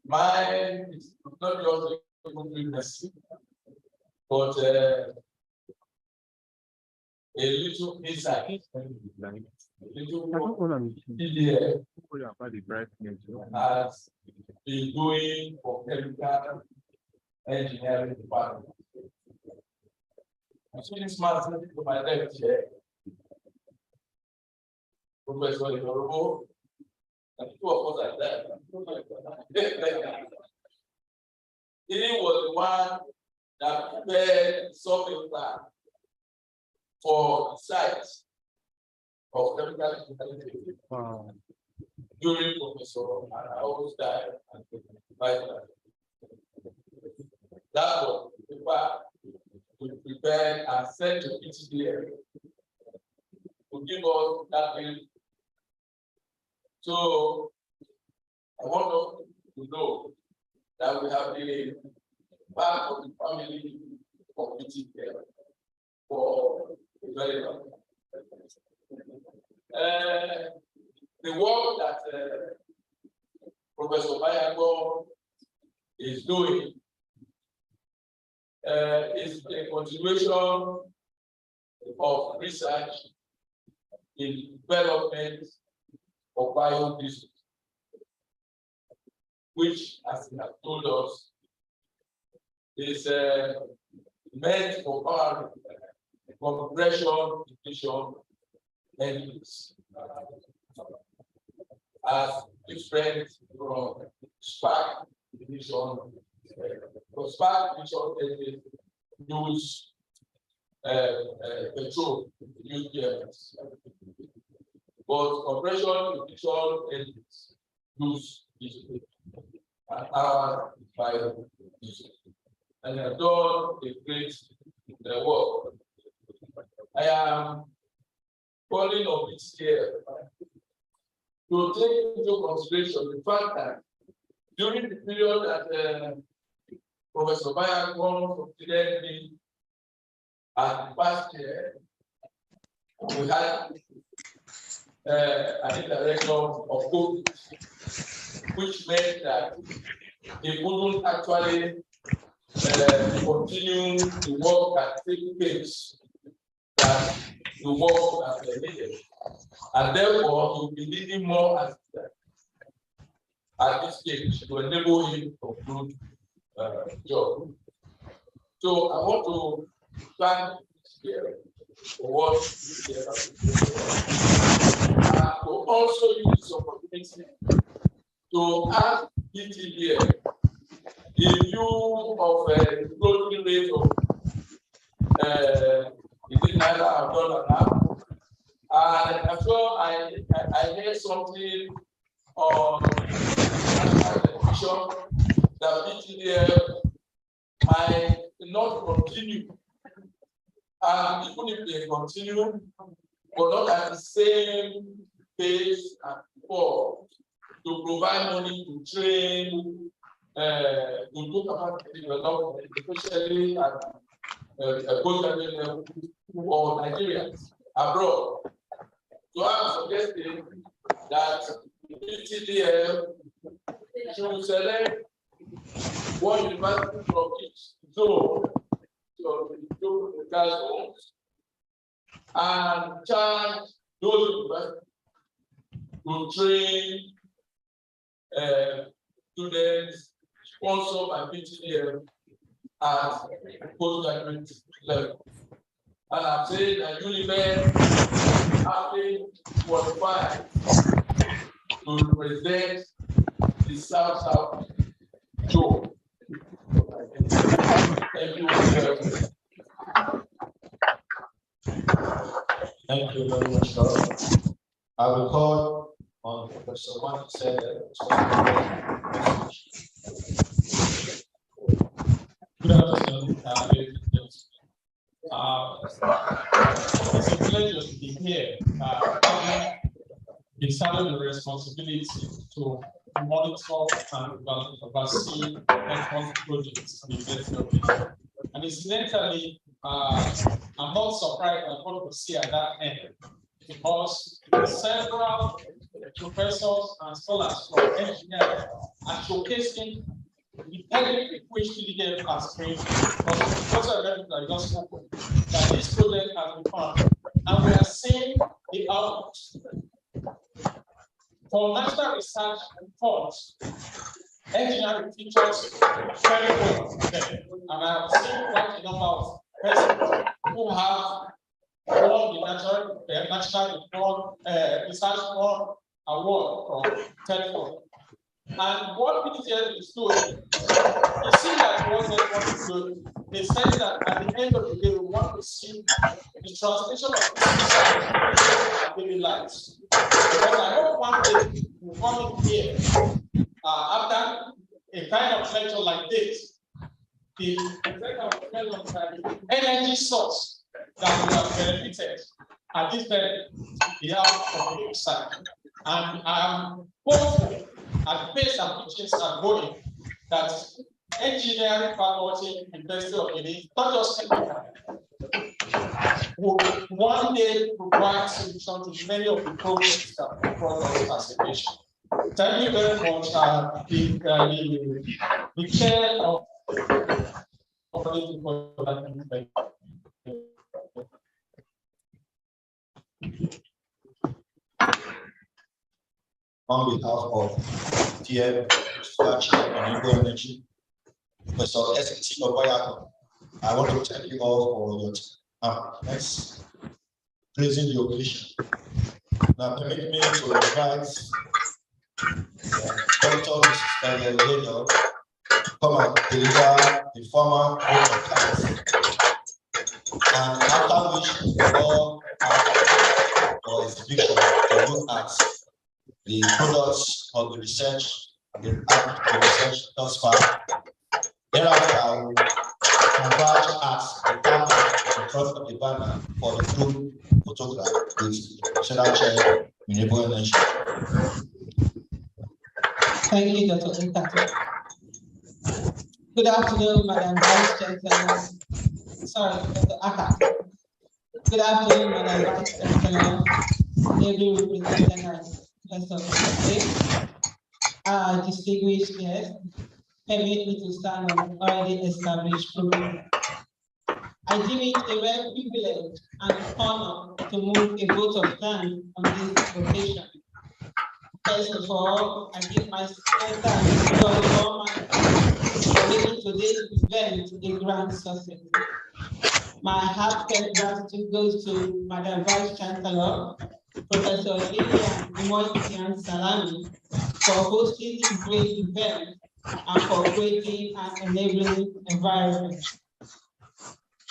Mine is not just a completeness, but a little insight. PDF has been doing for chemical engineering department. I'm seeing smart to my left here. Professor Igorobo, and two of us like that. He was the one that prepared something plan for the site of chemical engineering during Professor Arao's time and that was the paper we prepared and sent to PTDF to give us that bill. So I want us to know that we have been part of the family of PTDF for a very long time. The work that Professor Bayago is doing is a continuation of research in development of biodiesel, which, as they have told us, is meant for power compression, depletion, engines, as different from spark ignition. For spark ignition engines use petrol, use gas. But compression ignition engines use diesel and powered by diesel. And they have done a great work. I am calling on this here to take into consideration the fact that during the period that Professor Bayakon succeeded me at the past year, we had an director of COVID, which meant that he couldn't actually continue the work at the pace that the work that they needed. And therefore, he will be needing more assistance at this stage to enable him to conclude the job. So I want to thank Spirit for what he has to also use this opportunity to ask BTDL in view of the floating rate of Naira dollar now. And I'm sure I heard something on television that BTDL might not continue. And even if they continue, but not at the same pace as before, to provide money to train, to do capacity development, especially at postgraduate level or Nigerians abroad. So I'm suggesting that BTDL should select one university from each zone to the class homes and charge those universities to train students sponsored by BTDL at postgraduate level. And I'm saying that Unimed having qualified to represent the South zone. Thank you very much. Thank you very much, sir. I will call on Professor One said Good afternoon. It's a pleasure to be here. It's having the responsibility to monitor and oversee response projects in the University of Michigan. And incidentally, I'm not surprised at what we see at that end, because several professors and scholars from engineering are showcasing the benefit which PDF has created. Because I just spoke that this project has been found, and we are seeing the outputs. For national research reports, engineering features very well. And I have seen quite a number of persons who have won the National Research Award from Telephone. And what PDF is doing, you see that what they want to do, they say that at the end of the day, we want to see the translation of daily lives. Because I hope one day we'll come in here after a kind of lecture like this, the energy source that we have benefited at this very the side. And I'm hopeful at the pace at which things are going that engineering faculty, University of Guinea, not just technical, will one day provide solutions to many of the problems that brought us as a nation. Thank you very much. The chair of on behalf of TF Chair Renewable Energy, Professor ST Obayako, I want to thank you all for your next praising the occasion. Now permit me to invite Dr. Mrs. Daniel Ledo come and deliver the formal vote of thanks. And after which all for exhibition to look at the products of the research, the research thus far. Thereafter, I will converge at the camera in front of the banner for the group photograph with National Chair Renewable Energy. Thank you, Dr. Nkata. Good afternoon, Madam Vice Chancellor. Sorry, Dr. Akat. Good afternoon, Madam Vice Chancellor, every representative, Professor Nkata, distinguished guests. Permit me to stand on an already established program. I deem it a rare privilege and honor to move a vote of thanks on this occasion. First of all, I give my sincere thanks to our government for making today's event a grand success. My heartfelt gratitude goes to Madam Vice Chancellor, Professor Lilian Imoitian Salami, for hosting this great event and for creating an enabling environment.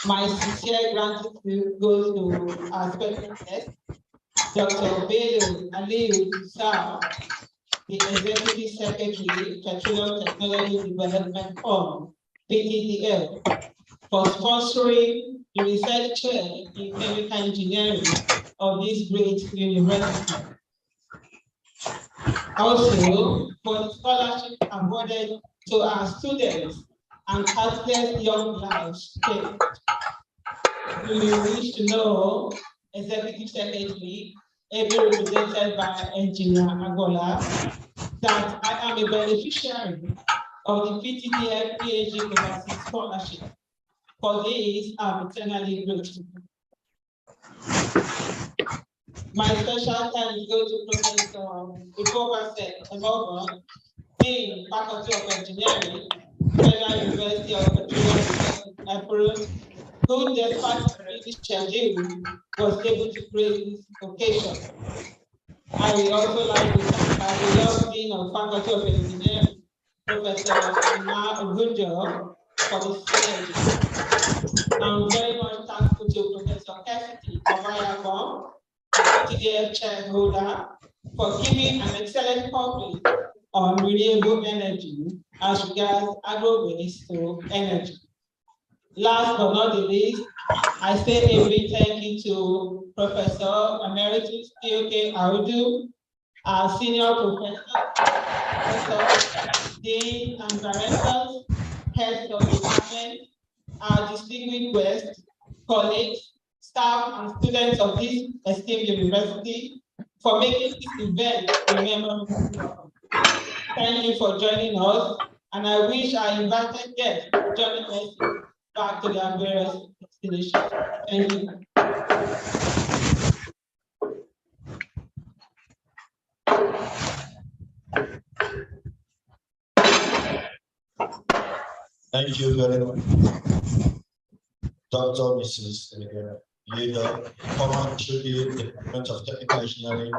My sincere gratitude goes to our special guest, Dr. Bello Aliu Sar, the Executive Secretary, Petroleum Technology Development Fund, PTDL, for sponsoring the research chair in chemical engineering of this great university. Also, for the scholarship awarded to our students and countless young lives saved. We wish to know, Executive Secretary, ably represented by Engineer Agola, that I am a beneficiary of the PTDF PhD Overseas Scholarship. For this, I'm eternally grateful. My special thanks go to Professor Ipobase Emoba, Dean, Faculty of Engineering, Federal University of Petroleum Research, who, despite the busy schedule, was able to grace this occasion. I would also like to thank our beloved Dean of Faculty of Engineering, Professor Ima Ogunjo, for the synergy. I'm very much thankful to Professor Cassidy Obayako, TDF chairholder, for giving an excellent topic on renewable energy as regards agro-waste to energy. Last but not the least, I say a big thank you to Professor Emeritus T.O.K. Audu, our senior professor, dean and directors, heads of department, our distinguished guests, colleagues, staff, and students of this esteemed university for making this event a memorable. Thank you for joining us, and I wish our invited guests joining us back to their various destinations. Thank you. Thank you very much. Dr. Mrs. Ledo, former tribute Department of Technical Engineering.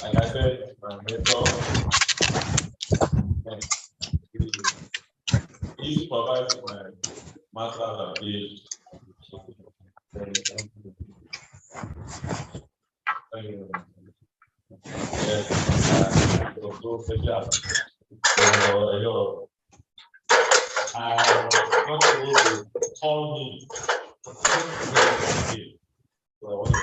Like I said, my mentor, he supervised my master's and PhD. Yes, it was so special. So, I was not able to call him. So I want to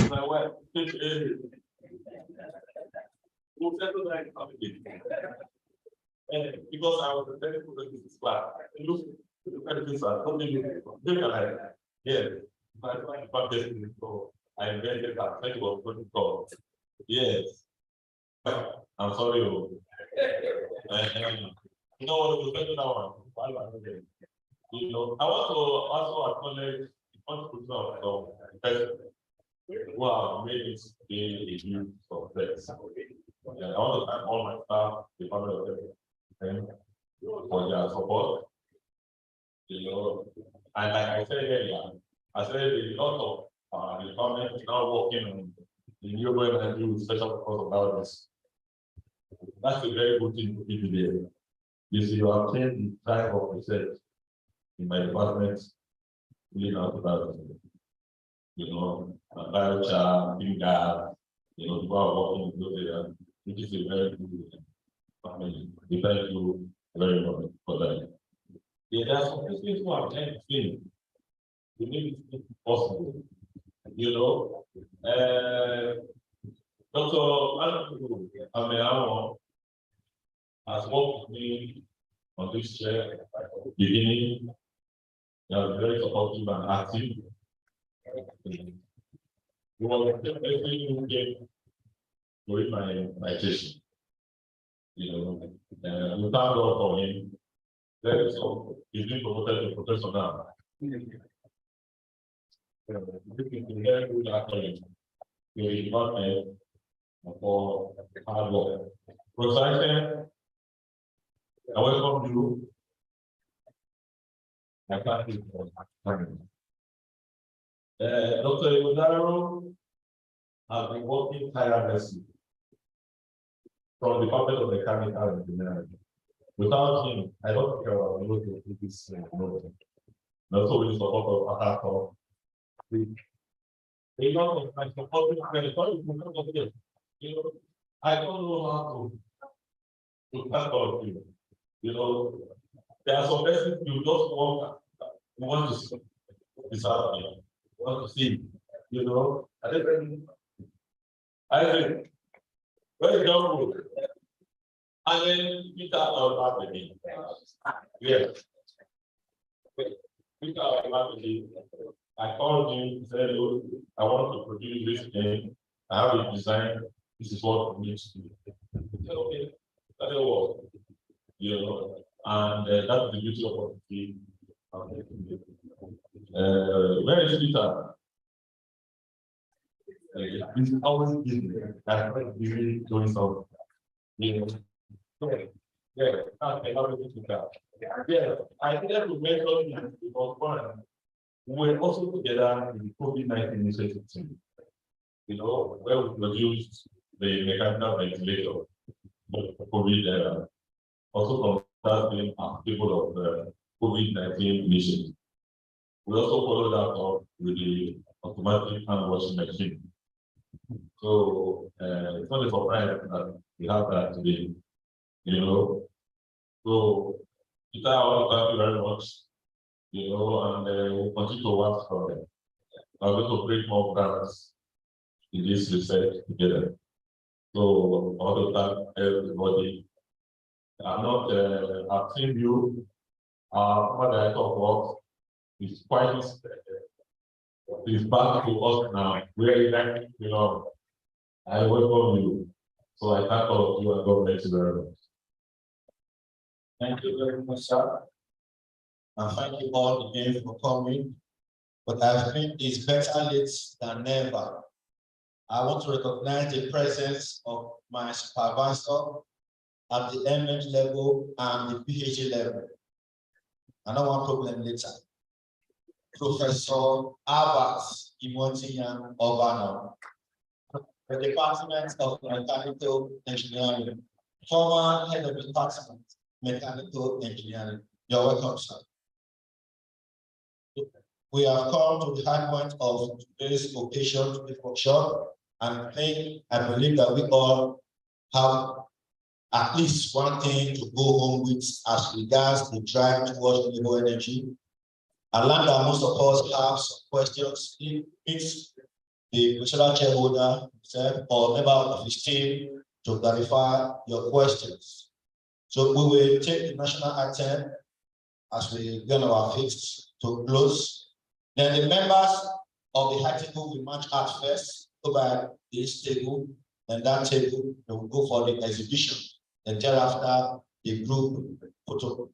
my wife, we'll settle that because I was a very good business class. Look at this, yeah, so I invented that kind of protocol. Yes. I'm sorry. You know what we'll do now? You know, I want to also acknowledge the contribution of person who have made this day a huge success. I want to thank all my staff, the family of them, for their support. You know, and like I said earlier, I said a lot of the government is now working on the renewable energy with special focus about this. That's a very good thing to be there. You see, you have changed the type of research in my department, really not about, you know, biochar, gas, you know, people are working in those areas, which is a very good family. We thank you very much for that. Yeah, there are some things who are kind of thing. We need it possible. You know, Dr. Ameamo has worked with me on this chair at the beginning. They are very supportive and active. We want every new game during my session. You know, we thank God for him. There is so he's been promoted to professor now. This is a very good accolade to the department for hard work. Professor, I welcome you. I thank you for coming. Dr. Iwadaro has been working tirelessly from the Department of Mechanical Engineering. Without him, I don't think I would be able to do this project. And also with the support of Atako. You know, I support you. You know, I don't know how to thank all of you. You know, there are some persons you just want to see this out here. Want to see, you know, I think very down. And then Peter our again. Yes. Peter our again. I called him, said, look, I want to produce this thing. I have a design. This is what we need to do. He said, okay, that's all. You know, and that's the beauty of the where is Peter? He's always busy. I'm really doing something. You know, yeah, I love it. Yeah, I think that we mentioned it was fun. We were also together in the COVID-19 initiative team. You know, where we produced the mechanical ventilator for COVID, also consulting people of the COVID-19 initiative. We also followed that up with the automatic hand washing machine. So it's not a surprise that we have that today, you know. So Peter, I want to thank you very much, you know, and we'll continue to work for them. I'm going to create more grants in this research together. So I want to thank everybody. I'm not, I've seen you, what I talk about is quite, is back to us now. We're exactly, you know, I welcome you. So I thank all of you and God bless you very much. Thank you very much, sir. And thank you all again for coming. But I think it's better late than never. I want to recognize the presence of my supervisor at the MH level and the PhD level. I don't want problem later. Professor Albert Imotiyan Obano, the Department of Mechanical Engineering, former head of the Department Mechanical Engineering. You're welcome, sir. We have come to the high point of today's occasion, the workshop, and I believe that we all have at least one thing to go home with as regards the drive towards renewable energy. I learned that most of us have some questions. If the professional shareholder or member of his team to clarify your questions. So we will take the national anthem as we get our feet to close. Then the members of the high table will march out first, go by this table, and that table they will go for the exhibition. And thereafter, the group photo.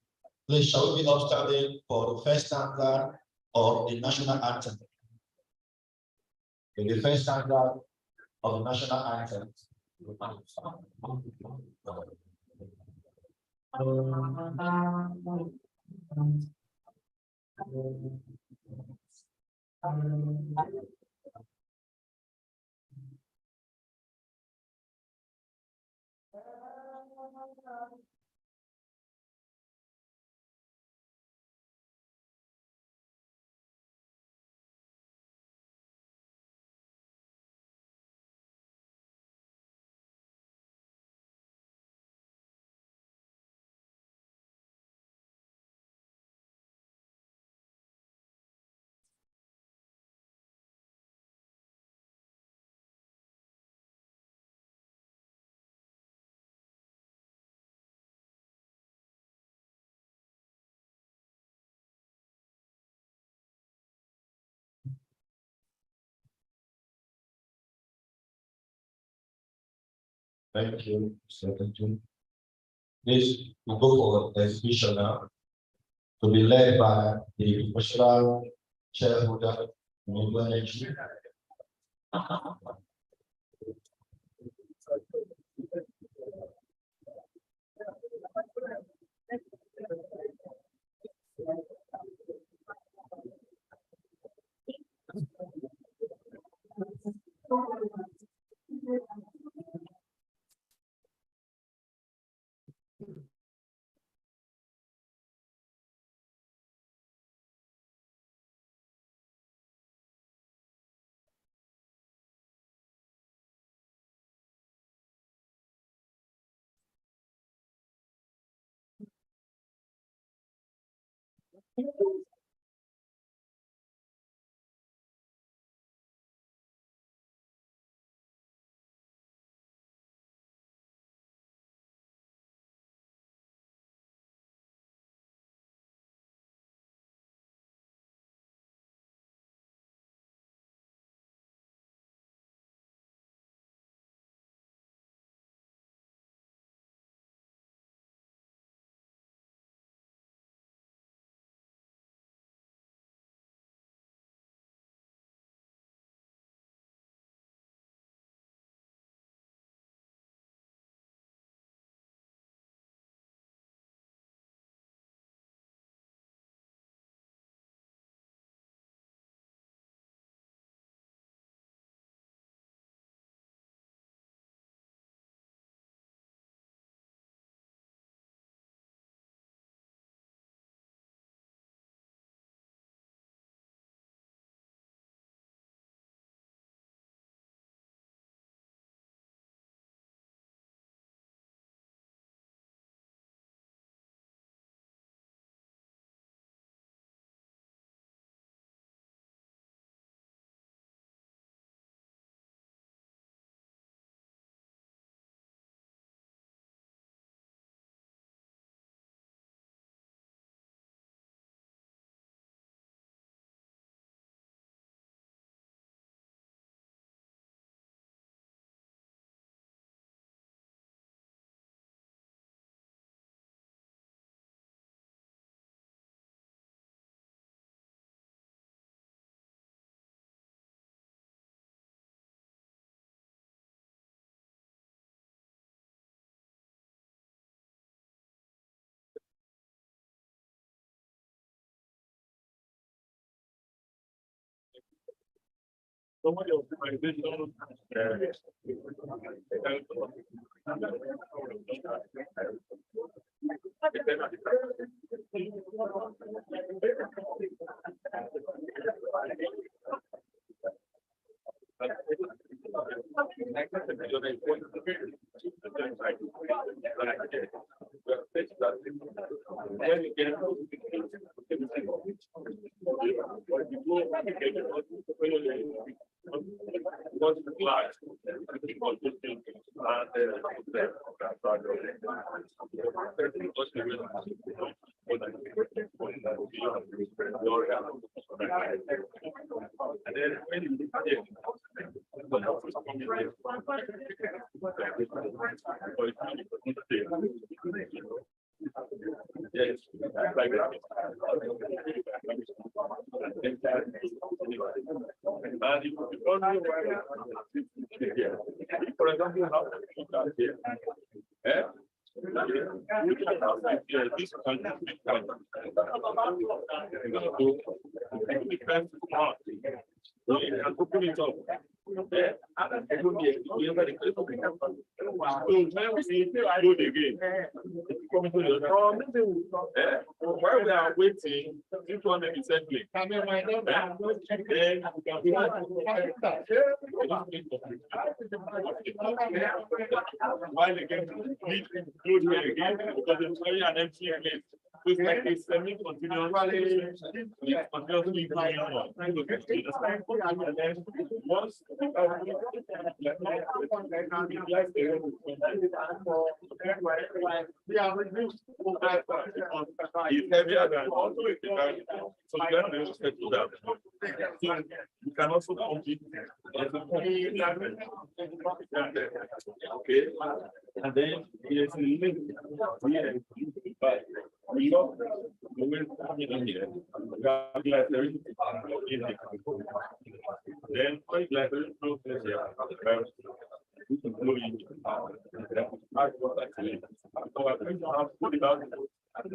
Please, shall we be upstanding for the first standard of the national anthem? The first standard of the national anthem. Thank you, Secretary. This will go for the exhibition now to be led by the professional shareholder, renewable energy. Somebody optimization. Yes, like that. For example, how here, this you can open it up. So when we load again, coming to the while we are waiting, this one may be settling. Then we can while again, need load here again, because it's very an empty place. So it's like a semi-continuous, continuously going on. And then once it's heavier than also it can, so you can use it to that. So you can also compete. Okay, and then there's a link here, but we love the way coming in here. Then quite like very close here. We can go in. So I think I have put it out. And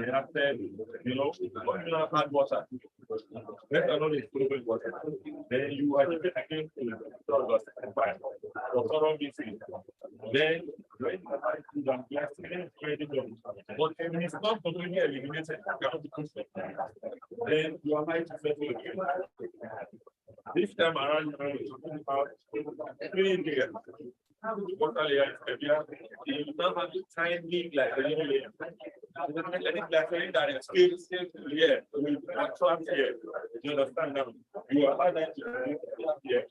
they have said, you know, hard water. Let alone is flowing water. Then you are again to then but when it's not completely eliminated, then you are like to settle again. This time around, you're talking about 3 layers. Water layer is heavier. You don't have to tiny glycerin layer. Any glycerin that is still here, will attract here. You understand now? You are hard here.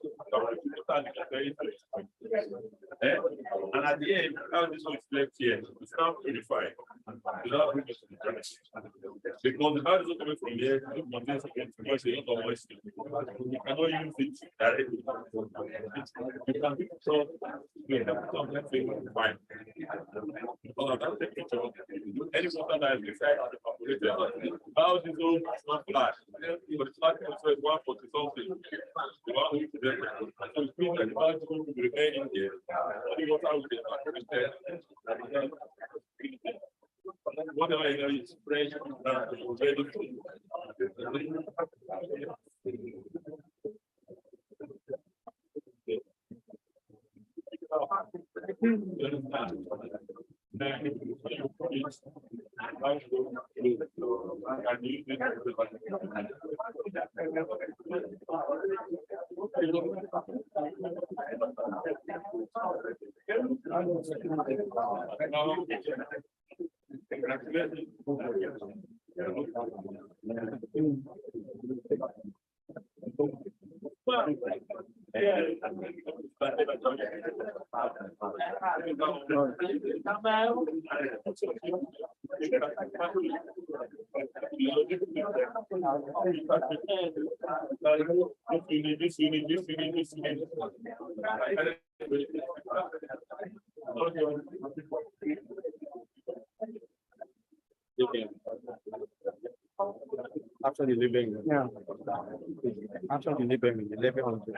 And at the end, how this one is left here, it's now purified. Because the hard is coming from here, you contains against a lot of moisture. You cannot use it directly. You can pick so fine. Any water that is beside the populated, how this all is not flat. But it's not also 140 something. So it means that the value will remain in there. Whatever is fresh, ready to. Actually living, yeah. Actually living on the